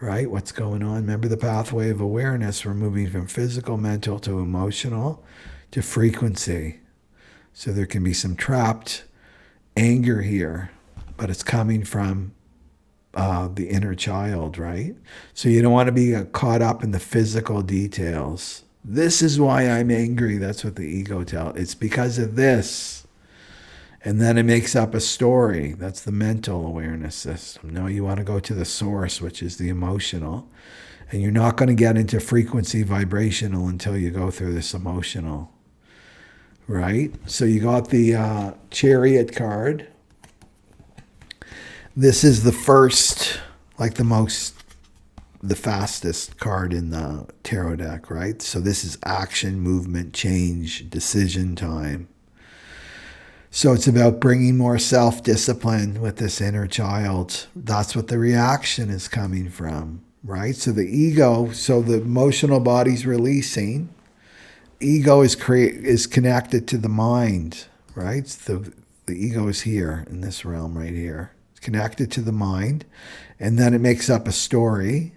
right? What's going on? Remember the pathway of awareness. We're moving from physical, mental to emotional to frequency. So there can be some trapped anger here, but it's coming from the inner child, right? So you don't want to be caught up in the physical details. This is why I'm angry. That's what the ego tells. It's because of this. And then it makes up a story. That's the mental awareness system. No, you want to go to the source, which is the emotional. And you're not going to get into frequency vibrational until you go through this emotional, right? So you got the Chariot card. This is the first, like the fastest card in the tarot deck, right? So this is action, movement, change, decision time. So it's about bringing more self-discipline with this inner child. That's what the reaction is coming from, right? So the ego, so the emotional body's releasing. Ego is connected to the mind, right? The ego is here in this realm right here. Connected to the mind, and then it makes up a story,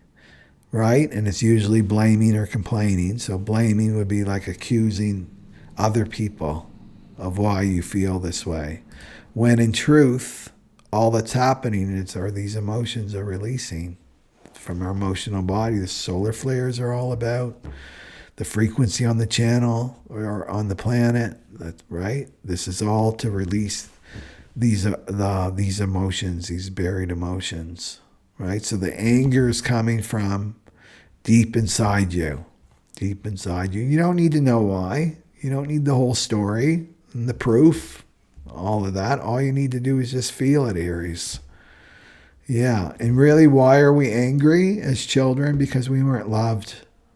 right? And it's usually blaming or complaining. So blaming would be like accusing other people of why you feel this way, when in truth all that's happening are these emotions are releasing from our emotional body. The solar flares are all about the frequency on the channel or on the planet. That's right. This is all to release these emotions, these buried emotions, right? So the anger is coming from deep inside you, deep inside you. You don't need to know why. You don't need the whole story and the proof, all of that. All you need to do is just feel it, Aries. Yeah, and really, why are we angry as children? Because we weren't loved.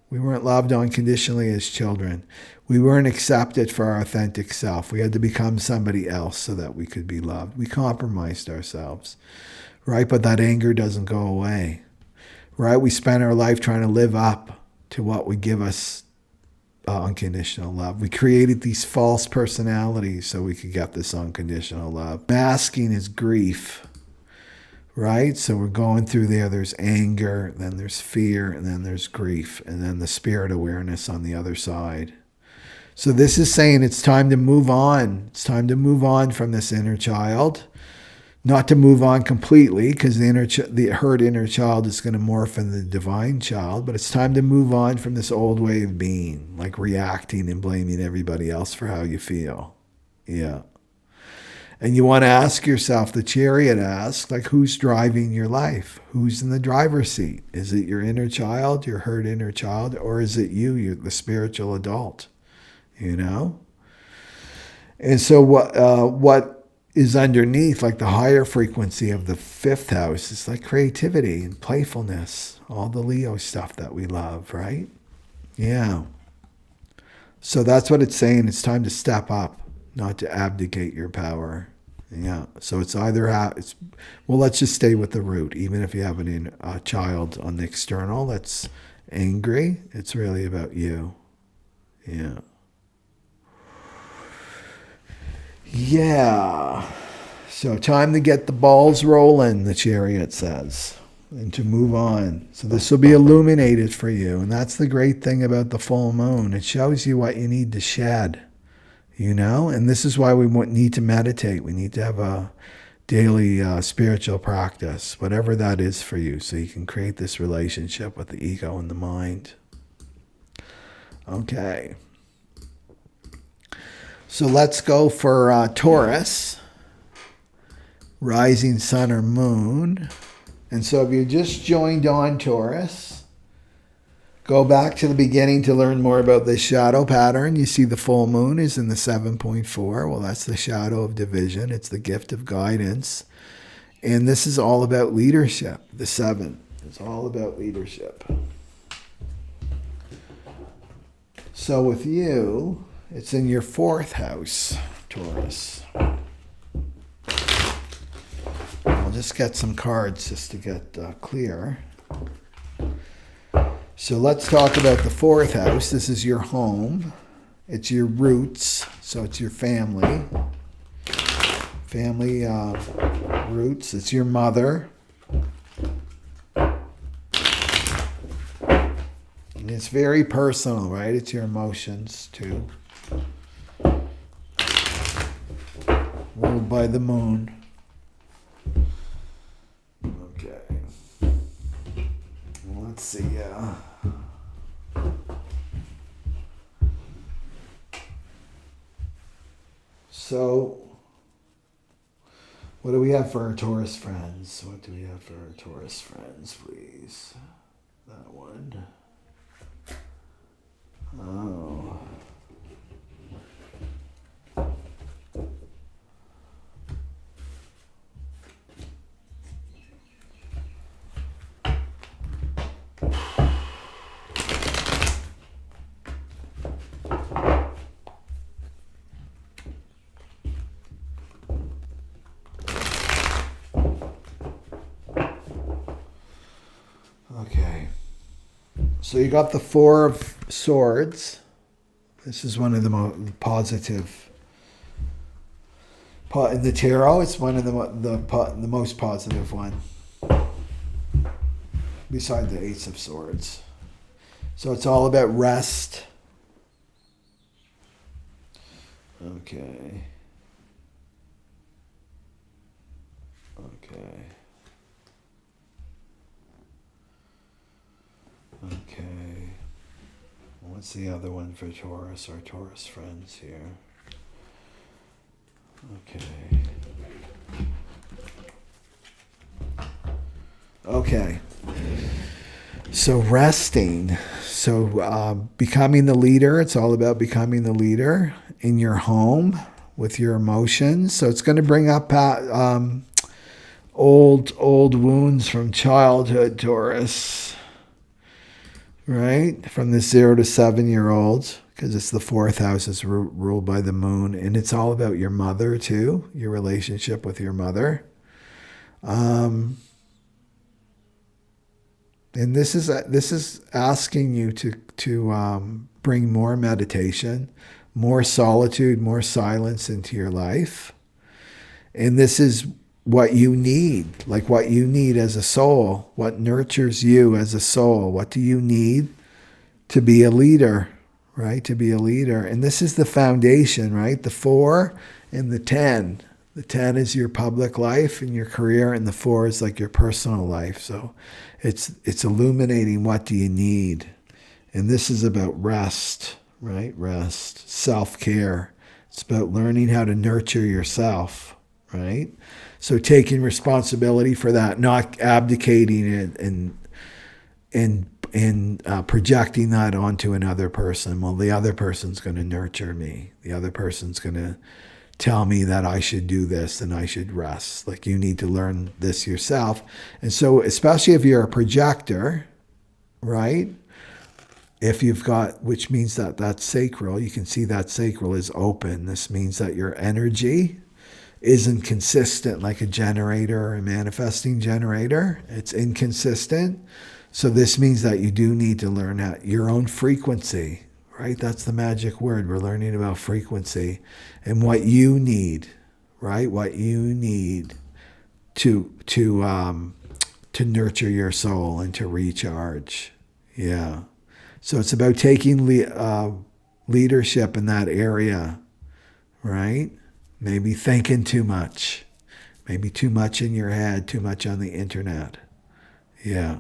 We weren't loved unconditionally as children. We weren't accepted for our authentic self. We had to become somebody else so that we could be loved. We compromised ourselves, right? But that anger doesn't go away, right? We spend our life trying to live up to what would give us unconditional love. We created these false personalities so we could get this unconditional love. Masking is grief. Right? So we're going through there. There's anger, then there's fear, and then there's grief, and then the spirit awareness on the other side. So this is saying it's time to move on. It's time to move on from this inner child. Not to move on completely, because the hurt inner child is going to morph into the divine child, but it's time to move on from this old way of being, like reacting and blaming everybody else for how you feel. Yeah. And you want to ask yourself, the Chariot asks, like, who's driving your life? Who's in the driver's seat? Is it your inner child, your hurt inner child, or is it you, the spiritual adult? You know? And so what is underneath, like the higher frequency of the 5th house, is like creativity and playfulness, all the Leo stuff that we love, right? Yeah. So that's what it's saying. It's time to step up, not to abdicate your power. Yeah. So it's either well, let's just stay with the root. Even if you have a child on the external that's angry, it's really about you. Yeah. Yeah. So time to get the balls rolling, the Chariot says, and to move on. So this will be illuminated for you. And that's the great thing about the full moon. It shows you what you need to shed. You know, and this is why we need to meditate. We need to have a daily spiritual practice, whatever that is for you, so you can create this relationship with the ego and the mind. Okay. So let's go for Taurus, rising sun or moon. And so if you just joined on Taurus, go back to the beginning to learn more about this shadow pattern. You see the full moon is in the 7.4. Well, that's the shadow of division. It's the gift of guidance. And this is all about leadership. The 7 is all about leadership. So with you, it's in your 4th house, Taurus. I'll just get some cards just to get clear. So let's talk about the 4th house. This is your home. It's your roots. So it's your family. Family roots. It's your mother. And it's very personal, right? It's your emotions too. Ruled by the moon. Okay. Well, let's see. So, what do we have for our Taurus friends? What do we have for our Taurus friends, please? That one. Oh. Okay. So you got the 4 of Swords. This is one of the most positive. In the tarot, it's one of the most positive one. Beside the Ace of Swords. So it's all about rest. Okay. Okay. Okay. What's the other one for Taurus? Our Taurus friends here. Okay. Okay. So resting. So becoming the leader. It's all about becoming the leader in your home with your emotions. So it's going to bring up old wounds from childhood, Taurus, right? From the 0 to 7-year-olds, because it's the 4th house is ruled by the moon, and it's all about your mother too, your relationship with your mother. And this is asking you to bring more meditation, more solitude, more silence into your life. And this is what you need, like what you need as a soul, what nurtures you as a soul. What do you need to be a leader, right? To be a leader. And this is the foundation, right? The 4 and the 10. The 10 is your public life and your career, and the 4 is like your personal life. So it's illuminating what do you need. And this is about rest, right? Rest, self-care. It's about learning how to nurture yourself, right? So taking responsibility for that, not abdicating it and projecting that onto another person. Well, the other person's going to nurture me. The other person's going to tell me that I should do this and I should rest. Like, you need to learn this yourself. And so, especially if you're a projector, right? If you've got, which means that that's sacral, you can see that sacral is open. This means that your energy isn't consistent like a generator or a manifesting generator. It's inconsistent. So this means that you do need to learn your own frequency, right? That's the magic word. We're learning about frequency and what you need, right? What you need to nurture your soul and to recharge. Yeah. So it's about taking leadership in that area, right? Maybe thinking too much. Maybe too much in your head, too much on the internet. Yeah.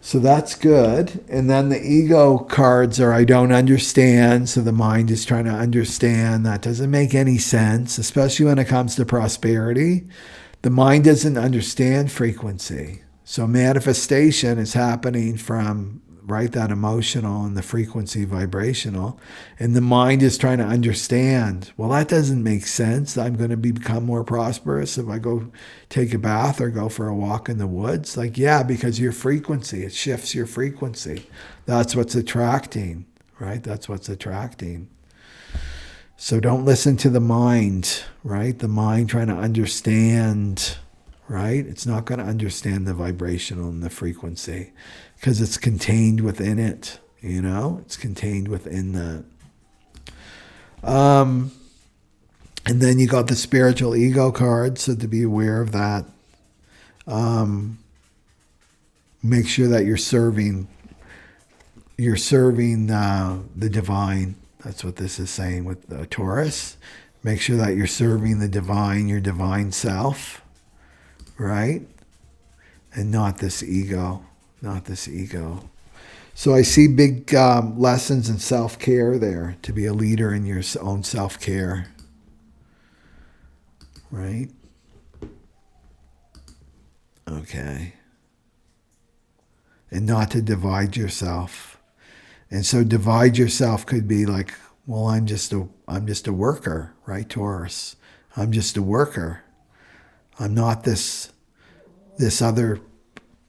So that's good. And then the ego cards are I don't understand. So the mind is trying to understand. That doesn't make any sense, especially when it comes to prosperity. The mind doesn't understand frequency. So manifestation is happening from, right, that emotional and the frequency vibrational. And the mind is trying to understand, well, that doesn't make sense. I'm going to become more prosperous if I go take a bath or go for a walk in the woods. Like, yeah, because your frequency, it shifts your frequency. That's what's attracting, right? That's what's attracting. So don't listen to the mind, right? The mind trying to understand, right? It's not going to understand the vibrational and the frequency because it's contained within it, you know? It's contained within that. And then you got the spiritual ego card, so to be aware of that. Make sure that you're serving the divine. That's what this is saying with Taurus. Make sure that you're serving the divine, your divine self, right? And not this ego. Not this ego. So I see big lessons in self-care there, to be a leader in your own self-care. Right? Okay. And not to divide yourself. And so divide yourself could be like, well, I'm just a worker, right, Taurus? I'm just a worker. I'm not this other.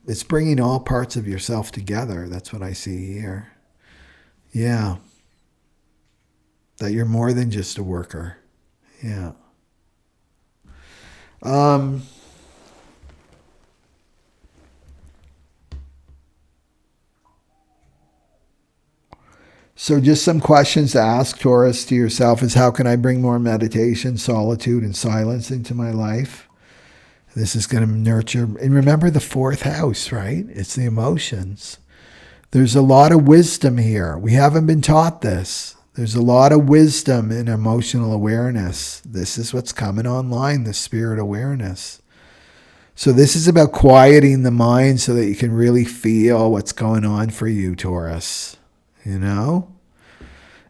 It's bringing all parts of yourself together. That's what I see here. Yeah. That you're more than just a worker. Yeah. So just some questions to ask, Taurus, to yourself is, how can I bring more meditation, solitude, and silence into my life? This is going to nurture. And remember the 4th house, right? It's the emotions. There's a lot of wisdom here. We haven't been taught this. There's a lot of wisdom in emotional awareness. This is what's coming online, the spirit awareness. So this is about quieting the mind so that you can really feel what's going on for you, Taurus. You know?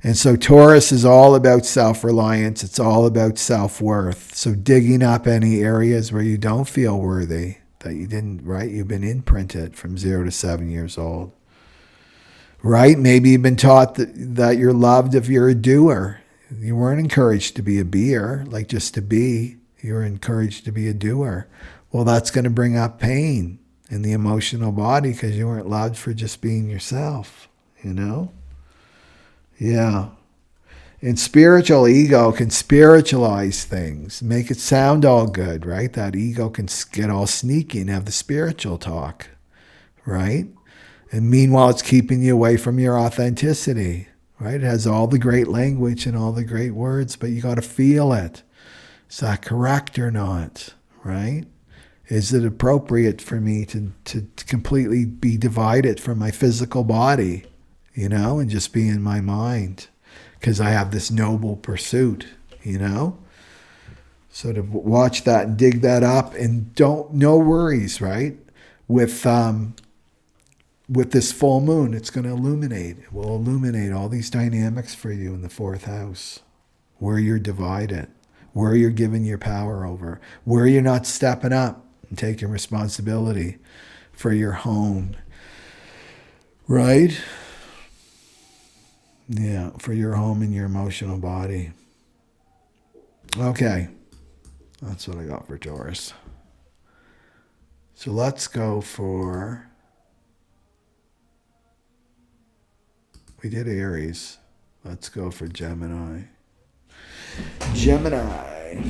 And so Taurus is all about self-reliance. It's all about self-worth. So digging up any areas where you don't feel worthy, that you didn't, right? You've been imprinted from 0 to 7 years old. Right? Maybe you've been taught that you're loved if you're a doer. You weren't encouraged to be a beer, like just to be. You were encouraged to be a doer. Well, that's going to bring up pain in the emotional body because you weren't loved for just being yourself, you know? Yeah. And spiritual ego can spiritualize things, make it sound all good, right? That ego can get all sneaky and have the spiritual talk, right? And meanwhile, it's keeping you away from your authenticity, right? It has all the great language and all the great words, but you got to feel it. Is that correct or not, right? Is it appropriate for me to completely be divided from my physical body, you know, and just be in my mind? Because I have this noble pursuit, you know? So to watch that and dig that up, and no worries, right? With this full moon, it's going to illuminate. It will illuminate all these dynamics for you in the 4th house, where you're divided, where you're giving your power over, where you're not stepping up and taking responsibility for your home, right? Yeah, for your home and your emotional body. Okay, that's what I got for Taurus. So let's go for, we did Aries. Let's go for Gemini. Gemini.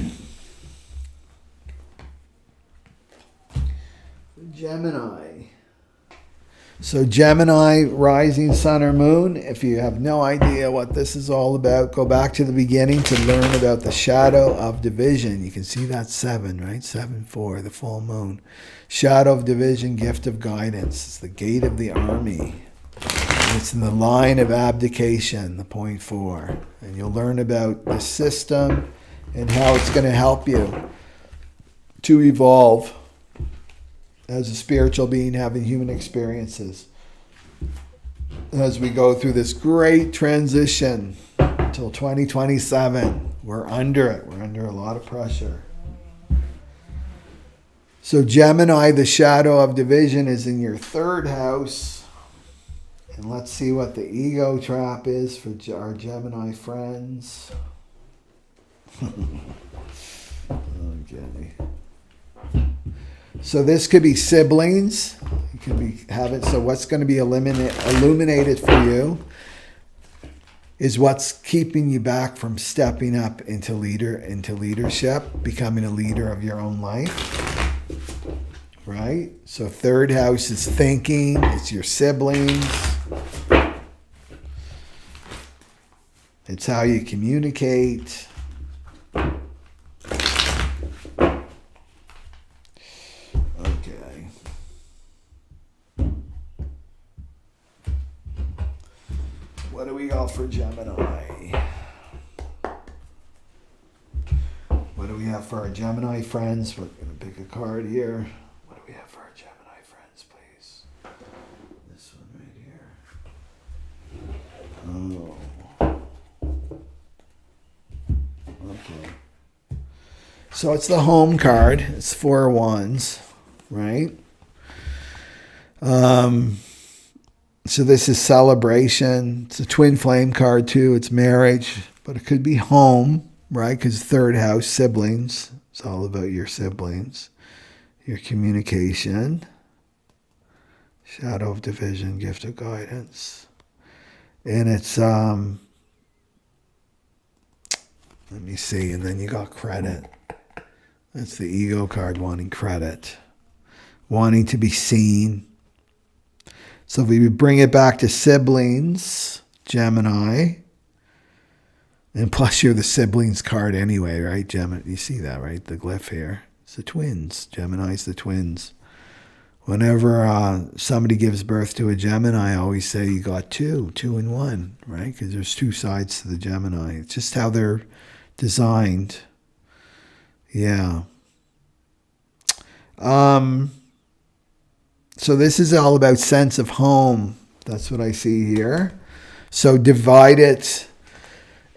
So Gemini, rising sun or moon, if you have no idea what this is all about, go back to the beginning to learn about the shadow of division. You can see that 7, right? 7-4, the full moon. Shadow of division, gift of guidance. It's the gate of the army. It's in the line of abdication, the point 4. And you'll learn about the system and how it's going to help you to evolve as a spiritual being having human experiences as we go through this great transition until 2027. We're under it. We're under a lot of pressure. So Gemini, the shadow of division, is in your 3rd house. And let's see what the ego trap is for our Gemini friends. Okay. So this could be siblings. You could be having. So what's going to be illuminated for you is what's keeping you back from stepping up into leadership, becoming a leader of your own life. Right? So 3rd house is thinking. It's your siblings. It's how you communicate. What do we got for Gemini? What do we have for our Gemini friends? We're going to pick a card here. What do we have for our Gemini friends, please? This one right here. Oh. Okay. So it's the home card. It's 4 wands, right? So this is celebration. It's a twin flame card too. It's marriage, but it could be home, right? Because 3rd house, siblings. It's all about your siblings, your communication. Shadow of division, gift of guidance. And it's, let me see, and then you got credit. That's the ego card, wanting credit, wanting to be seen. So if we bring it back to siblings, Gemini, and plus you're the siblings card anyway, right? Gemini, you see that, right? The glyph here. It's the twins. Gemini's the twins. Whenever somebody gives birth to a Gemini, I always say you got 2 in 1, right? Because there's 2 sides to the Gemini. It's just how they're designed. Yeah. So this is all about sense of home. That's what I see here. So divide it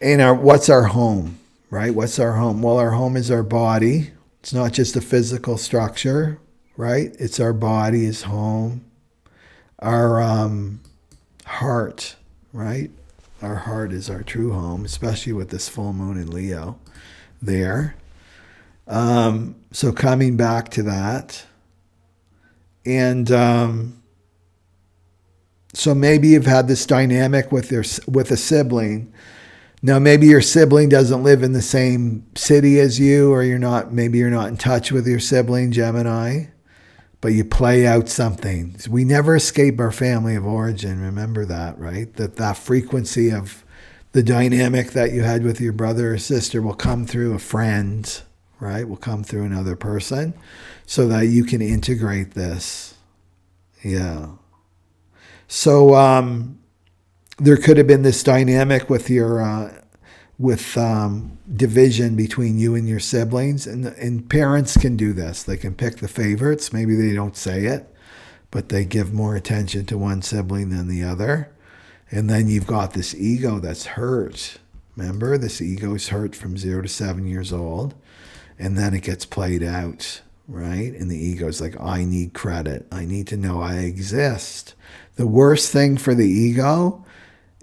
in what's our home, right? What's our home? Well, our home is our body. It's not just a physical structure, right? It's our body is home. Our heart, right? Our heart is our true home, especially with this full moon in Leo there. So coming back to that. And so maybe you've had this dynamic with a sibling. Now, maybe your sibling doesn't live in the same city as you, or maybe you're not in touch with your sibling, Gemini, but you play out something. We never escape our family of origin. Remember that, right? That frequency of the dynamic that you had with your brother or sister will come through a friend, right? Will come through another person so that you can integrate this. Yeah. So there could have been this dynamic with your division between you and your siblings, and parents can do this. They can pick the favorites. Maybe they don't say it, but they give more attention to one sibling than the other. And then you've got this ego that's hurt. Remember, this ego is hurt from 0 to 7 years old, and then it gets played out, right? And the ego is like, I need credit. I need to know I exist. The worst thing for the ego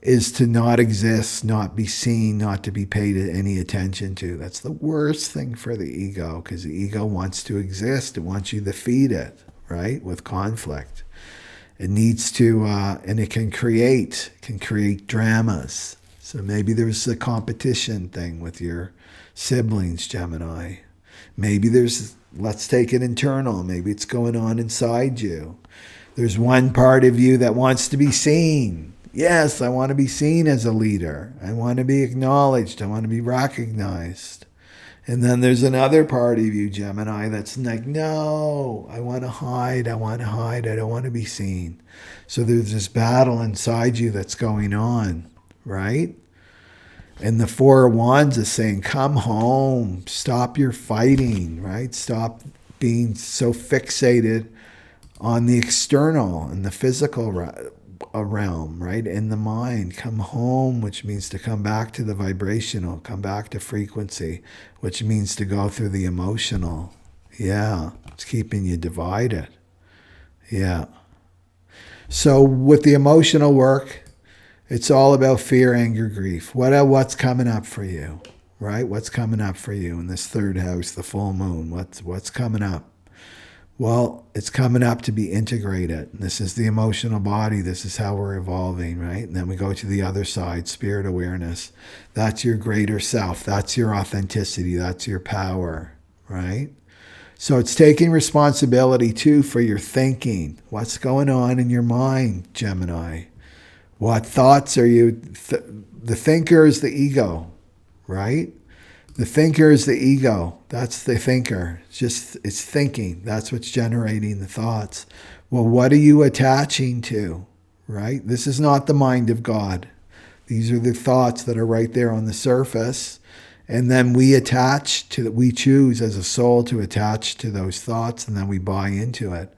is to not exist, not be seen, not to be paid any attention to. That's the worst thing for the ego, because the ego wants to exist. It wants you to feed it, right? With conflict. It needs to, and it can create dramas. So maybe there's a competition thing with your siblings, Gemini. Maybe let's take it internal. Maybe it's going on inside you. There's one part of you that wants to be seen. Yes, I want to be seen as a leader. I want to be acknowledged. I want to be recognized. And then there's another part of you, Gemini, that's like, no, I want to hide. I want to hide. I don't want to be seen. So there's this battle inside you that's going on, right? And the Four of Wands is saying, come home. Stop your fighting, right? Stop being so fixated on the external and the physical realm, right? In the mind. Come home, which means to come back to the vibrational, come back to frequency, which means to go through the emotional. Yeah, it's keeping you divided. Yeah. So with the emotional work, it's all about fear, anger, grief. What's coming up for you, right? What's coming up for you in this third house, the full moon? What's coming up? Well, it's coming up to be integrated. This is the emotional body. This is how we're evolving, right? And then we go to the other side, spirit awareness. That's your greater self. That's your authenticity. That's your power, right? So it's taking responsibility, too, for your thinking. What's going on in your mind, Gemini? What thoughts are you... The thinker is the ego, right? The thinker is the ego. That's the thinker. It's thinking. That's what's generating the thoughts. Well, what are you attaching to, right? This is not the mind of God. These are the thoughts that are right there on the surface. And then we choose as a soul to attach to those thoughts, and then we buy into it.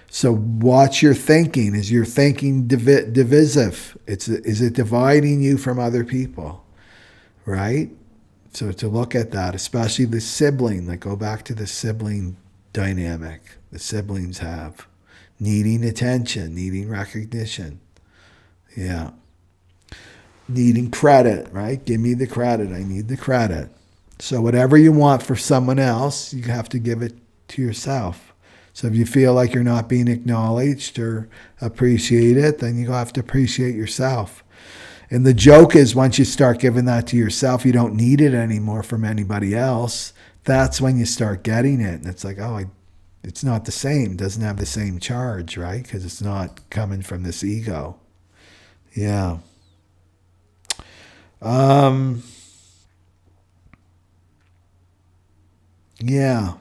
So watch your thinking. Is your thinking divisive? Is it dividing you from other people, right? So to look at that, especially the sibling, like go back to the sibling dynamic the siblings have. Needing attention, needing recognition. Yeah. Needing credit, right? Give me the credit. I need the credit. So whatever you want for someone else, you have to give it to yourself. So if you feel like you're not being acknowledged or appreciated, then you have to appreciate yourself. And the joke is once you start giving that to yourself, you don't need it anymore from anybody else. That's when you start getting it. And it's like, it's not the same. It doesn't have the same charge, right? Because it's not coming from this ego. Yeah. Yeah.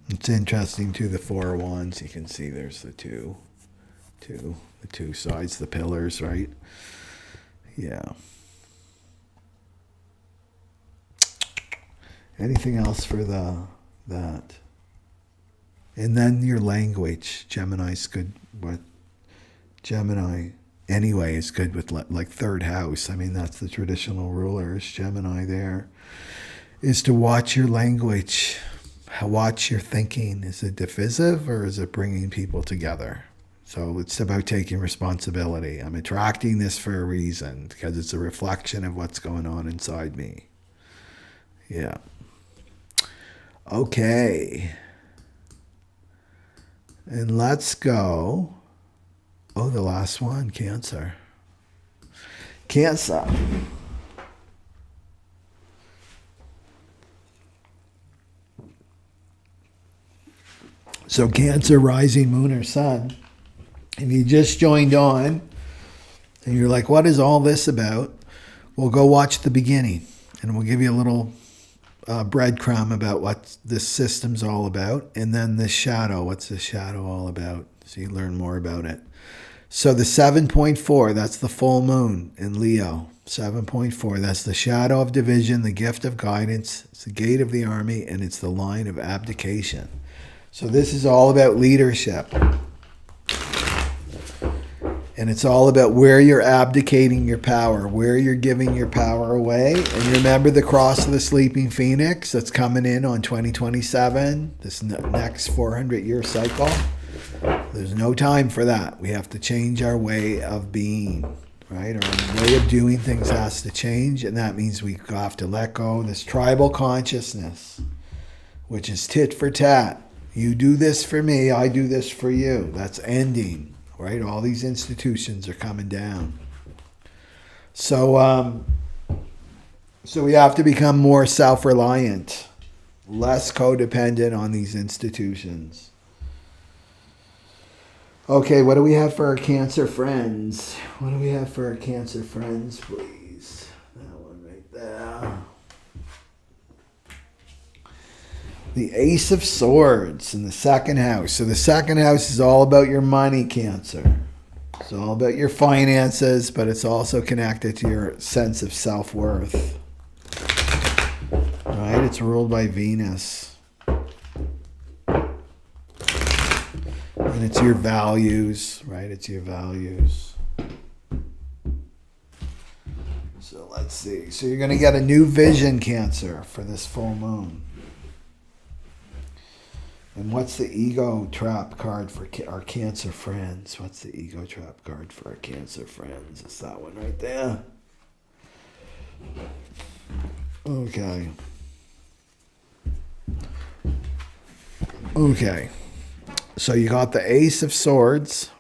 It's interesting too, the Four of Wands. You can see there's the two sides, the pillars, right? Yeah. Anything else for that? And then your language. Gemini's good. What Gemini anyway is good with like third house. I mean, that's the traditional rulers. Gemini there is to watch your language. Watch your thinking. Is it divisive or is it bringing people together? So it's about taking responsibility. I'm attracting this for a reason because it's a reflection of what's going on inside me. Yeah. Okay. And let's go. Oh, the last one, Cancer. Cancer. So Cancer, rising, moon, or sun. If you just joined on and you're like, what is all this about? Well, go watch the beginning and we'll give you a little breadcrumb about what this system's all about. And then the shadow, what's the shadow all about? So you learn more about it. So the 7.4, that's the full moon in Leo. 7.4, that's the shadow of division, the gift of guidance. It's the gate of the army, and it's the line of abdication. So this is all about leadership. And it's all about where you're abdicating your power, where you're giving your power away. And remember the cross of the sleeping phoenix that's coming in on 2027, this next 400-year cycle. There's no time for that. We have to change our way of being, right? Our way of doing things has to change, and that means we have to let go of this tribal consciousness, which is tit for tat. You do this for me, I do this for you. That's ending, right? All these institutions are coming down. So we have to become more self-reliant, less codependent on these institutions. Okay, what do we have for our Cancer friends? What do we have for our Cancer friends, please? That one right there. The Ace of Swords in the second house. So the second house is all about your money, Cancer. It's all about your finances, but it's also connected to your sense of self-worth. Right? It's ruled by Venus. And it's your values, right? It's your values. So let's see. So you're going to get a new vision, Cancer, for this full moon. And what's the ego trap card for our Cancer friends? What's the ego trap card for our Cancer friends? It's that one right there. Okay. Okay. So you got the Ace of Swords.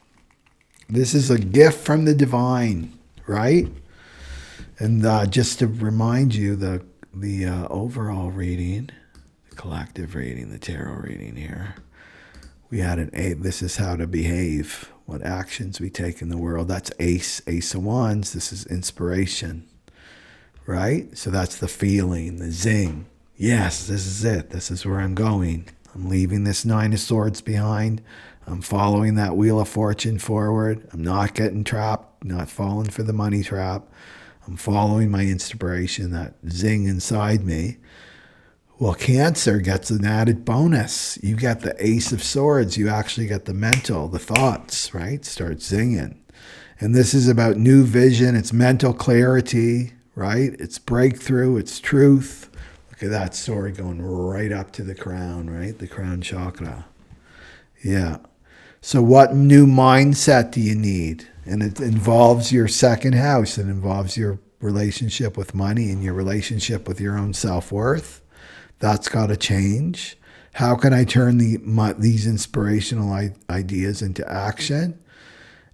This is a gift from the divine, right? And just to remind you, the overall reading, the collective reading, the tarot reading here, we had an eight. This is how to behave, what actions we take in the world. That's Ace of Wands. This is inspiration, right? So that's the feeling, the zing. Yes, this is it. This is where I'm going. I'm leaving this Nine of Swords behind. I'm following that Wheel of Fortune forward. I'm not getting trapped, not falling for the money trap. I'm following my inspiration, that zing inside me. Well, Cancer gets an added bonus. You get the Ace of Swords. You actually get the mental, the thoughts, right? Start zinging. And this is about new vision. It's mental clarity, right? It's breakthrough. It's truth. Look at that sword going right up to the crown, right? The crown chakra. Yeah. So what new mindset do you need? And it involves your second house. It involves your relationship with money and your relationship with your own self-worth. That's got to change. How can I turn these inspirational ideas into action?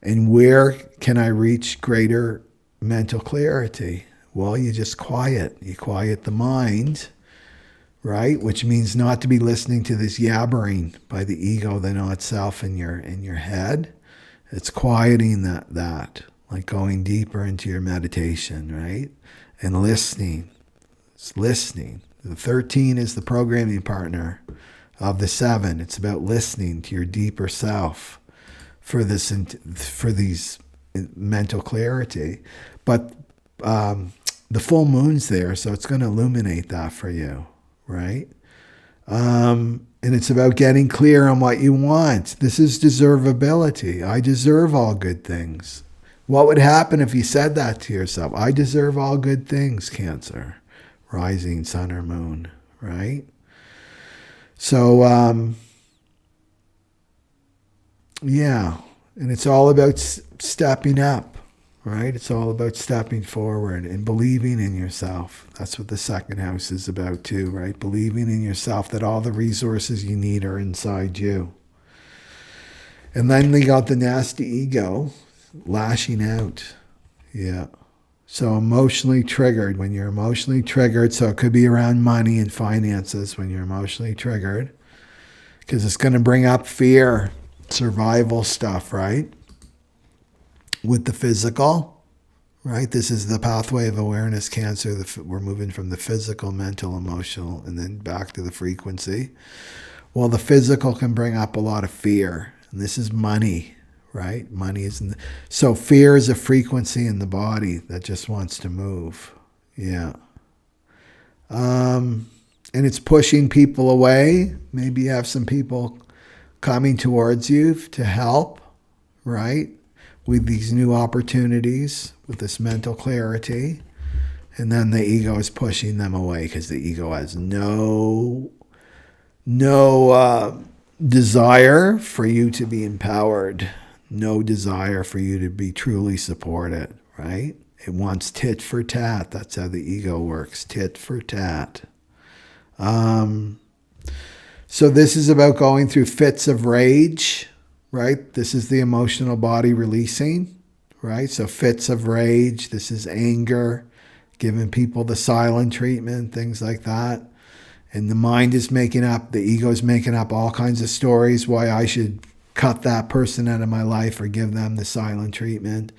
And where can I reach greater mental clarity? Well, you just quiet. You quiet the mind, right? Which means not to be listening to this yabbering by the ego, the not self in your head. It's quieting that, like going deeper into your meditation, right? And listening. It's listening. The 13 is the programming partner of the 7. It's about listening to your deeper self for these mental clarity. But the full moon's there, so it's going to illuminate that for you, right? And it's about getting clear on what you want. This is deservability. I deserve all good things. What would happen if you said that to yourself? I deserve all good things, Cancer, rising sun or moon, right? So, yeah, And it's all about stepping up, right? It's all about stepping forward and believing in yourself. That's what the second house is about too, right? Believing in yourself, that all the resources you need are inside you. And then they got the nasty ego lashing out. Yeah. So emotionally triggered, when you're emotionally triggered, so it could be around money and finances when you're emotionally triggered, because it's going to bring up fear, survival stuff, right? With the physical, right? This is the pathway of awareness Cancer. We're moving from the physical, mental, emotional, and then back to the frequency. Well, the physical can bring up a lot of fear. And this is money, right? Money is so fear is a frequency in the body that just wants to move. Yeah. And it's pushing people away. Maybe you have some people coming towards you to help, right? With these new opportunities, with this mental clarity. And then the ego is pushing them away because the ego has no desire for you to be empowered, no desire for you to be truly supported, right? It wants tit for tat. That's how the ego works, tit for tat. So this is about going through fits of rage, right? This is the emotional body releasing, right? So fits of rage, this is anger, giving people the silent treatment, things like that. And the mind is making up, the ego is making up all kinds of stories why I should cut that person out of my life or give them the silent treatment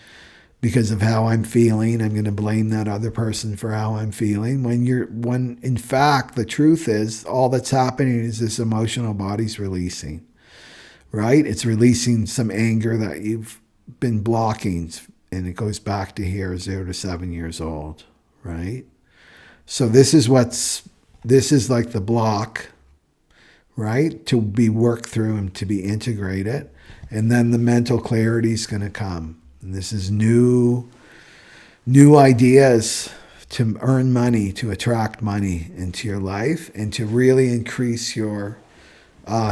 because of how I'm feeling. I'm going to blame that other person for how I'm feeling. When in fact, the truth is all that's happening is this emotional body's releasing, right? It's releasing some anger that you've been blocking, and it goes back to here, 0 to 7 years old, right? So this is like the block, right? To be worked through and to be integrated. And then the mental clarity is going to come. And this is new ideas to earn money, to attract money into your life, and to really increase your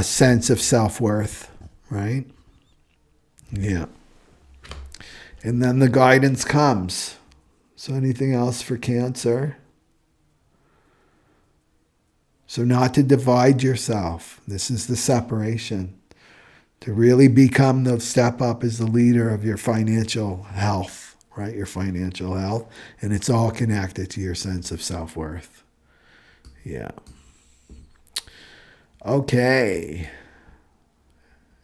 sense of self-worth, right? Yeah. And then the guidance comes. So anything else for Cancer? So not to divide yourself. This is the separation. To really become the step up as the leader of your financial health, right? Your financial health. And it's all connected to your sense of self-worth. Yeah. Okay.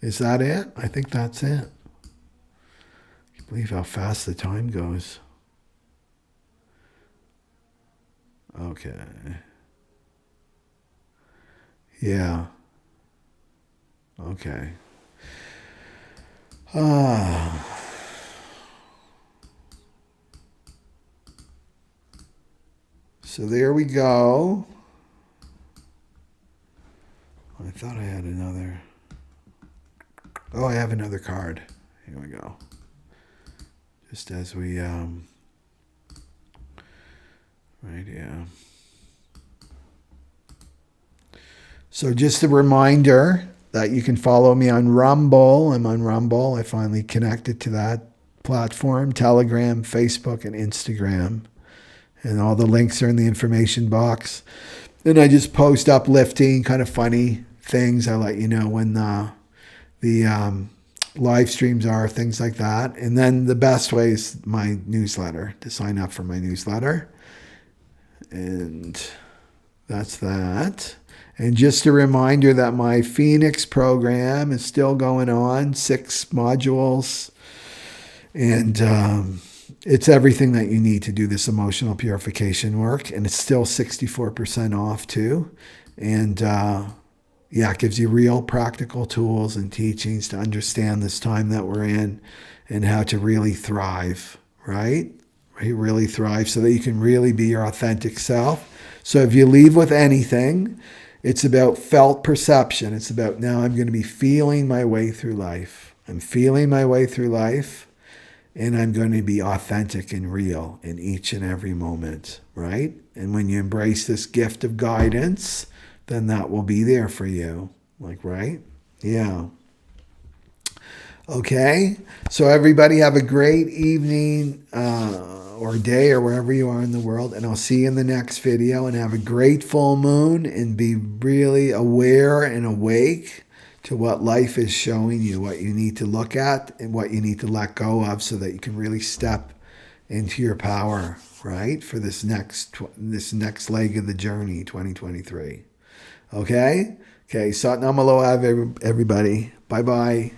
Is that it? I think that's it. I can't believe how fast the time goes. Okay. Yeah. Okay. So there we go. I thought I had another. Oh, I have another card. Here we go. Just as we, right here. So just a reminder that you can follow me on Rumble. I'm on Rumble. I finally connected to that platform, Telegram, Facebook, and Instagram. And all the links are in the information box. And I just post uplifting, kind of funny things. I let you know when the live streams are, things like that. And then the best way is my newsletter, to sign up for my newsletter. And that's that. And just a reminder that my Phoenix program is still going on, 6 modules. And it's everything that you need to do this emotional purification work. And it's still 64% off too. And it gives you real practical tools and teachings to understand this time that we're in and how to really thrive, right? Really thrive so that you can really be your authentic self. So if you leave with anything, it's about felt perception. It's about now I'm going to be feeling my way through life. I'm feeling my way through life, and I'm going to be authentic and real in each and every moment, right? And when you embrace this gift of guidance, then that will be there for you. Like, right? Yeah. Okay, so everybody have a great evening or day or wherever you are in the world, and I'll see you in the next video. And have a great full moon, and be really aware and awake to what life is showing you, what you need to look at and what you need to let go of, so that you can really step into your power, right, for this next leg of the journey, 2023. Okay, Sat Nam Aloha, everybody. Bye bye.